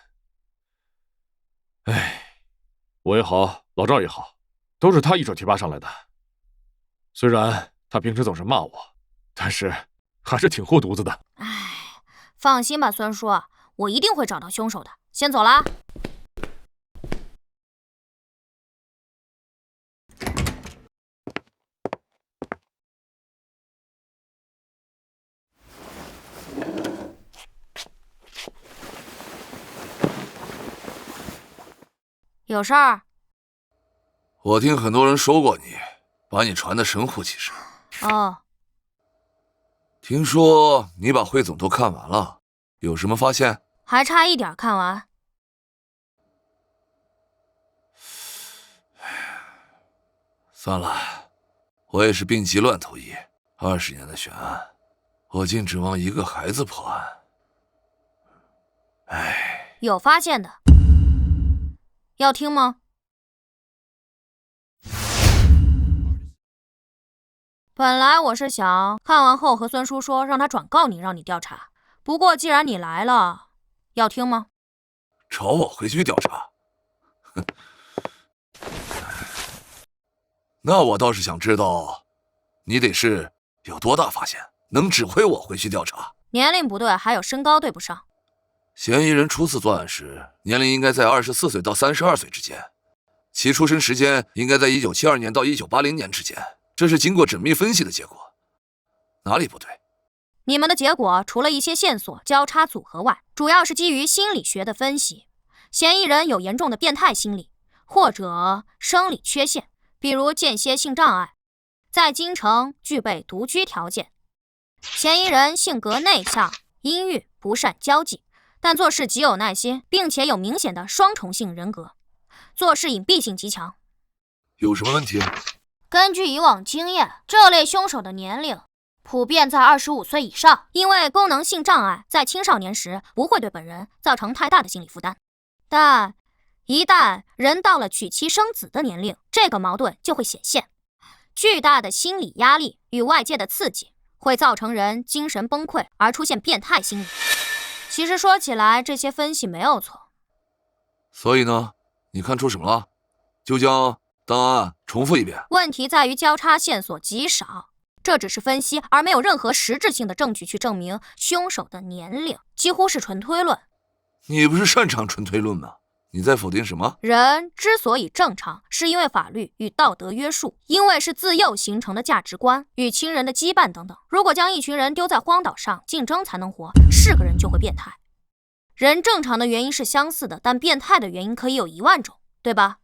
哎，我也好，老赵也好，都是他一手提拔上来的。虽然他平时总是骂我，但是还是挺护犊子的。哎，放心吧，孙叔，我一定会找到凶手的。先走啦。有事儿？我听很多人说过你，把你传得神乎其神。哦。听说你把汇总都看完了，有什么发现？还差一点看完。算了，我也是病急乱投医，20年的悬案，我竟指望一个孩子破案。哎，有发现的。要听吗？本来我是想看完后和孙叔说，让他转告你，让你调查。不过既然你来了，要听吗？找我回去调查？那我倒是想知道，你得是有多大发现，能指挥我回去调查？年龄不对，还有身高对不上。嫌疑人初次作案时，年龄应该在24岁到32岁之间，其出生时间应该在1972年到1980年之间，这是经过缜密分析的结果。哪里不对？你们的结果除了一些线索交叉组合外，主要是基于心理学的分析。嫌疑人有严重的变态心理或者生理缺陷，比如间歇性障碍，在京城具备独居条件。嫌疑人性格内向、阴郁，不善交际，但做事极有耐心，并且有明显的双重性人格，做事隐蔽性极强。有什么问题？根据以往经验，这类凶手的年龄普遍在25岁以上，因为功能性障碍在青少年时不会对本人造成太大的心理负担，但一旦人到了娶妻生子的年龄，这个矛盾就会显现。巨大的心理压力与外界的刺激会造成人精神崩溃，而出现变态心理。其实说起来，这些分析没有错。所以呢，你看出什么了？就将档案重复一遍。问题在于交叉线索极少，这只是分析，而没有任何实质性的证据去证明凶手的年龄，几乎是纯推论。你不是擅长纯推论吗？你在否定什么？人之所以正常，是因为法律与道德约束，因为是自幼形成的价值观与亲人的羁绊等等。如果将一群人丢在荒岛上竞争才能活，是个人就会变态。人正常的原因是相似的，但变态的原因可以有10000种，对吧？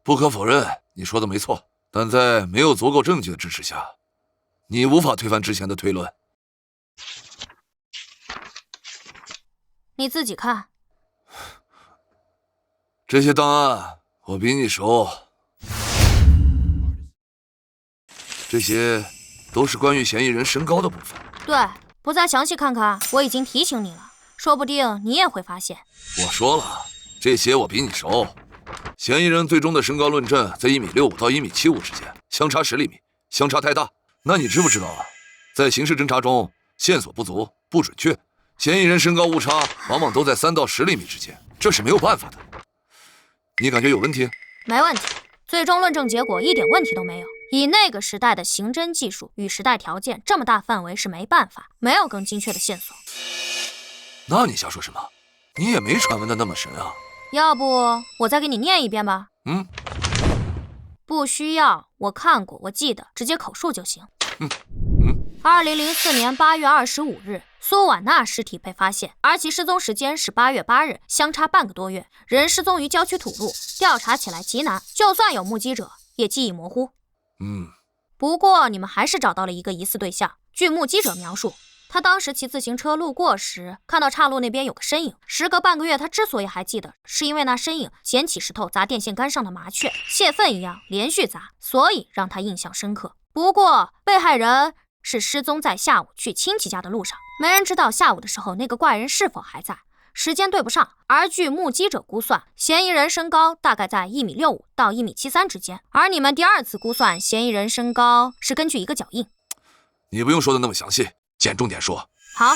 不可否认，你说的没错，但在没有足够证据的支持下，你无法推翻之前的推论。你自己看。这些档案我比你熟。这些都是关于嫌疑人身高的部分。对，不再详细看看，我已经提醒你了，说不定你也会发现。我说了，这些我比你熟。嫌疑人最终的身高论证在1.65米到1.75米之间，相差10厘米，相差太大。那你知不知道啊？在刑事侦查中，线索不足、不准确，嫌疑人身高误差往往都在3到10厘米之间，这是没有办法的。你感觉有问题？没问题，最终论证结果一点问题都没有。以那个时代的刑侦技术与时代条件，这么大范围是没办法，没有更精确的线索。那你瞎说什么？你也没传闻的那么神啊！要不我再给你念一遍吧？不需要，我看过，我记得，直接口述就行。2004年8月25日，苏婉娜尸体被发现，而其失踪时间是8月8日，相差半个多月。人失踪于郊区土路，调查起来极难，就算有目击者，也记忆模糊。不过你们还是找到了一个疑似对象。据目击者描述，他当时骑自行车路过时，看到岔路那边有个身影。时隔半个月，他之所以还记得，是因为那身影捡起石头砸电线杆上的麻雀，泄愤一样连续砸，所以让他印象深刻。不过被害人是失踪在下午去亲戚家的路上，没人知道下午的时候那个怪人是否还在，时间对不上。而据目击者估算，嫌疑人身高大概在1.65米到1.73米之间，而你们第二次估算嫌疑人身高是根据一个脚印。你不用说的那么详细，捡重点说。好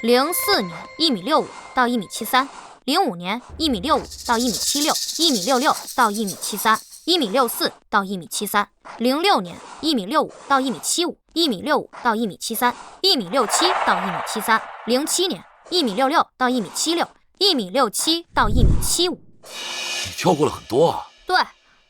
，04年1.65米到1.73米，05年1.65米到1.76米，1.66米到1.73米，1.64米到1.73米，06年1.65米到1.75米，1.65米到1.73米，1.67米到1.73米，07年1.66米到1.76米，1.67米到1.75米。你跳过了很多啊。对，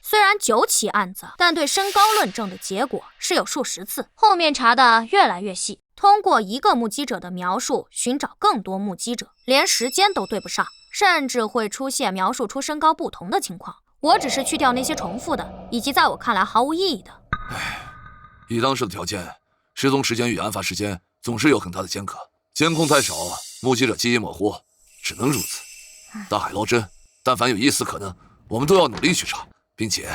虽然9起案子，但对身高论证的结果是有数十次，后面查的越来越细，通过一个目击者的描述寻找更多目击者，连时间都对不上，甚至会出现描述出身高不同的情况。我只是去掉那些重复的，以及在我看来毫无意义的。以当时的条件，失踪时间与案发时间总是有很大的间隔，监控太少，目击者记忆模糊，只能如此。大海捞针，但凡有一丝可能，我们都要努力去查，并且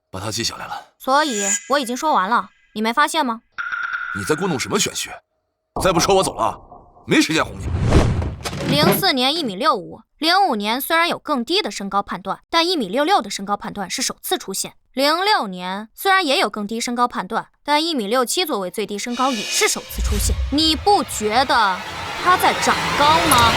把它记下来了。所以我已经说完了，你没发现吗？你在故弄什么玄学？再不说我走了，没时间哄你。04年1.65米，05年虽然有更低的身高判断，但1.66米的身高判断是首次出现。06年虽然也有更低身高判断，但1.67米作为最低身高也是首次出现。你不觉得他在长高吗？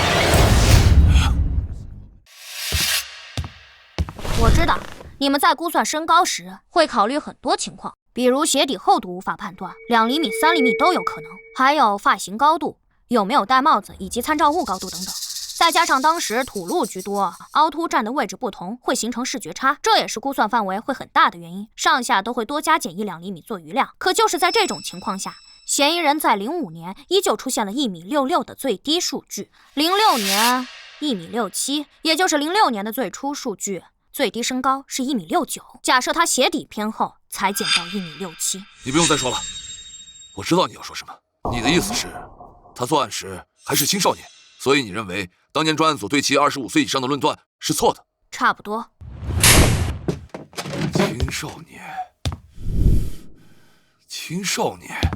我知道你们在估算身高时会考虑很多情况，比如鞋底厚度无法判断，2厘米、3厘米都有可能，还有发型高度、有没有戴帽子以及参照物高度等等。再加上当时土路居多，凹凸站的位置不同，会形成视觉差，这也是估算范围会很大的原因，上下都会多加减1-2厘米做余量。可就是在这种情况下，嫌疑人在05年依旧出现了1.66米的最低数据，06年1.67米，也就是06年的最初数据，最低身高是1.69米。假设他鞋底偏厚，才减到1.67米。你不用再说了，我知道你要说什么。你的意思是，他作案时还是青少年，所以你认为当年专案组对其25岁以上的论断是错的？差不多。青少年。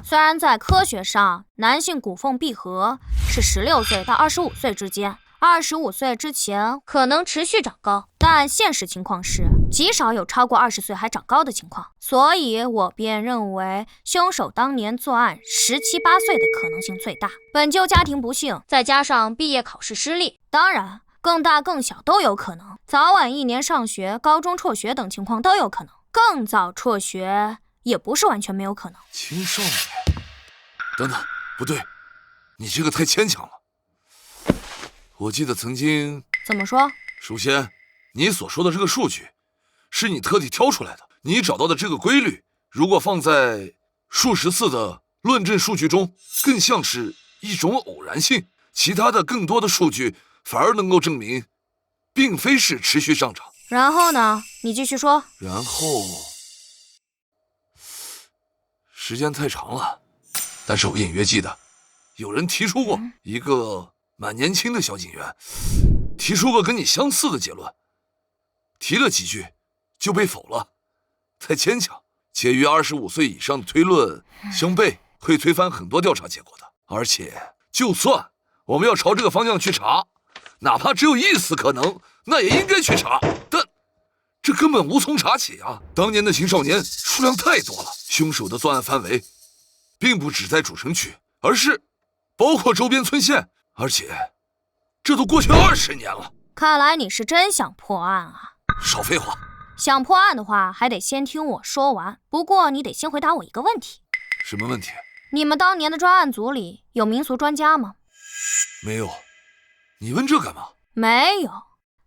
虽然在科学上，男性骨缝闭合是16岁到25岁之间，25岁之前可能持续长高，但现实情况是极少有超过20岁还长高的情况，所以我便认为凶手当年作案17、18岁的可能性最大。本就家庭不幸，再加上毕业考试失利，当然更大更小都有可能，早晚1年上学、高中辍学等情况都有可能，更早辍学也不是完全没有可能。青少年？等等，不对，你这个太牵强了。我记得曾经……怎么说？首先，你所说的这个数据，是你特地挑出来的。你找到的这个规律，如果放在数十次的论证数据中，更像是一种偶然性。其他的更多的数据反而能够证明，并非是持续上涨。然后呢？你继续说。然后，时间太长了，但是我隐约记得，有人提出过一个蛮年轻的小警员，提出过跟你相似的结论，提了几句就被否了，太牵强。介于25岁以上的推论相悖，会推翻很多调查结果的。而且，就算我们要朝这个方向去查，哪怕只有1丝可能，那也应该去查。但这根本无从查起啊！当年的青少年数量太多了，凶手的作案范围并不只在主城区，而是包括周边村县，而且这都过去20年了。看来你是真想破案啊！少废话。想破案的话，还得先听我说完。不过你得先回答我一个问题。什么问题？你们当年的专案组里有民俗专家吗？没有。你问这干嘛？没有。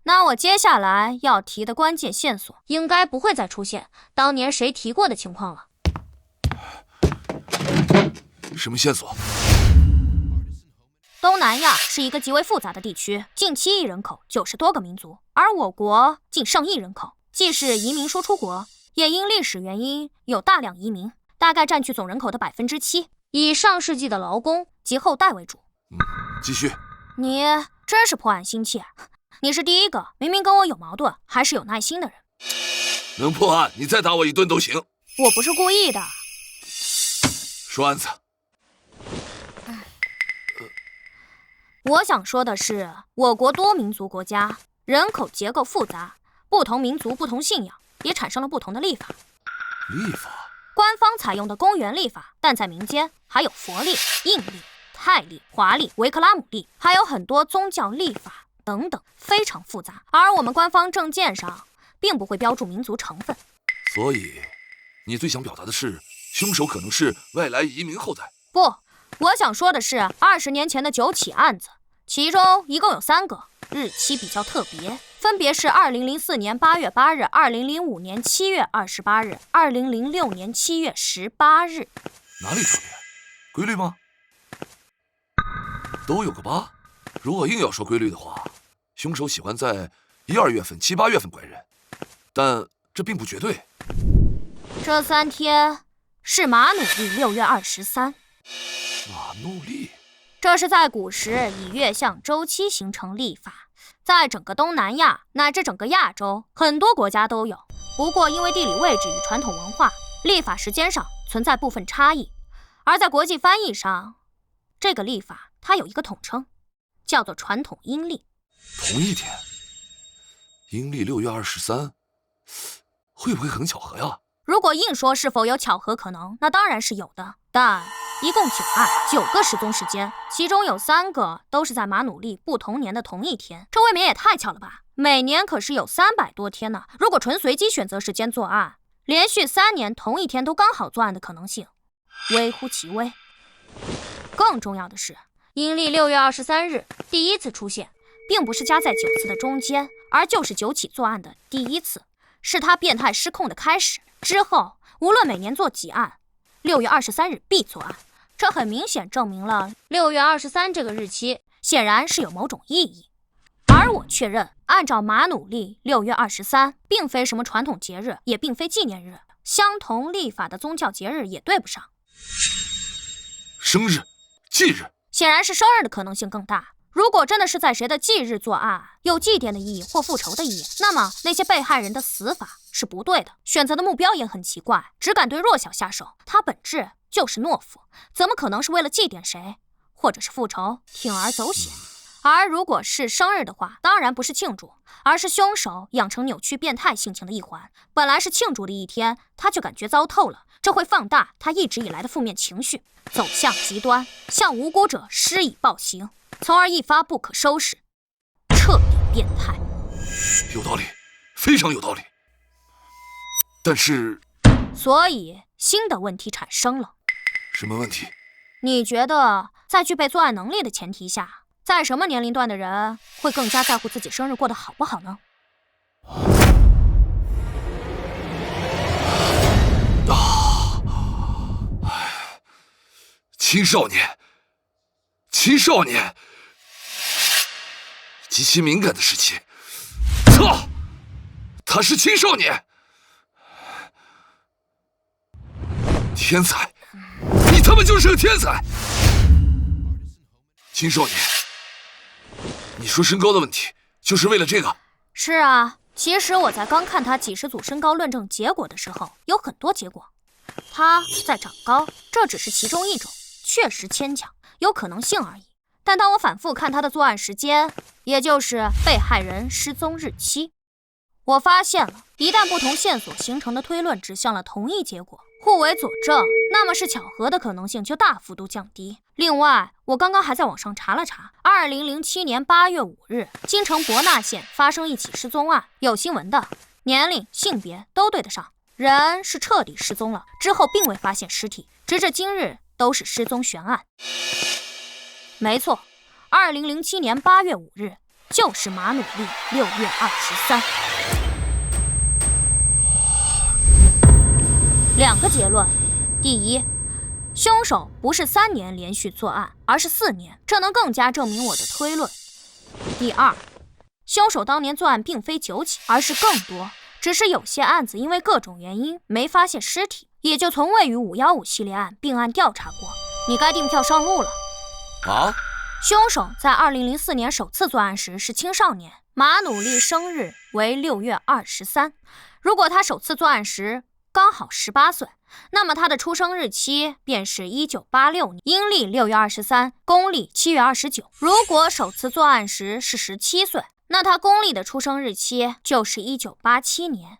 那我接下来要提的关键线索，应该不会再出现当年谁提过的情况了。什么线索？东南亚是一个极为复杂的地区，近7亿人口，90多个民族，而我国近上亿人口，既是移民输出国，也因历史原因有大量移民，大概占据总人口的7%，以上世纪的劳工及后代为主。继续。你真是破案心切，你是第一个明明跟我有矛盾还是有耐心的人。能破案，你再打我1顿都行。我不是故意的。说案子。我想说的是，我国多民族国家，人口结构复杂，不同民族、不同信仰，也产生了不同的历法。历法？官方采用的公元历法，但在民间还有佛历、印历、泰历、华历、维克拉姆历，还有很多宗教历法等等，非常复杂。而我们官方证件上并不会标注民族成分。所以，你最想表达的是，凶手可能是外来移民后代？不。我想说的是，20年前的9起案子，其中一共有3个，日期比较特别，分别是2004年8月8日、2005年7月28日、2006年7月18日。哪里特别？规律吗？都有个8。如果硬要说规律的话，凶手喜欢在1、2月份、7、8月份拐人，但这并不绝对。这3天是马努历6月23。马努历，这是在古时以月相周期形成历法，在整个东南亚乃至整个亚洲，很多国家都有。不过因为地理位置与传统文化，历法时间上存在部分差异。而在国际翻译上，这个历法它有一个统称，叫做传统阴历。同一天，阴历6月23，会不会很巧合呀？如果硬说是否有巧合可能，那当然是有的。但一共9案，9个失踪时间，其中有3个都是在马努历不同年的同一天，这未免也太巧了吧？每年可是有300多天呢。如果纯随机选择时间作案，连续3年同一天都刚好作案的可能性微乎其微。更重要的是，阴历6月23日第一次出现，并不是夹在9次的中间，而就是9起作案的第一次，是他变态失控的开始。之后无论每年做几案，6月23日必作案。这很明显证明了6月23这个日期显然是有某种意义。而我确认，按照马努历6月23并非什么传统节日，也并非纪念日，相同历法的宗教节日也对不上。生日、忌日，显然是生日的可能性更大。如果真的是在谁的忌日作案，有祭奠的意义或复仇的意义，那么那些被害人的死法是不对的，选择的目标也很奇怪，只敢对弱小下手。他本质就是懦夫，怎么可能是为了祭奠谁，或者是复仇，铤而走险？而如果是生日的话，当然不是庆祝，而是凶手养成扭曲变态性情的一环。本来是庆祝的一天，他就感觉糟透了，这会放大他一直以来的负面情绪，走向极端，向无辜者施以暴行，从而一发不可收拾，彻底变态。有道理，非常有道理。但是，所以新的问题产生了。什么问题？你觉得在具备作案能力的前提下，在什么年龄段的人会更加在乎自己生日过得好不好呢？青少年，青少年，极其敏感的时期。操，他是青少年，天才，你他妈就是个天才！青少年，你说身高的问题，就是为了这个？是啊，其实我在刚看他几十组身高论证结果的时候，有很多结果他在长高，这只是其中一种，确实牵强，有可能性而已。但当我反复看他的作案时间，也就是被害人失踪日期，我发现了，一旦不同线索形成的推论指向了同一结果，互为佐证，那么是巧合的可能性就大幅度降低。另外，我刚刚还在网上查了查，2007年8月5日，京城博纳县发生一起失踪案，有新闻的，年龄、性别都对得上，人是彻底失踪了，之后并未发现尸体，直至今日都是失踪悬案。没错，2007年8月5日就是马努利6月23。两个结论：第一，凶手不是3年连续作案，而是4年，这能更加证明我的推论。第二，凶手当年作案并非9起，而是更多，只是有些案子因为各种原因没发现尸体，也就从未与515系列案并案调查过。你该订票上路了。啊？凶手在2004年首次作案时是青少年，马努利生日为6月23。如果他首次作案时刚好18岁，那么他的出生日期便是1986年，阴历6月23，公历7月29。如果首次作案时是17岁，那他公历的出生日期就是1987年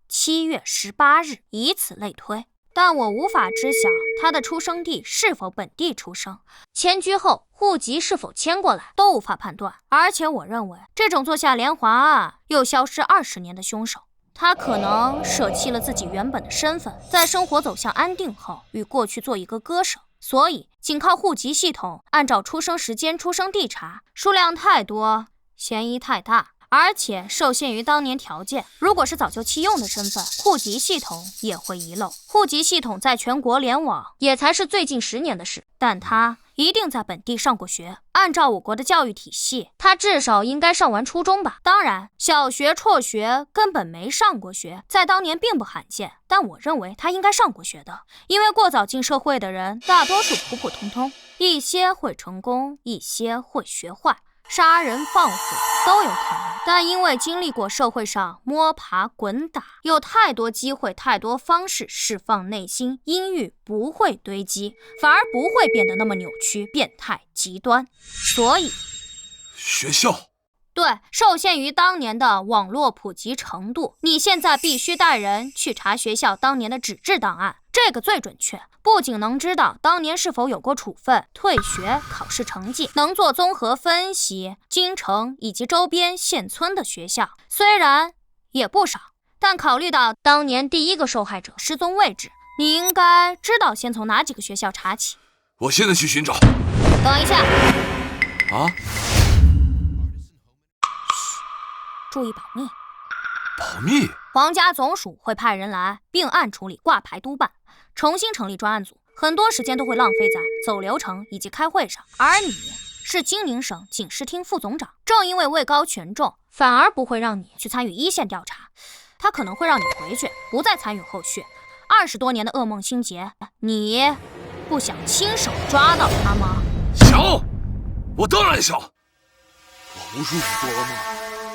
7月18日，以此类推。但我无法知晓他的出生地是否本地出生，迁居后户籍是否迁过来，都无法判断。而且我认为，这种做下连环案又消失20年的凶手，他可能舍弃了自己原本的身份，在生活走向安定后，与过去做一个割舍。所以，仅靠户籍系统按照出生时间、出生地查，数量太多，嫌疑太大。而且受限于当年条件，如果是早就弃用的身份，户籍系统也会遗漏。户籍系统在全国联网也才是最近10年的事，但他一定在本地上过学。按照我国的教育体系，他至少应该上完初中吧。当然，小学辍学根本没上过学，在当年并不罕见。但我认为他应该上过学的，因为过早进社会的人，大多数普普通通，一些会成功，一些会学坏。杀人放火都有可能，但因为经历过社会上摸爬滚打，有太多机会，太多方式释放内心阴郁，不会堆积，反而不会变得那么扭曲、变态、极端。所以，学校对，受限于当年的网络普及程度，你现在必须带人去查学校当年的纸质档案，这个最准确。不仅能知道当年是否有过处分、退学、考试成绩，能做综合分析京城以及周边县村的学校，虽然也不少，但考虑到当年第一个受害者失踪位置，你应该知道先从哪几个学校查起。我现在去寻找。等一下。啊？注意保密。保密？皇家总署会派人来并案处理，挂牌督办，重新成立专案组，很多时间都会浪费在走流程以及开会上。而你是金陵省警视厅副总长，正因为位高权重，反而不会让你去参与一线调查，他可能会让你回去，不再参与后续。20多年的噩梦心结，你不想亲手抓到他吗？想，我当然想。我无数次做噩梦，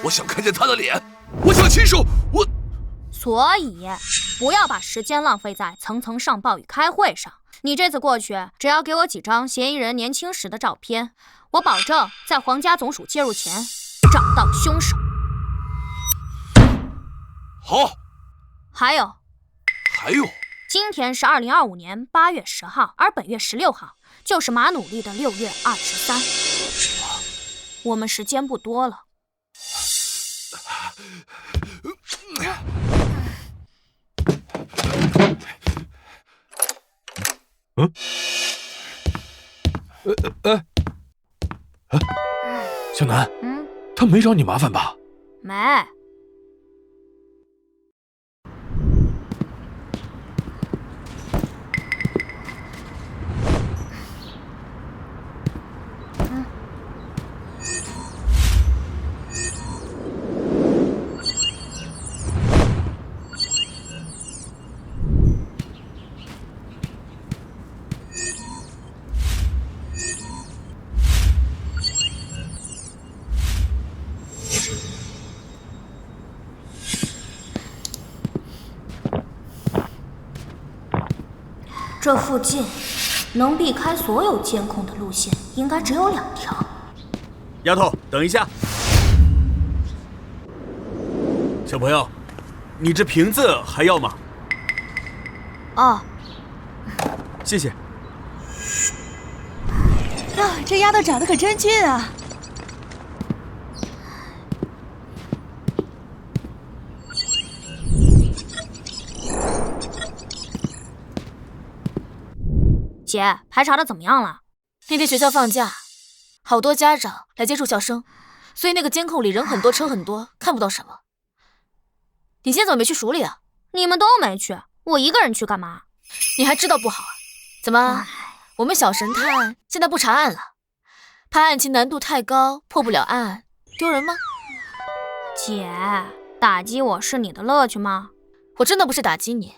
我想看见他的脸，我想亲手，所以，不要把时间浪费在层层上报与开会上。你这次过去，只要给我几张嫌疑人年轻时的照片，我保证在皇家总署介入前找到凶手。好。还有，今天是2025年8月10号，而本月16号就是马努利的6月23。我们时间不多了。小南，他没找你麻烦吧？没。这附近能避开所有监控的路线，应该只有2条。丫头，等一下。小朋友，你这瓶子还要吗？哦，谢谢。啊，这丫头长得可真俊啊！姐，排查的怎么样了？那天学校放假，好多家长来接触校生，所以那个监控里人很多，车很多，看不到什么。你今天怎么没去署里啊？你们都没去，我一个人去干嘛？你还知道不好啊？怎么，我们小神探现在不查案了？怕案情难度太高，破不了案，丢人吗？姐，打击我是你的乐趣吗？我真的不是打击你，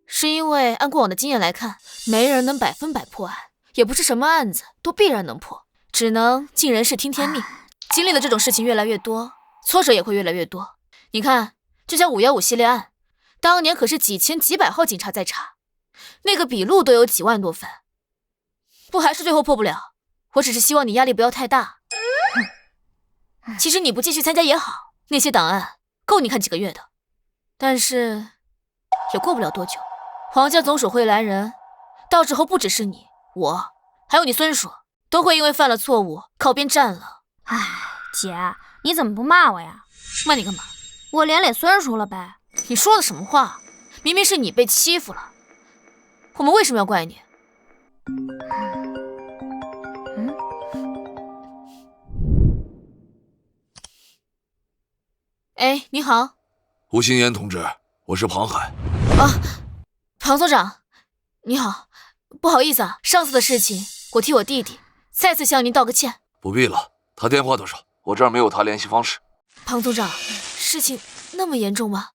是因为按过往的经验来看，没人能100%破案，也不是什么案子都必然能破，只能尽人事听天命。经历了这种事情越来越多，挫折也会越来越多。你看，就像515系列案，当年可是几千几百号警察在查，那个笔录都有几万多份，不还是最后破不了？我只是希望你压力不要太大。其实你不继续参加也好，那些档案够你看几个月的，但是也过不了多久，皇家总署会来人，到时候不只是你，我还有你孙叔都会因为犯了错误靠边站了。唉，姐，你怎么不骂我呀？骂你干嘛？我连累孙叔了呗。你说的什么话？明明是你被欺负了，我们为什么要怪你？哎，你好，吴新言同志，我是庞海。啊，庞所长，你好，不好意思啊，上次的事情我替我弟弟再次向您道个歉。不必了，他电话多少？我这儿没有他联系方式。庞总长，事情那么严重吗？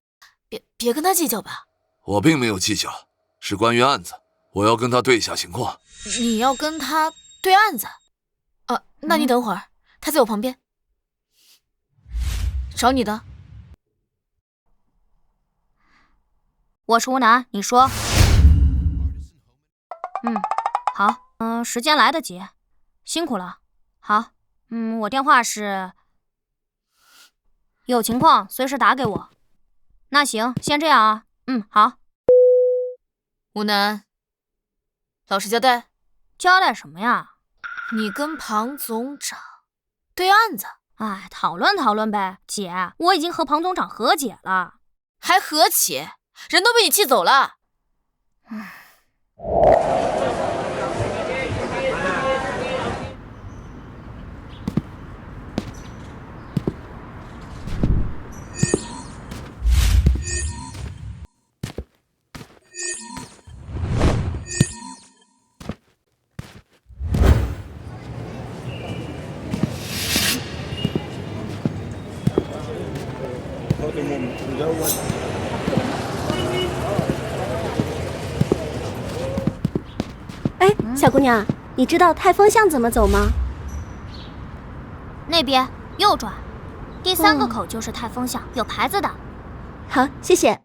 别跟他计较吧。我并没有计较，是关于案子，我要跟他对一下情况。你要跟他对案子？啊，那你等会儿，他在我旁边。找你的。我是吴楠，你说。好，时间来得及，辛苦了。好，我电话是，有情况随时打给我。那行，先这样啊。好。吴楠，老实交代。交代什么呀？你跟庞总长对案子？哎，讨论讨论呗。姐，我已经和庞总长和解了。还和解？人都被你气走了。哎，小姑娘，你知道泰丰巷怎么走吗？那边右转，第3个口就是泰丰巷，有牌子的。好，谢谢。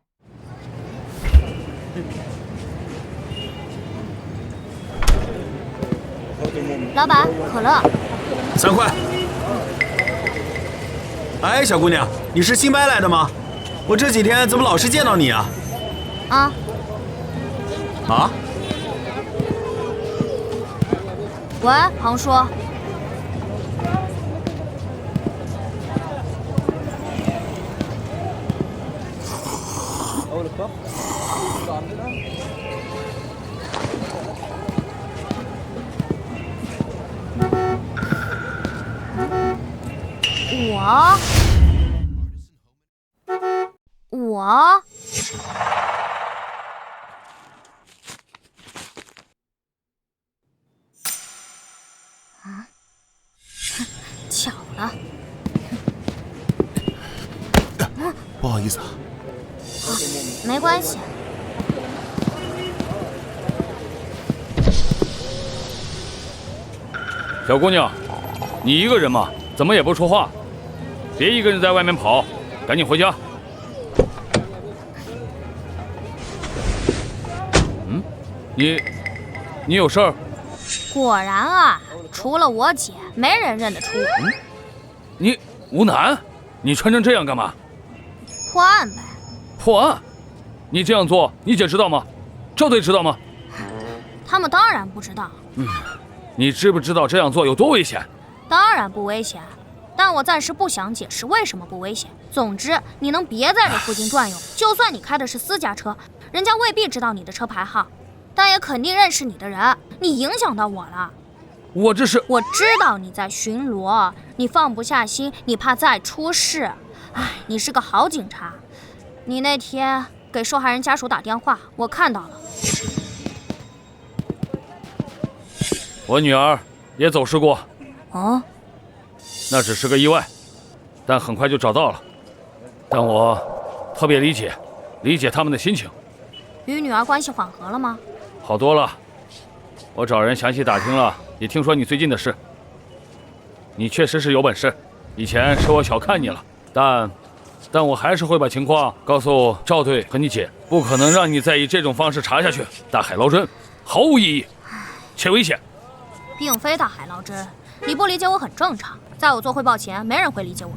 老板，可乐。3块。哎，小姑娘，你是新搬来的吗？我这几天怎么老是见到你啊？啊？喂，庞叔。我巧了。不好意思啊。没关系。小姑娘，你一个人嘛，怎么也不说话？别一个人在外面跑，赶紧回家。你有事儿？果然啊，除了我姐，没人认得出我。你吴楠，你穿成这样干嘛？破案呗。破案？你这样做，你姐知道吗？赵队知道吗？他们当然不知道。你知不知道这样做有多危险？当然不危险，但我暂时不想解释为什么不危险。总之，你能别在这附近转悠，就算你开的是私家车，人家未必知道你的车牌号，但也肯定认识你的人。你影响到我了。我这是……我知道你在巡逻，你放不下心，你怕再出事。哎，你是个好警察。你那天给受害人家属打电话，我看到了。我女儿也走失过。哦，那只是个意外，但很快就找到了。但我特别理解他们的心情。与女儿关系缓和了吗？好多了。我找人详细打听了，也听说你最近的事。你确实是有本事，以前是我小看你了，但我还是会把情况告诉赵队和你姐，不可能让你再以这种方式查下去。大海捞针，毫无意义，且危险。并非大海捞针，你不理解我很正常。在我做汇报前，没人会理解我。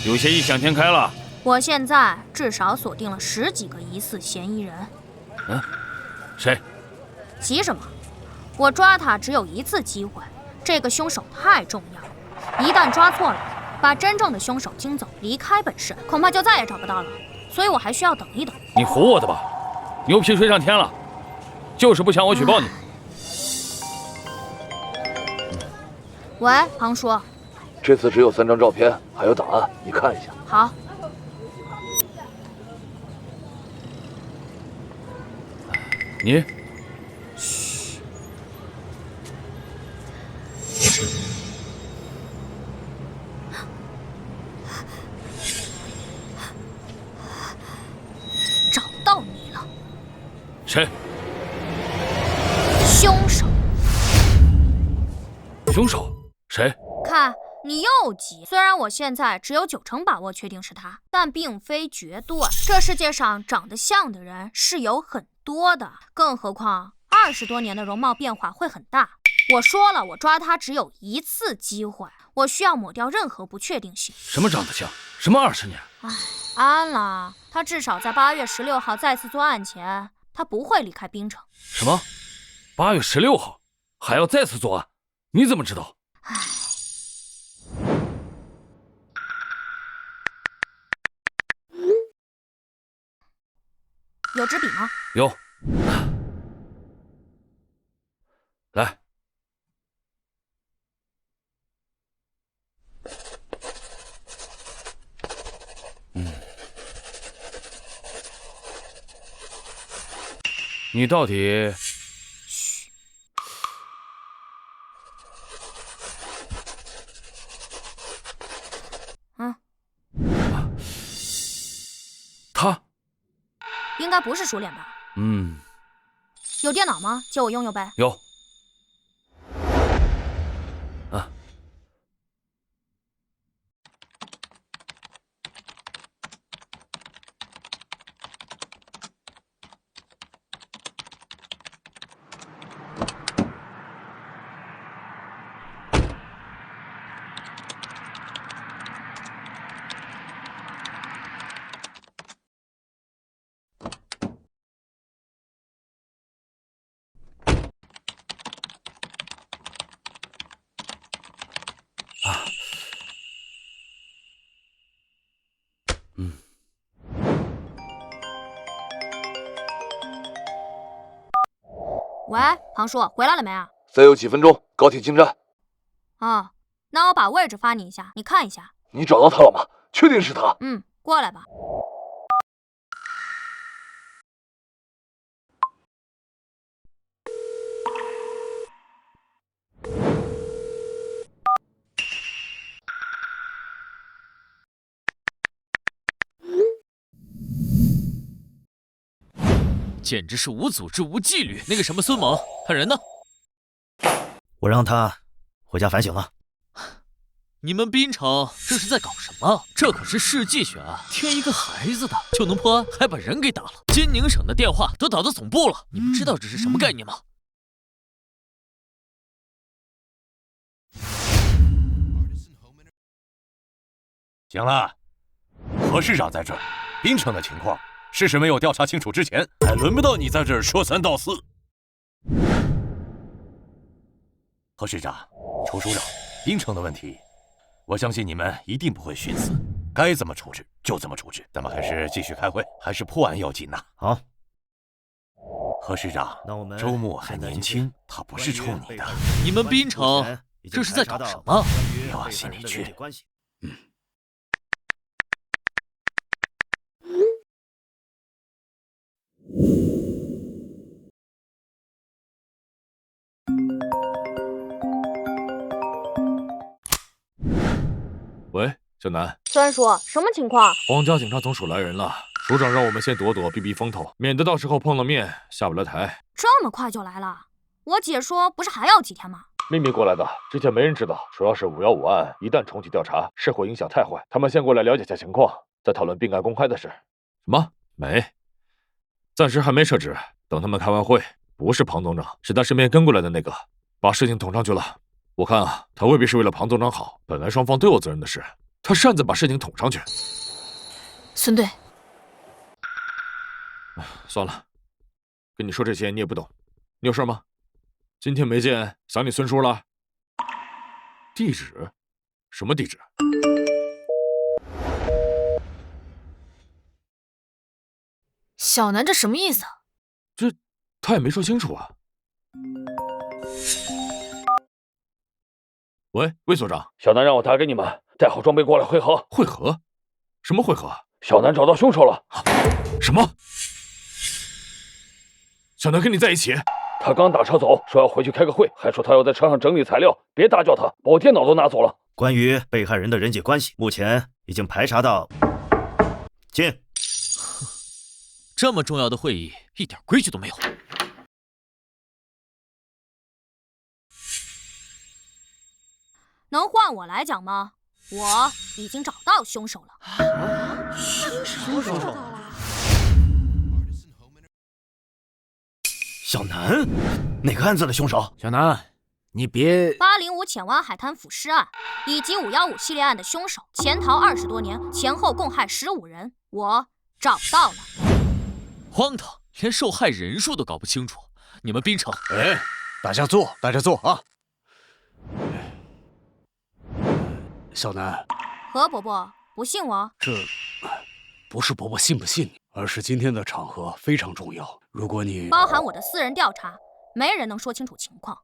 有些异想天开了。我现在至少锁定了10几个疑似嫌疑人。谁？急什么？我抓他只有一次机会，这个凶手太重要，一旦抓错了，把真正的凶手惊走离开本市，恐怕就再也找不到了。所以我还需要等一等。你唬我的吧？牛皮吹上天了，就是不想我举报你。喂，庞叔。这次只有3张照片，还有档案，你看一下。好。你。嘘。找到你了。谁？凶手。凶手？谁？看，你又急。虽然我现在只有90%把握确定是他，但并非绝对。这世界上长得像的人是有很多的，更何况20多年的容貌变化会很大。我说了，我抓他只有一次机会，我需要抹掉任何不确定性。什么长得像？什么20年？唉，安了，他至少在8月16号再次作案前，他不会离开槟城。什么？8月16号还要再次作案？你怎么知道？唉。有支笔吗？有。来。你到底……嘘。他应该不是熟脸吧？有电脑吗？借我用用呗。有。喂，庞叔，回来了没啊？再有几分钟，高铁进站。啊，那我把位置发你一下，你看一下。你找到他了吗？确定是他？过来吧。简直是无组织无纪律！那个什么孙猛，他人呢？我让他回家反省了。你们滨城这是在搞什么？这可是世纪悬案，添一个孩子的就能破案，还把人给打了。金宁省的电话都打到总部了，你们知道这是什么概念吗？行了，何市长在这儿，滨城的情况，事实没有调查清楚之前，还轮不到你在这儿说三道四。何市长、楚署长，滨城的问题，我相信你们一定不会徇私，该怎么处置就怎么处置。咱们还是继续开会，还是破案要紧呐。好，何市长，周末还年轻，他不是冲你的。你们滨城这是在搞什么？别往心里去。喂，小南。孙叔，什么情况？皇家警察总署来人了，署长让我们先躲躲，避避风头，免得到时候碰了面下不来台。这么快就来了？我姐说不是还要几天吗？秘密过来的，之前没人知道。主要是515案一旦重启调查，是会影响太坏。他们先过来了解下情况，再讨论并案公开的事。什么？没，暂时还没设置。等他们开完会，不是庞总长，是他身边跟过来的那个，把事情捅上去了。我看啊，他未必是为了庞总长好，本来双方都有责任的事，他擅自把事情捅上去。孙队，算了，跟你说这些你也不懂。你有事吗？今天没见，想你孙叔了？地址？什么地址？小南这什么意思？这他也没说清楚啊。喂，魏所长，小南让我打给你们，带好装备过来会合。会合？什么会合？小南找到凶手了。什么？小南跟你在一起？他刚打车走，说要回去开个会，还说他要在车上整理材料，别打搅他，把我电脑都拿走了。关于被害人的人际关系，目前已经排查到。进。这么重要的会议，一点规矩都没有。能换我来讲吗？我已经找到凶手了。凶手找到了。小南，哪个案子的凶手？小南，你别805浅湾海滩腐尸案以及515系列案的凶手潜逃20多年，前后共害15人，我找到了。荒唐，连受害人数都搞不清楚。你们滨城，哎，大家坐，大家坐啊。小南，何伯伯，不信我？这不是伯伯信不信你，而是今天的场合非常重要。如果你包含我的私人调查，没人能说清楚情况。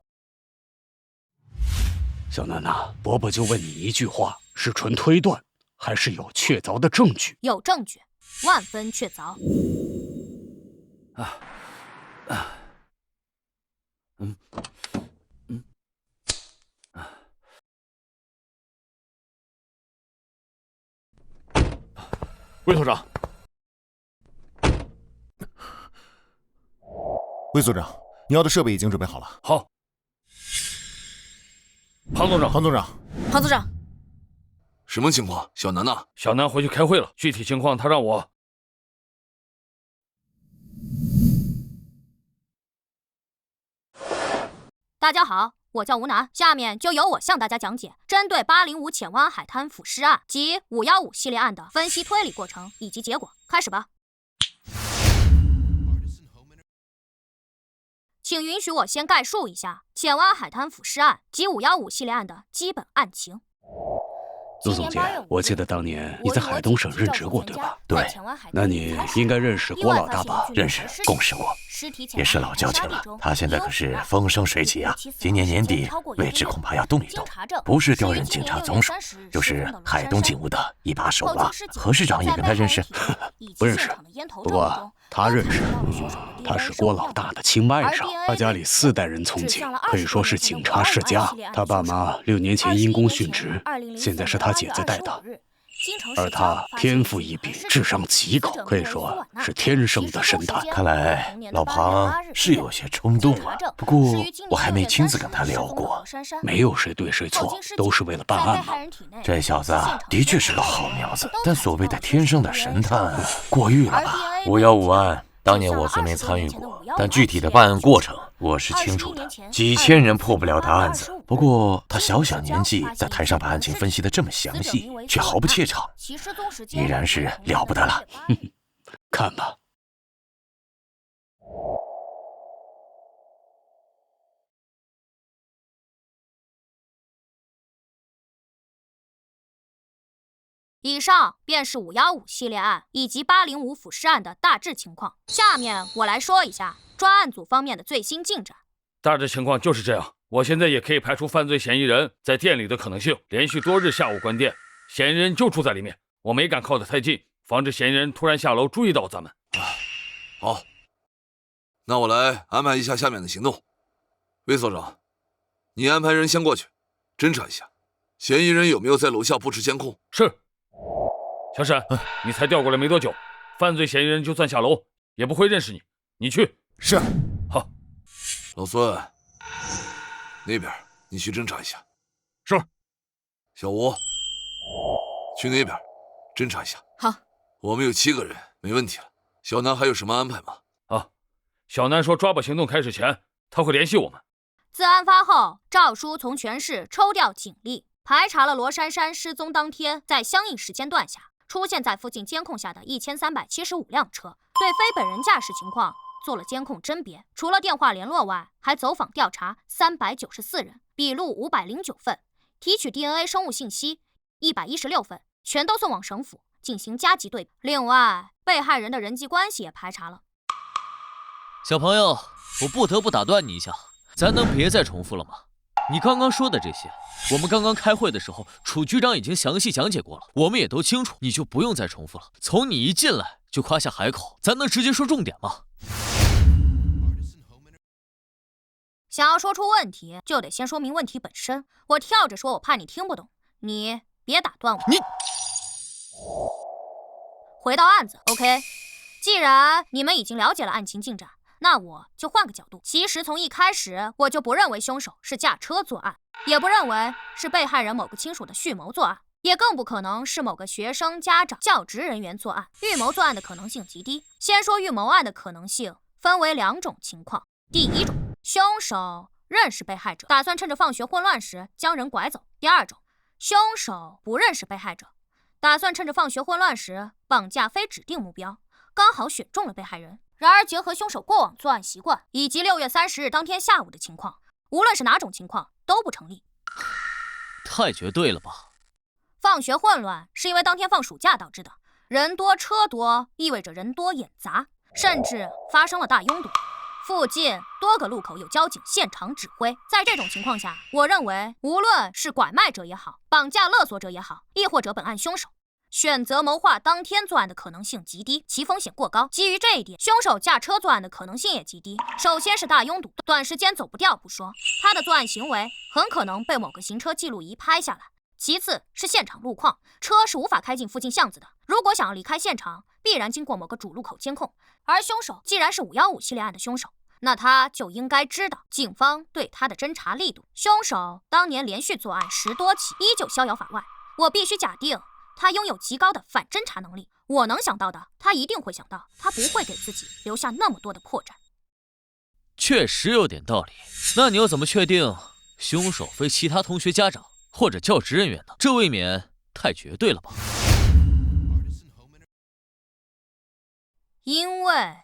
小南呐，伯伯就问你一句话：是纯推断，还是有确凿的证据？有证据，万分确凿。魏所长，魏所长，你要的设备已经准备好了。好。庞总长，庞总长，什么情况？小南呢？小南回去开会了，具体情况他让我。大家好，我叫吴楠，下面就由我向大家讲解针对805浅湾海滩腐尸案及515系列案的分析推理过程以及结果。开始吧。请允许我先概述一下浅湾海滩腐尸案及515系列案的基本案情。陆总监，我记得当年你在海东省任职过，对吧？对。那你应该认识郭老大吧？认识，共事过，也是老交情了。他现在可是风生水起啊！今年年底，位置恐怕要动一动，不是调任警察总署，就是海东警务的一把手了。何市长也跟他认识？不认识，不过他认识。他是郭老大的亲外甥，他家里4代人从警，可以说是警察世家。他爸妈6年前因公殉职，现在是他姐姐带的。而他天赋异禀，智商极高，可以说是天生的神探。看来老庞是有些冲动啊，不过我还没亲自跟他聊过。没有谁对谁错，都是为了办案嘛。这小子的确是个好苗子，但所谓的天生的神探过誉了吧？515案当年我虽没参与过，但具体的办案过程我是清楚的，几千人破不了的案子。不过他小小年纪在台上把案情分析得这么详细，却毫不怯场，已然是了不得了。看吧。以上便是515系列案以及805腐尸案的大致情况。下面我来说一下专案组方面的最新进展。大致情况就是这样。我现在也可以排除犯罪嫌疑人在店里的可能性。连续多日下午关店，嫌疑人就住在里面，我没敢靠得太近，防止嫌疑人突然下楼注意到咱们。好，那我来安排一下下面的行动。魏所长，你安排人先过去侦查一下，嫌疑人有没有在楼下布置监控？是。小沈，你才调过来没多久，犯罪嫌疑人就算下楼也不会认识你，你去。是。好。老孙，那边你去侦查一下。是。小吴，去那边侦查一下。好。我们有7个人，没问题了。小南还有什么安排吗？小南说抓捕行动开始前他会联系我们。自案发后，赵叔从全市抽调警力，排查了罗珊珊失踪当天在相应时间段下出现在附近监控下的1375辆车，对非本人驾驶情况做了监控甄别。除了电话联络外，还走访调查394人，笔录509份，提取 DNA 生物信息116份，全都送往省府进行加急对比。另外，被害人的人际关系也排查了。小朋友，我不得不打断你一下，咱能别再重复了吗？你刚刚说的这些，我们刚刚开会的时候，楚局长已经详细讲解过了，我们也都清楚，你就不用再重复了。从你一进来就夸下海口，咱能直接说重点吗？想要说出问题，就得先说明问题本身。我跳着说，我怕你听不懂，你别打断我。你回到案子 ，OK。既然你们已经了解了案情进展，那我就换个角度。其实从一开始我就不认为凶手是驾车作案，也不认为是被害人某个亲属的蓄谋作案，也更不可能是某个学生、家长、教职人员作案。预谋作案的可能性极低。先说预谋案的可能性分为2种情况。第一种，凶手认识被害者，打算趁着放学混乱时将人拐走。第二种，凶手不认识被害者，打算趁着放学混乱时绑架非指定目标，刚好选中了被害人。然而结合凶手过往作案习惯以及6月30日当天下午的情况，无论是哪种情况都不成立。太绝对了吧？放学混乱是因为当天放暑假导致的，人多车多意味着人多眼杂，甚至发生了大拥堵。附近多个路口有交警现场指挥。在这种情况下，我认为无论是拐卖者也好，绑架勒索者也好，亦或者本案凶手，选择谋划当天作案的可能性极低，其风险过高。基于这一点，凶手驾车作案的可能性也极低。首先是大拥堵，短时间走不掉不说，他的作案行为很可能被某个行车记录仪拍下来。其次是现场路况，车是无法开进附近巷子的，如果想要离开现场，必然经过某个主路口监控。而凶手既然是515系列案的凶手，那他就应该知道警方对他的侦查力度。凶手当年连续作案10多起，依旧逍遥法外。我必须假定他拥有极高的反侦查能力，我能想到的，他一定会想到，他不会给自己留下那么多的破绽。确实有点道理。那你又怎么确定凶手非其他同学家长或者教职人员呢？这未免太绝对了吧？因为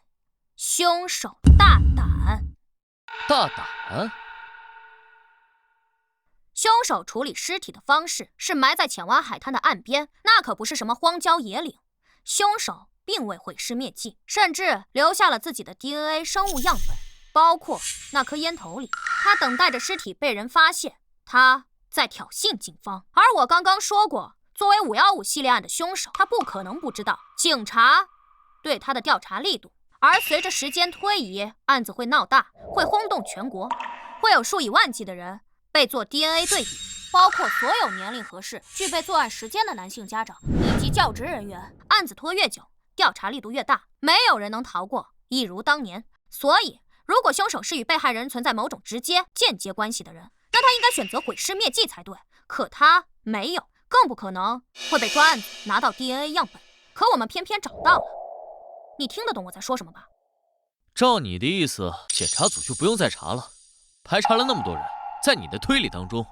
凶手大胆。大胆？凶手处理尸体的方式是埋在浅湾海滩的岸边，那可不是什么荒郊野岭。凶手并未毁尸灭迹，甚至留下了自己的 DNA 生物样本，包括那颗烟头里。他等待着尸体被人发现，他在挑衅警方。而我刚刚说过，作为515系列案的凶手，他不可能不知道警察对他的调查力度。而随着时间推移，案子会闹大，会轰动全国，会有数以万计的人被做 DNA 对比，包括所有年龄合适、具备作案时间的男性家长以及教职人员。案子拖越久，调查力度越大，没有人能逃过，一如当年。所以，如果凶手是与被害人存在某种直接、间接关系的人，那他应该选择毁尸灭迹才对。可他没有，更不可能会被专案组拿到 DNA 样本。可我们偏偏找到了。你听得懂我在说什么吧？照你的意思，检察组就不用再查了。排查了那么多人，在你的推理当中，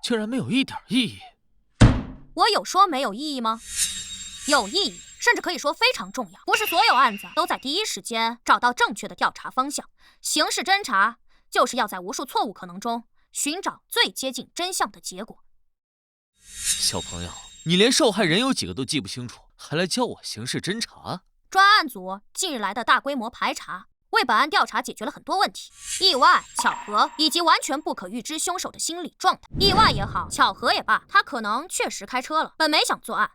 竟然没有一点意义。我有说没有意义吗？有意义，甚至可以说非常重要。不是所有案子都在第一时间找到正确的调查方向。刑事侦查就是要在无数错误可能中寻找最接近真相的结果。小朋友，你连受害人有几个都记不清楚，还来教我刑事侦查？专案组近日来的大规模排查，为本案调查解决了很多问题，意外、巧合以及完全不可预知凶手的心理状态。意外也好，巧合也罢，他可能确实开车了，本没想作案，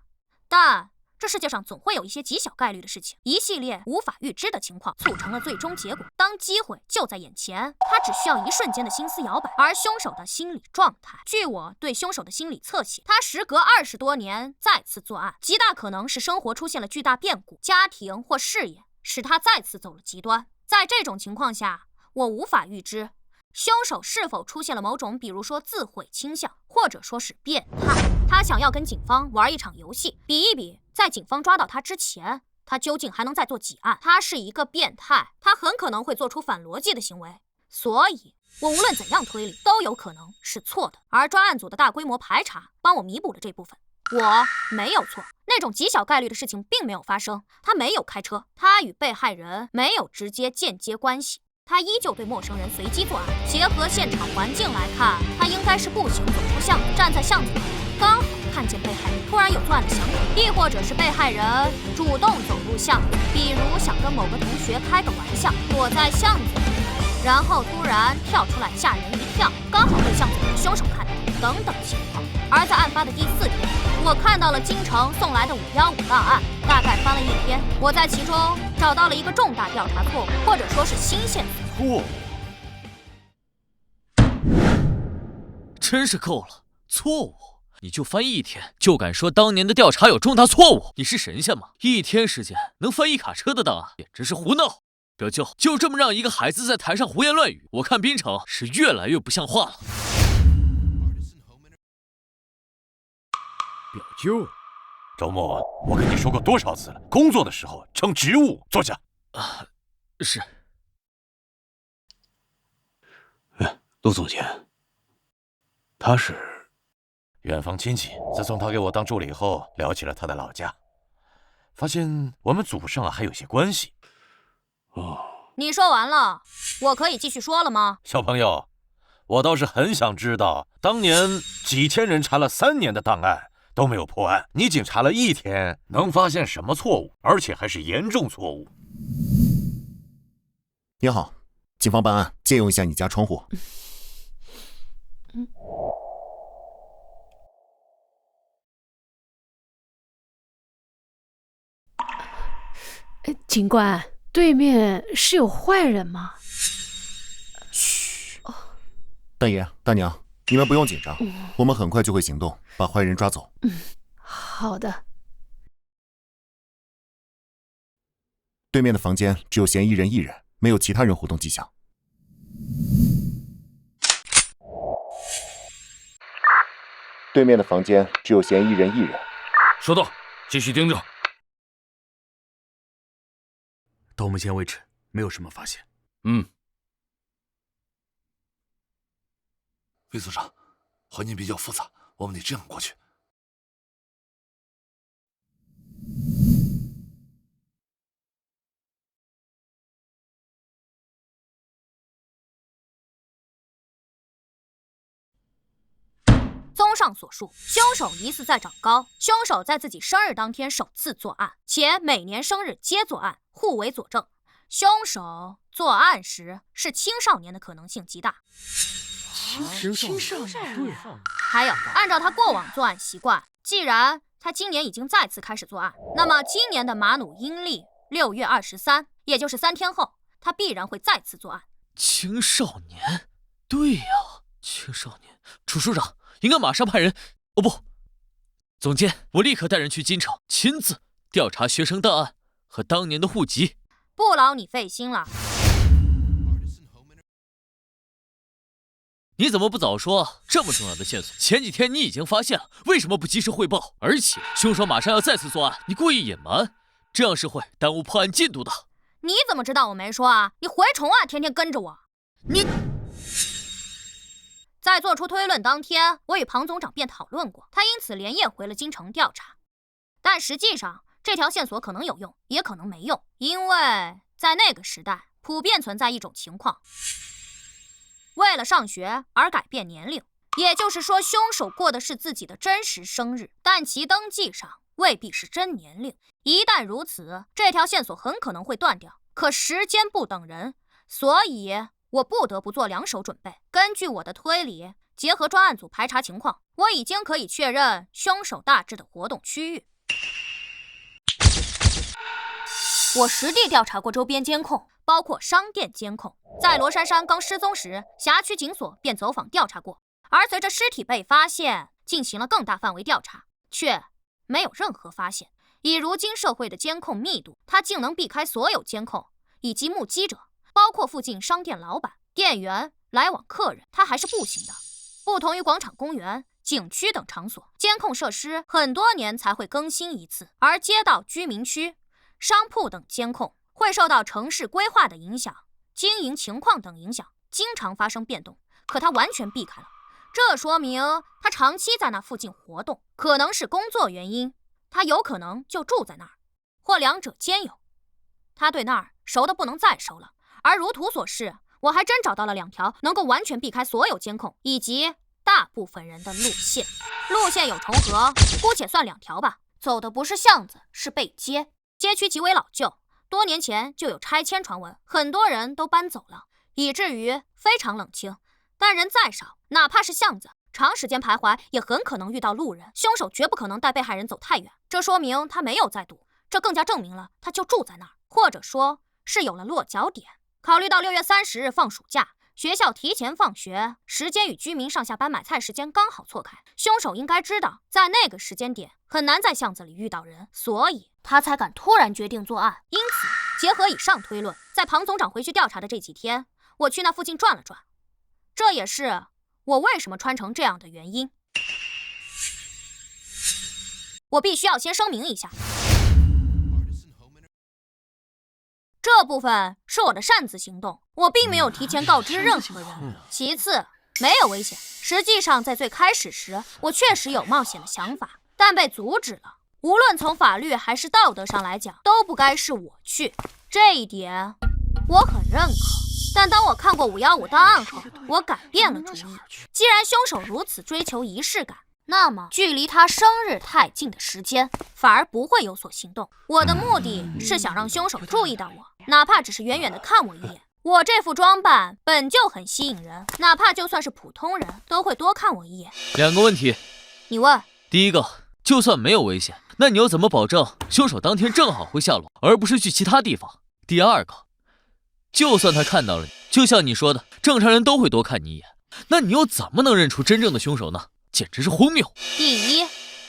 但这世界上总会有一些极小概率的事情，一系列无法预知的情况促成了最终结果。当机会就在眼前，他只需要一瞬间的心思摇摆。而凶手的心理状态，据我对凶手的心理侧写，他时隔20多年再次作案，极大可能是生活出现了巨大变故，家庭或事业使他再次走了极端。在这种情况下，我无法预知凶手是否出现了某种，比如说自毁倾向，或者说是变态。他想要跟警方玩一场游戏，比一比在警方抓到他之前，他究竟还能再做几案。他是一个变态，他很可能会做出反逻辑的行为，所以我无论怎样推理都有可能是错的。而专案组的大规模排查帮我弥补了这部分。我没有错，那种极小概率的事情并没有发生。他没有开车，他与被害人没有直接间接关系，他依旧对陌生人随机作案。结合现场环境来看，他应该是步行走出巷子，站在巷子里，刚好看见被害人突然有作案的想法，亦或者是被害人主动走入巷子，比如想跟某个同学开个玩笑，躲在巷子里，然后突然跳出来吓人一跳，刚好被巷子里的凶手看到，等等情况。而在案发的第4天，我看到了京城送来的515档案，大概翻了1天，我在其中找到了一个重大调查错误，或者说是新线索。真是够了，错误你就翻1天，就敢说当年的调查有重大错误？你是神仙吗？1天时间能翻1卡车的档案，简直是胡闹！表舅，就这么让一个孩子在台上胡言乱语，我看滨城是越来越不像话了。表舅，周末我跟你说过多少次了，工作的时候称职务。坐下。是。陆总监，他是远房亲戚。自从他给我当助理后，聊起了他的老家，发现我们祖上还有些关系。你说完了，我可以继续说了吗？小朋友，我倒是很想知道，当年几千人查了3年的档案都没有破案，你仅查了1天，能发现什么错误？而且还是严重错误。你好，警方办案，借用一下你家窗户。警官，对面是有坏人吗？嘘。大爷、大娘，你们不用紧张，我们很快就会行动，把坏人抓走。好的。对面的房间只有嫌疑人1人，没有其他人活动迹象。对面的房间只有嫌疑人1人。收到，继续盯着。到目前为止，没有什么发现。魏组长，环境比较复杂，我们得这样过去。综上所述，凶手疑似在长高。凶手在自己生日当天首次作案，且每年生日皆作案，互为佐证。凶手作案时是青少年的可能性极大。青少年，对。还有，按照他过往作案习惯，既然他今年已经再次开始作案，那么今年的马努阴历6月23，也就是3天后，他必然会再次作案。青少年，对呀，青少年。楚署长应该马上派人，哦不，总监，我立刻带人去京城，亲自调查学生档案和当年的户籍。不劳你费心了。你怎么不早说？这么重要的线索，前几天你已经发现了，为什么不及时汇报？而且凶手马上要再次作案，你故意隐瞒，这样是会耽误破案进度的。你怎么知道我没说啊？你蛔虫啊，天天跟着我。你在做出推论当天，我与庞总长便讨论过，他因此连夜回了京城调查。但实际上，这条线索可能有用，也可能没用，因为在那个时代，普遍存在一种情况。为了上学而改变年龄，也就是说，凶手过的是自己的真实生日，但其登记上未必是真年龄。一旦如此，这条线索很可能会断掉。可时间不等人，所以我不得不做两手准备。根据我的推理，结合专案组排查情况，我已经可以确认凶手大致的活动区域。我实地调查过周边监控，包括商店监控。在罗珊珊刚失踪时，辖区警所便走访调查过。而随着尸体被发现，进行了更大范围调查，却没有任何发现。以如今社会的监控密度，他竟能避开所有监控以及目击者，包括附近商店老板、店员、来往客人，他还是不行的。不同于广场、公园、景区等场所，监控设施很多年才会更新一次，而街道、居民区、商铺等监控会受到城市规划的影响、经营情况等影响，经常发生变动。可他完全避开了，这说明他长期在那附近活动，可能是工作原因，他有可能就住在那儿，或两者兼有。他对那儿熟得不能再熟了。而如图所示，我还真找到了2条能够完全避开所有监控以及大部分人的路线。路线有重合，姑且算2条吧。走的不是巷子，是背街。街区极为老旧，多年前就有拆迁传闻，很多人都搬走了，以至于非常冷清。但人再少，哪怕是巷子，长时间徘徊也很可能遇到路人。凶手绝不可能带被害人走太远，这说明他没有在赌，这更加证明了他就住在那儿，或者说是有了落脚点。考虑到6月30日放暑假，学校提前放学，时间与居民上下班买菜时间刚好错开，凶手应该知道在那个时间点很难在巷子里遇到人，所以他才敢突然决定作案。因此结合以上推论，在庞总长回去调查的这几天，我去那附近转了转，这也是我为什么穿成这样的原因。我必须要先声明一下，这部分是我的擅自行动，我并没有提前告知任何人。其次，没有危险。实际上，在最开始时，我确实有冒险的想法，但被阻止了。无论从法律还是道德上来讲，都不该是我去，这一点我很认可。但当我看过515档案后，我改变了主意。既然凶手如此追求仪式感，那么距离他生日太近的时间反而不会有所行动。我的目的是想让凶手注意到我，哪怕只是远远的看我一眼。我这副装扮本就很吸引人，哪怕就算是普通人都会多看我一眼。2个问题，你问。第一个，就算没有危险，那你又怎么保证凶手当天正好会下落，而不是去其他地方？第二个，就算他看到了你，就像你说的，正常人都会多看你一眼，那你又怎么能认出真正的凶手呢？简直是荒谬。第一，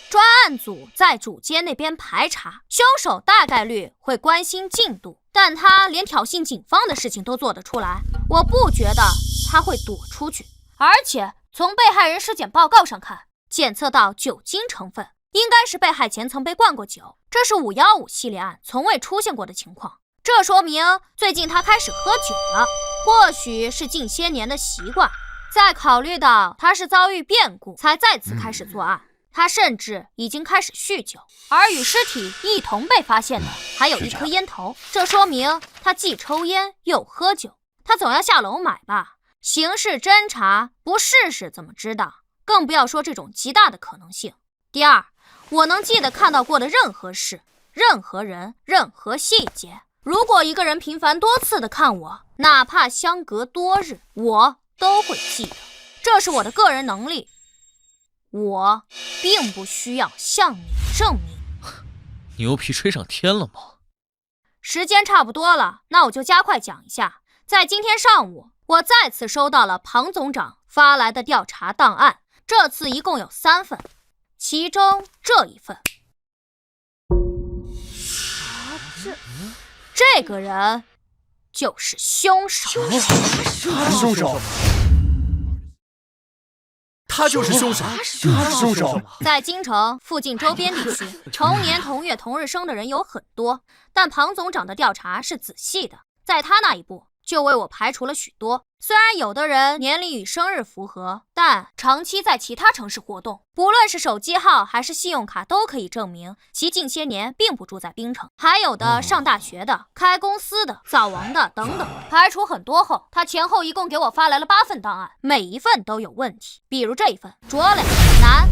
专案组在主街那边排查，凶手大概率会关心进度，但他连挑衅警方的事情都做得出来，我不觉得他会躲出去。而且从被害人尸检报告上看，检测到酒精成分，应该是被害前曾被灌过酒，这是515系列案从未出现过的情况。这说明最近他开始喝酒了，或许是近些年的习惯。再考虑到他是遭遇变故才再次开始作案，他甚至已经开始酗酒，而与尸体一同被发现的还有一颗烟头，这说明他既抽烟又喝酒。他总要下楼买吧？刑事侦查不试试怎么知道？更不要说这种极大的可能性。第二，我能记得看到过的任何事、任何人、任何细节，如果一个人频繁多次的看我，哪怕相隔多日，我都会记得，这是我的个人能力，我并不需要向你证明。牛皮吹上天了吗？时间差不多了，那我就加快讲一下。在今天上午，我再次收到了庞总长发来的调查档案，这次一共有3份，其中这一份，这个人就是凶手。凶手。他就是凶手，他是凶手。在京城附近周边地区，同年同月同日生的人有很多，但庞总长的调查是仔细的，在他那一步就为我排除了许多。虽然有的人年龄与生日符合，但长期在其他城市活动，不论是手机号还是信用卡都可以证明其近些年并不住在槟城。还有的上大学的、开公司的、早亡的等等。排除很多后，他前后一共给我发来了8份档案，每一份都有问题。比如这一份，卓磊，男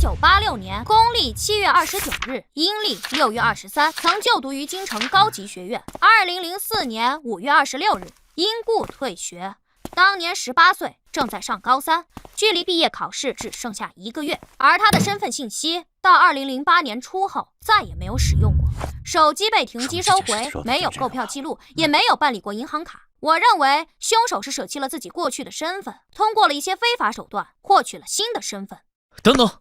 ，1986年公历7月29日，阴历6月23，曾就读于京城高级学院。2004年5月26日，因故退学。当年18岁，正在上高3，距离毕业考试只剩下1个月。而他的身份信息到2008年初后再也没有使用过，手机被停机收回，没有购票记录，也没有办理过银行卡。我认为凶手是舍弃了自己过去的身份，通过了一些非法手段获取了新的身份。等等，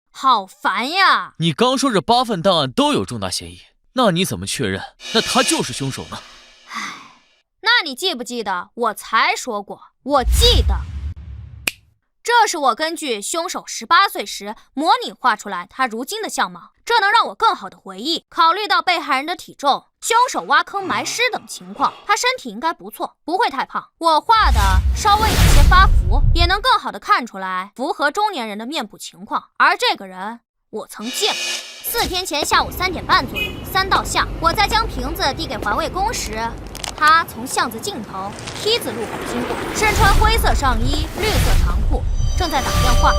好烦呀！你刚说这8份档案都有重大嫌疑，那你怎么确认那他就是凶手呢？那你记不记得我才说过？我记得，这是我根据凶手18岁时模拟画出来他如今的相貌，这能让我更好的回忆。考虑到被害人的体重、凶手挖坑埋尸等情况，他身体应该不错，不会太胖。我画的稍微有些发福，也能更好的看出来符合中年人的面部情况。而这个人我曾见过。4天前下午3点半左右，3道巷，我在将瓶子递给环卫工时，他从巷子尽头 T 字路口经过，身穿灰色上衣、绿色长裤，正在打电话，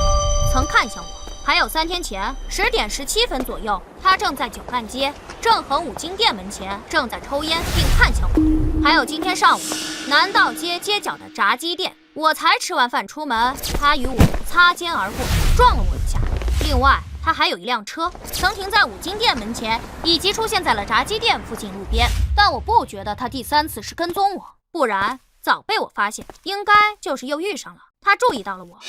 曾看向我。还有3天前10点17分左右，他正在九干街正恒五金店门前正在抽烟，并看向我。还有今天上午南道街街角的炸鸡店，我才吃完饭出门，他与我擦肩而过，撞了我一下。另外他还有一辆车，曾停在五金店门前，以及出现在了炸鸡店附近路边。但我不觉得他第3次是跟踪我，不然早被我发现，应该就是又遇上了。他注意到了我。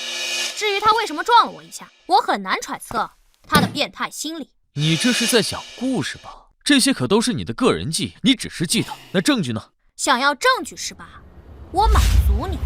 至于他为什么撞了我一下，我很难揣测他的变态心理。你这是在讲故事吧？这些可都是你的个人记忆，你只是记得，那证据呢？想要证据是吧？我满足你。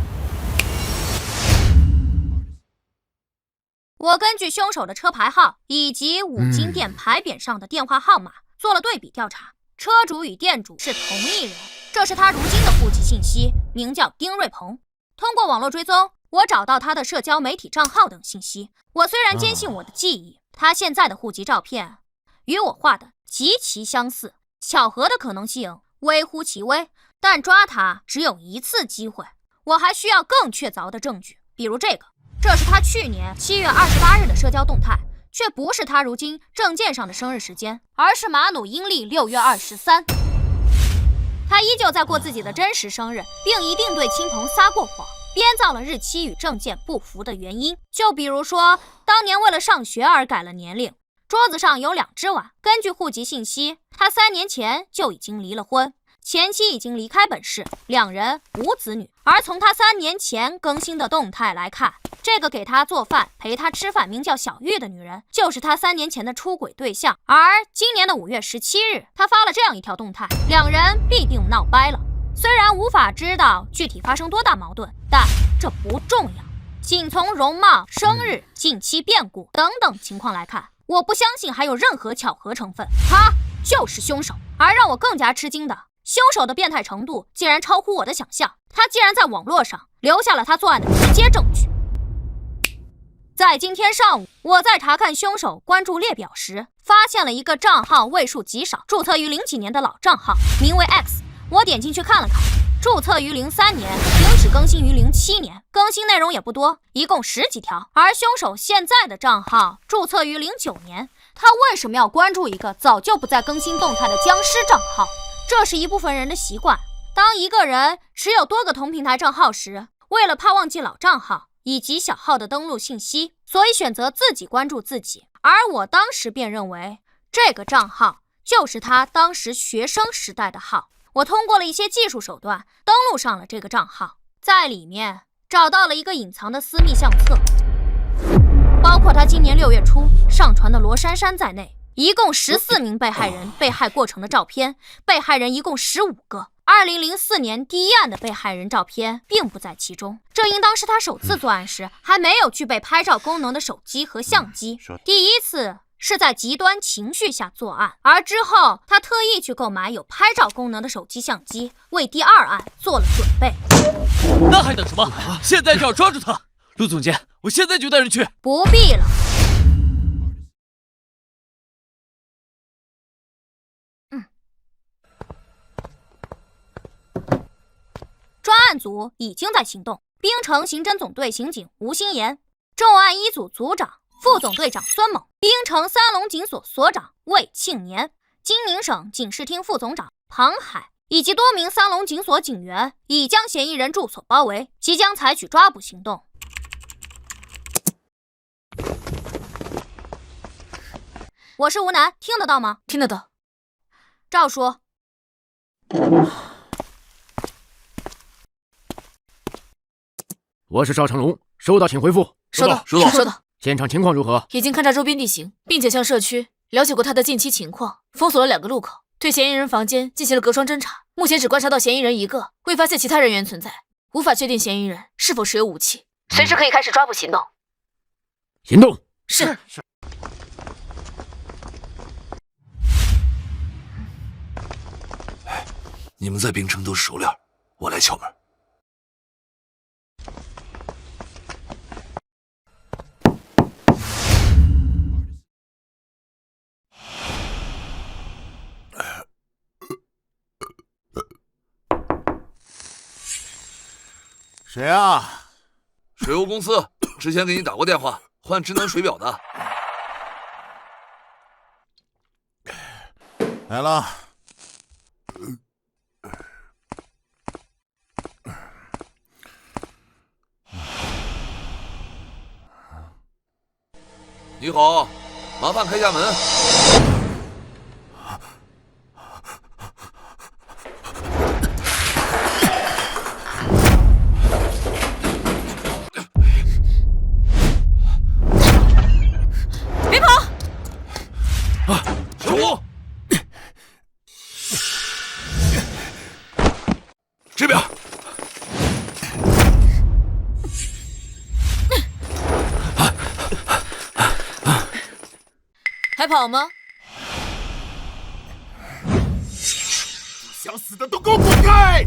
我根据凶手的车牌号以及五金店牌匾上的电话号码做了对比调查，车主与店主是同一人，这是他如今的户籍信息，名叫丁瑞鹏。通过网络追踪，我找到他的社交媒体账号等信息。我虽然坚信我的记忆，他现在的户籍照片与我画的极其相似，巧合的可能性微乎其微，但抓他只有1次机会。我还需要更确凿的证据，比如这个，这是他去年7月28日的社交动态，却不是他如今证件上的生日时间，而是马努阴历6月23。他依旧在过自己的真实生日，并一定对亲朋撒过谎，编造了日期与证件不符的原因。就比如说，当年为了上学而改了年龄，桌子上有2只碗。根据户籍信息，他3年前就已经离了婚，前妻已经离开本市，2人无子女。而从他3年前更新的动态来看，这个给他做饭、陪他吃饭名叫小玉的女人，就是他3年前的出轨对象。而今年的5月17日，他发了这样一条动态，2人必定闹掰了。虽然无法知道具体发生多大矛盾，但这不重要。仅从容貌、生日、近期变故等等情况来看，我不相信还有任何巧合成分，他就是凶手。而让我更加吃惊的，凶手的变态程度竟然超乎我的想象，他竟然在网络上留下了他作案的直接证据。在今天上午，我在查看凶手关注列表时，发现了一个账号位数极少、注册于0几年的老账号，名为 X。我点进去看了看，注册于03年，停止更新于07年，更新内容也不多，一共10几条。而凶手现在的账号注册于09年，他为什么要关注一个早就不再更新动态的僵尸账号？这是一部分人的习惯。当一个人持有多个同平台账号时，为了怕忘记老账号以及小号的登录信息，所以选择自己关注自己。而我当时便认为，这个账号就是他当时学生时代的号。我通过了一些技术手段登录上了这个账号，在里面找到了一个隐藏的私密相册，包括他今年6月初上传的罗珊珊在内，一共14名被害人被害过程的照片，被害人一共15个。2004年第一案的被害人照片并不在其中，这应当是他首次作案时还没有具备拍照功能的手机和相机，第一次是在极端情绪下作案，而之后他特意去购买有拍照功能的手机相机，为第2案做了准备。那还等什么？现在就要抓住他！陆总监，我现在就带人去。不必了。专案组已经在行动，滨城刑侦总队刑警吴新言，重案一组组长、副总队长孙猛，滨城三龙警所所长魏庆年，金宁省警视厅副总长庞海，以及多名三龙警所警员已将嫌疑人住所包围，即将采取抓捕行动。我是吴楠，听得到吗？听得到。赵叔。我是赵成龙，收到请回复。收到。现场情况如何？已经勘察周边地形，并且向社区了解过他的近期情况，封锁了2个路口，对嫌疑人房间进行了隔窗侦查。目前只观察到嫌疑人1个，未发现其他人员存在，无法确定嫌疑人是否持有武器。随时可以开始抓捕行动。行动。是。你们在滨城都是熟脸，我来敲门。谁啊？水务公司，之前给你打过电话，换智能水表的。来了。你好，麻烦开下门。别跑！小吴，这边。还跑吗？想死的都给我滚开！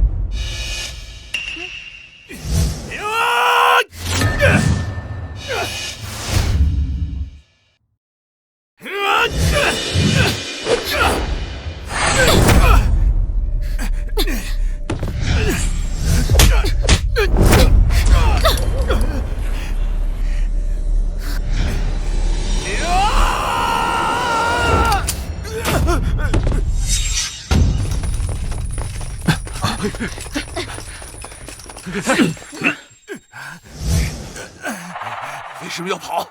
为什么要跑？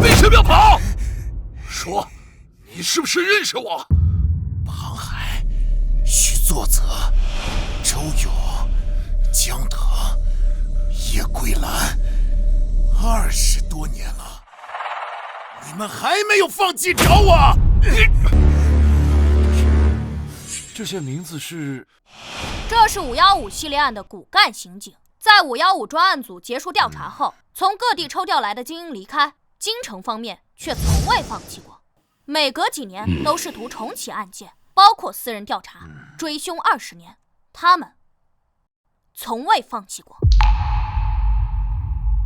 为什么要跑？说，你是不是认识我？庞海、徐作泽、周勇、江腾、叶桂兰，20多年了，你们还没有放弃找我？这些名字是？这是515系列案的骨干刑警，在515专案组结束调查后，从各地抽调来的精英离开，京城方面却从未放弃过，每隔几年都试图重启案件，包括私人调查，追凶20年，他们从未放弃过。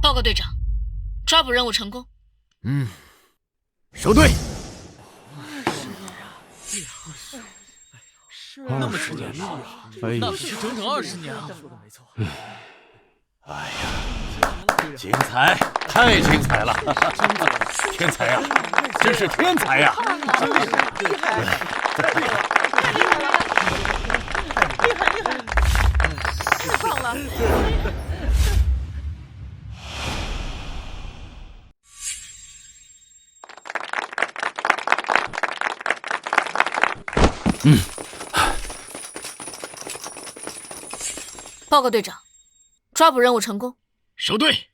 报告队长，抓捕任务成功。收队。那么10年了，那可是整整20年啊！哎呀，精彩，太精彩了！天才呀，真是天才呀！厉害！太棒了！报告队长，抓捕任务成功。收队。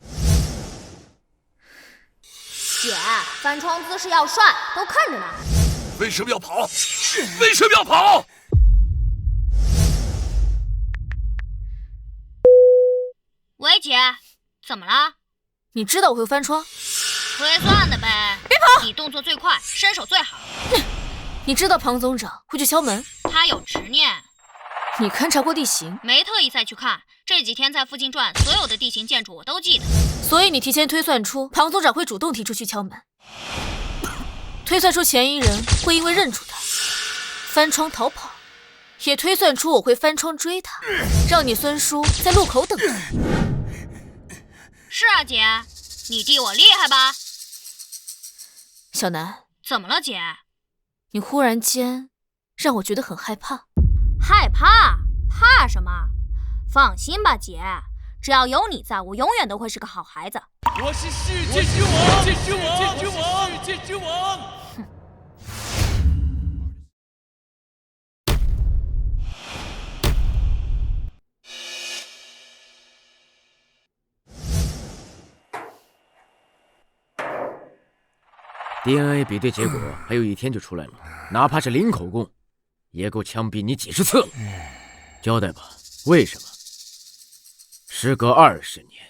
姐，翻窗姿势要帅，都看着呢。为什么要跑？为什么要跑？喂，姐，怎么了？你知道我会翻窗？推算的呗。别跑！你动作最快，身手最好。你知道庞总长会去敲门？他有执念。你勘察过地形？没特意再去看，这几天在附近转，所有的地形建筑我都记得。所以你提前推算出庞总长会主动提出去敲门，推算出嫌疑人会因为认出他翻窗逃跑，也推算出我会翻窗追他，让你孙叔在路口等他。是啊，姐，你弟我厉害吧？小南，怎么了，姐？你忽然间让我觉得很害怕。害怕？怕什么？放心吧，姐，只要有你在，我永远都会是个好孩子。我是世界之王，世界之王，世界之王。哼。DNA 比对结果还有1天就出来了，哪怕是零口供，也够枪毙你几10次了。交代吧，为什么？时隔20年，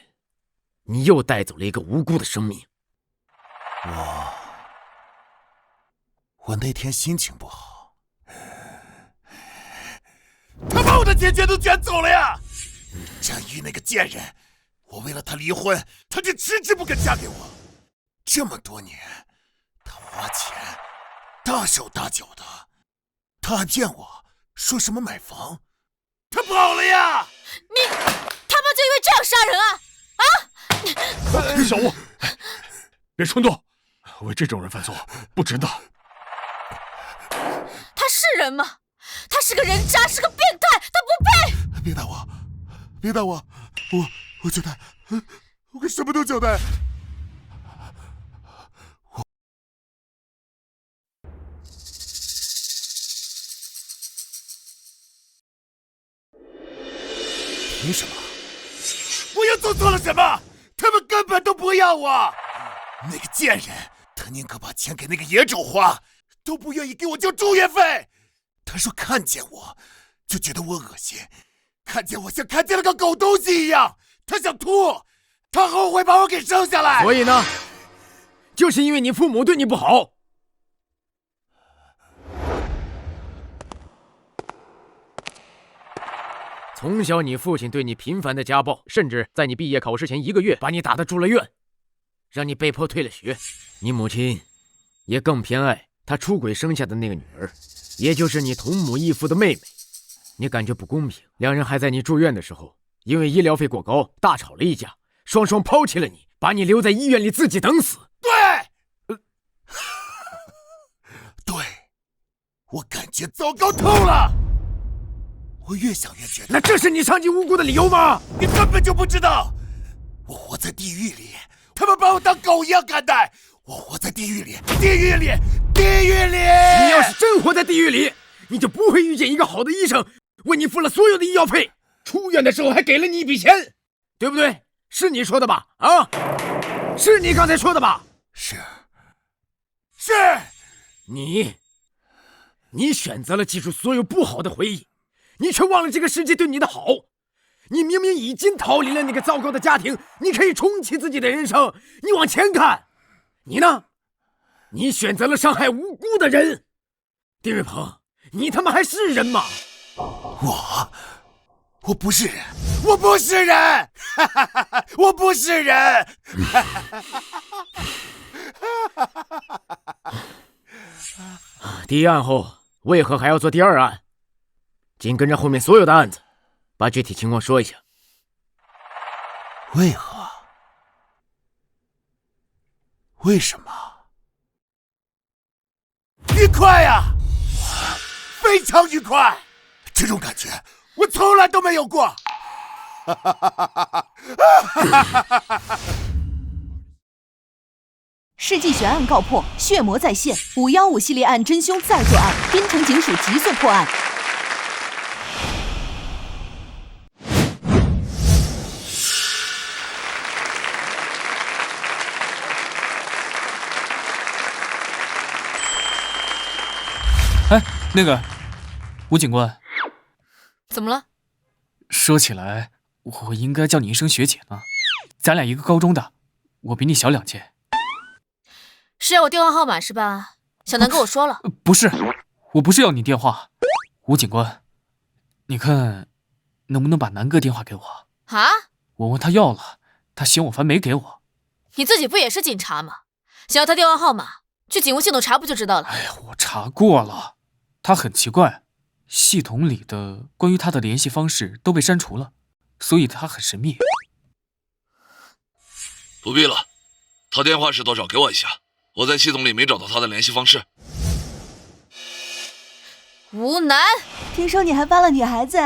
你又带走了一个无辜的生命。我那天心情不好，他把我的钱全都卷走了呀！张玉那个贱人，我为了他离婚，他就迟迟不肯嫁给我。这么多年，他花钱大手大脚的，他还骗我说什么买房，他跑了呀！他们就因为这样杀人啊！小吴，别冲动，为这种人犯错不值得。他是人吗？他是个人渣，是个变态，他不配！别打我，别打我，我交代，我什么都交代。凭什么？我又做错了什么？他们根本都不要我。那个贱人，他宁可把钱给那个野种花，都不愿意给我交住院费。他说看见我就觉得我恶心，看见我像看见了个狗东西一样，他想吐，他后悔把我给生下来。所以呢，就是因为你父母对你不好。从小你父亲对你频繁的家暴，甚至在你毕业考试前1个月把你打得住了院，让你被迫退了学。你母亲也更偏爱她出轨生下的那个女儿，也就是你同母异父的妹妹。你感觉不公平，两人还在你住院的时候，因为医疗费过高大吵了一架，双双抛弃了你，把你留在医院里自己等死。对，对，我感觉糟糕透了。我越想越觉得，那这是你伤及无辜的理由吗？你根本就不知道，我活在地狱里，他们把我当狗一样看待。我活在地狱里，地狱里，地狱里。你要是真活在地狱里，你就不会遇见一个好的医生，为你付了所有的医药费，出院的时候还给了你一笔钱，对不对？是你说的吧？啊，是你刚才说的吧？是，你选择了记住所有不好的回忆。你却忘了这个世界对你的好，你明明已经逃离了那个糟糕的家庭，你可以重启自己的人生，你往前看。你呢？你选择了伤害无辜的人。丁瑞鹏，你他妈还是人吗？我不是人，我不是人，我不是人。第一案后，为何还要做第2案？紧跟着后面所有的案子，把具体情况说一下。为何？为什么？愉快呀，非常愉快，这种感觉我从来都没有过。世纪悬案告破，血魔再现，515系列案真凶再作案，滨城警署急速破案。哎，那个吴警官，怎么了？说起来，我应该叫你一声学姐呢。咱俩一个高中的，我比你小2届。是要我电话号码是吧？小南跟我说了。不是，我不是要你电话。吴警官，你看能不能把南哥电话给我？啊？我问他要了，他嫌我烦没给我。你自己不也是警察吗？想要他电话号码，去警务系统查不就知道了？哎呀，我查过了，他很奇怪，系统里的关于他的联系方式都被删除了，所以他很神秘。不必了，他电话是多少？给我一下，我在系统里没找到他的联系方式。吴楠，听说你还帮了女孩子，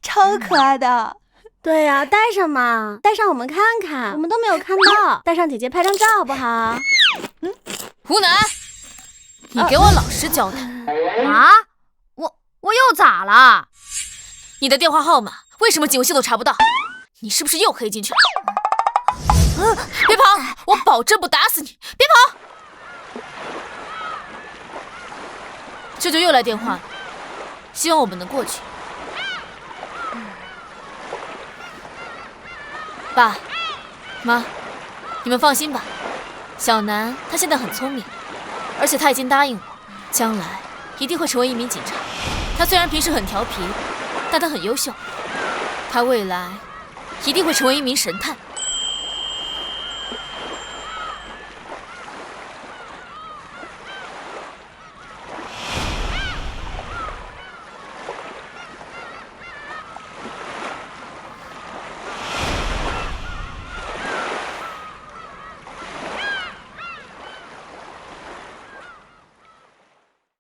超可爱的。对呀，带上嘛，带上我们看看，我们都没有看到，带上姐姐拍张照好不好？吴楠，你给我老实交代。啊？我又咋了？你的电话号码为什么警务系统查不到？你是不是又黑进去了？别跑！我保证不打死你！别跑！舅舅又来电话了，希望我们能过去。爸妈，你们放心吧，小南他现在很聪明，而且他已经答应我，将来一定会成为一名警察。他虽然平时很调皮，但他很优秀，他未来一定会成为一名神探。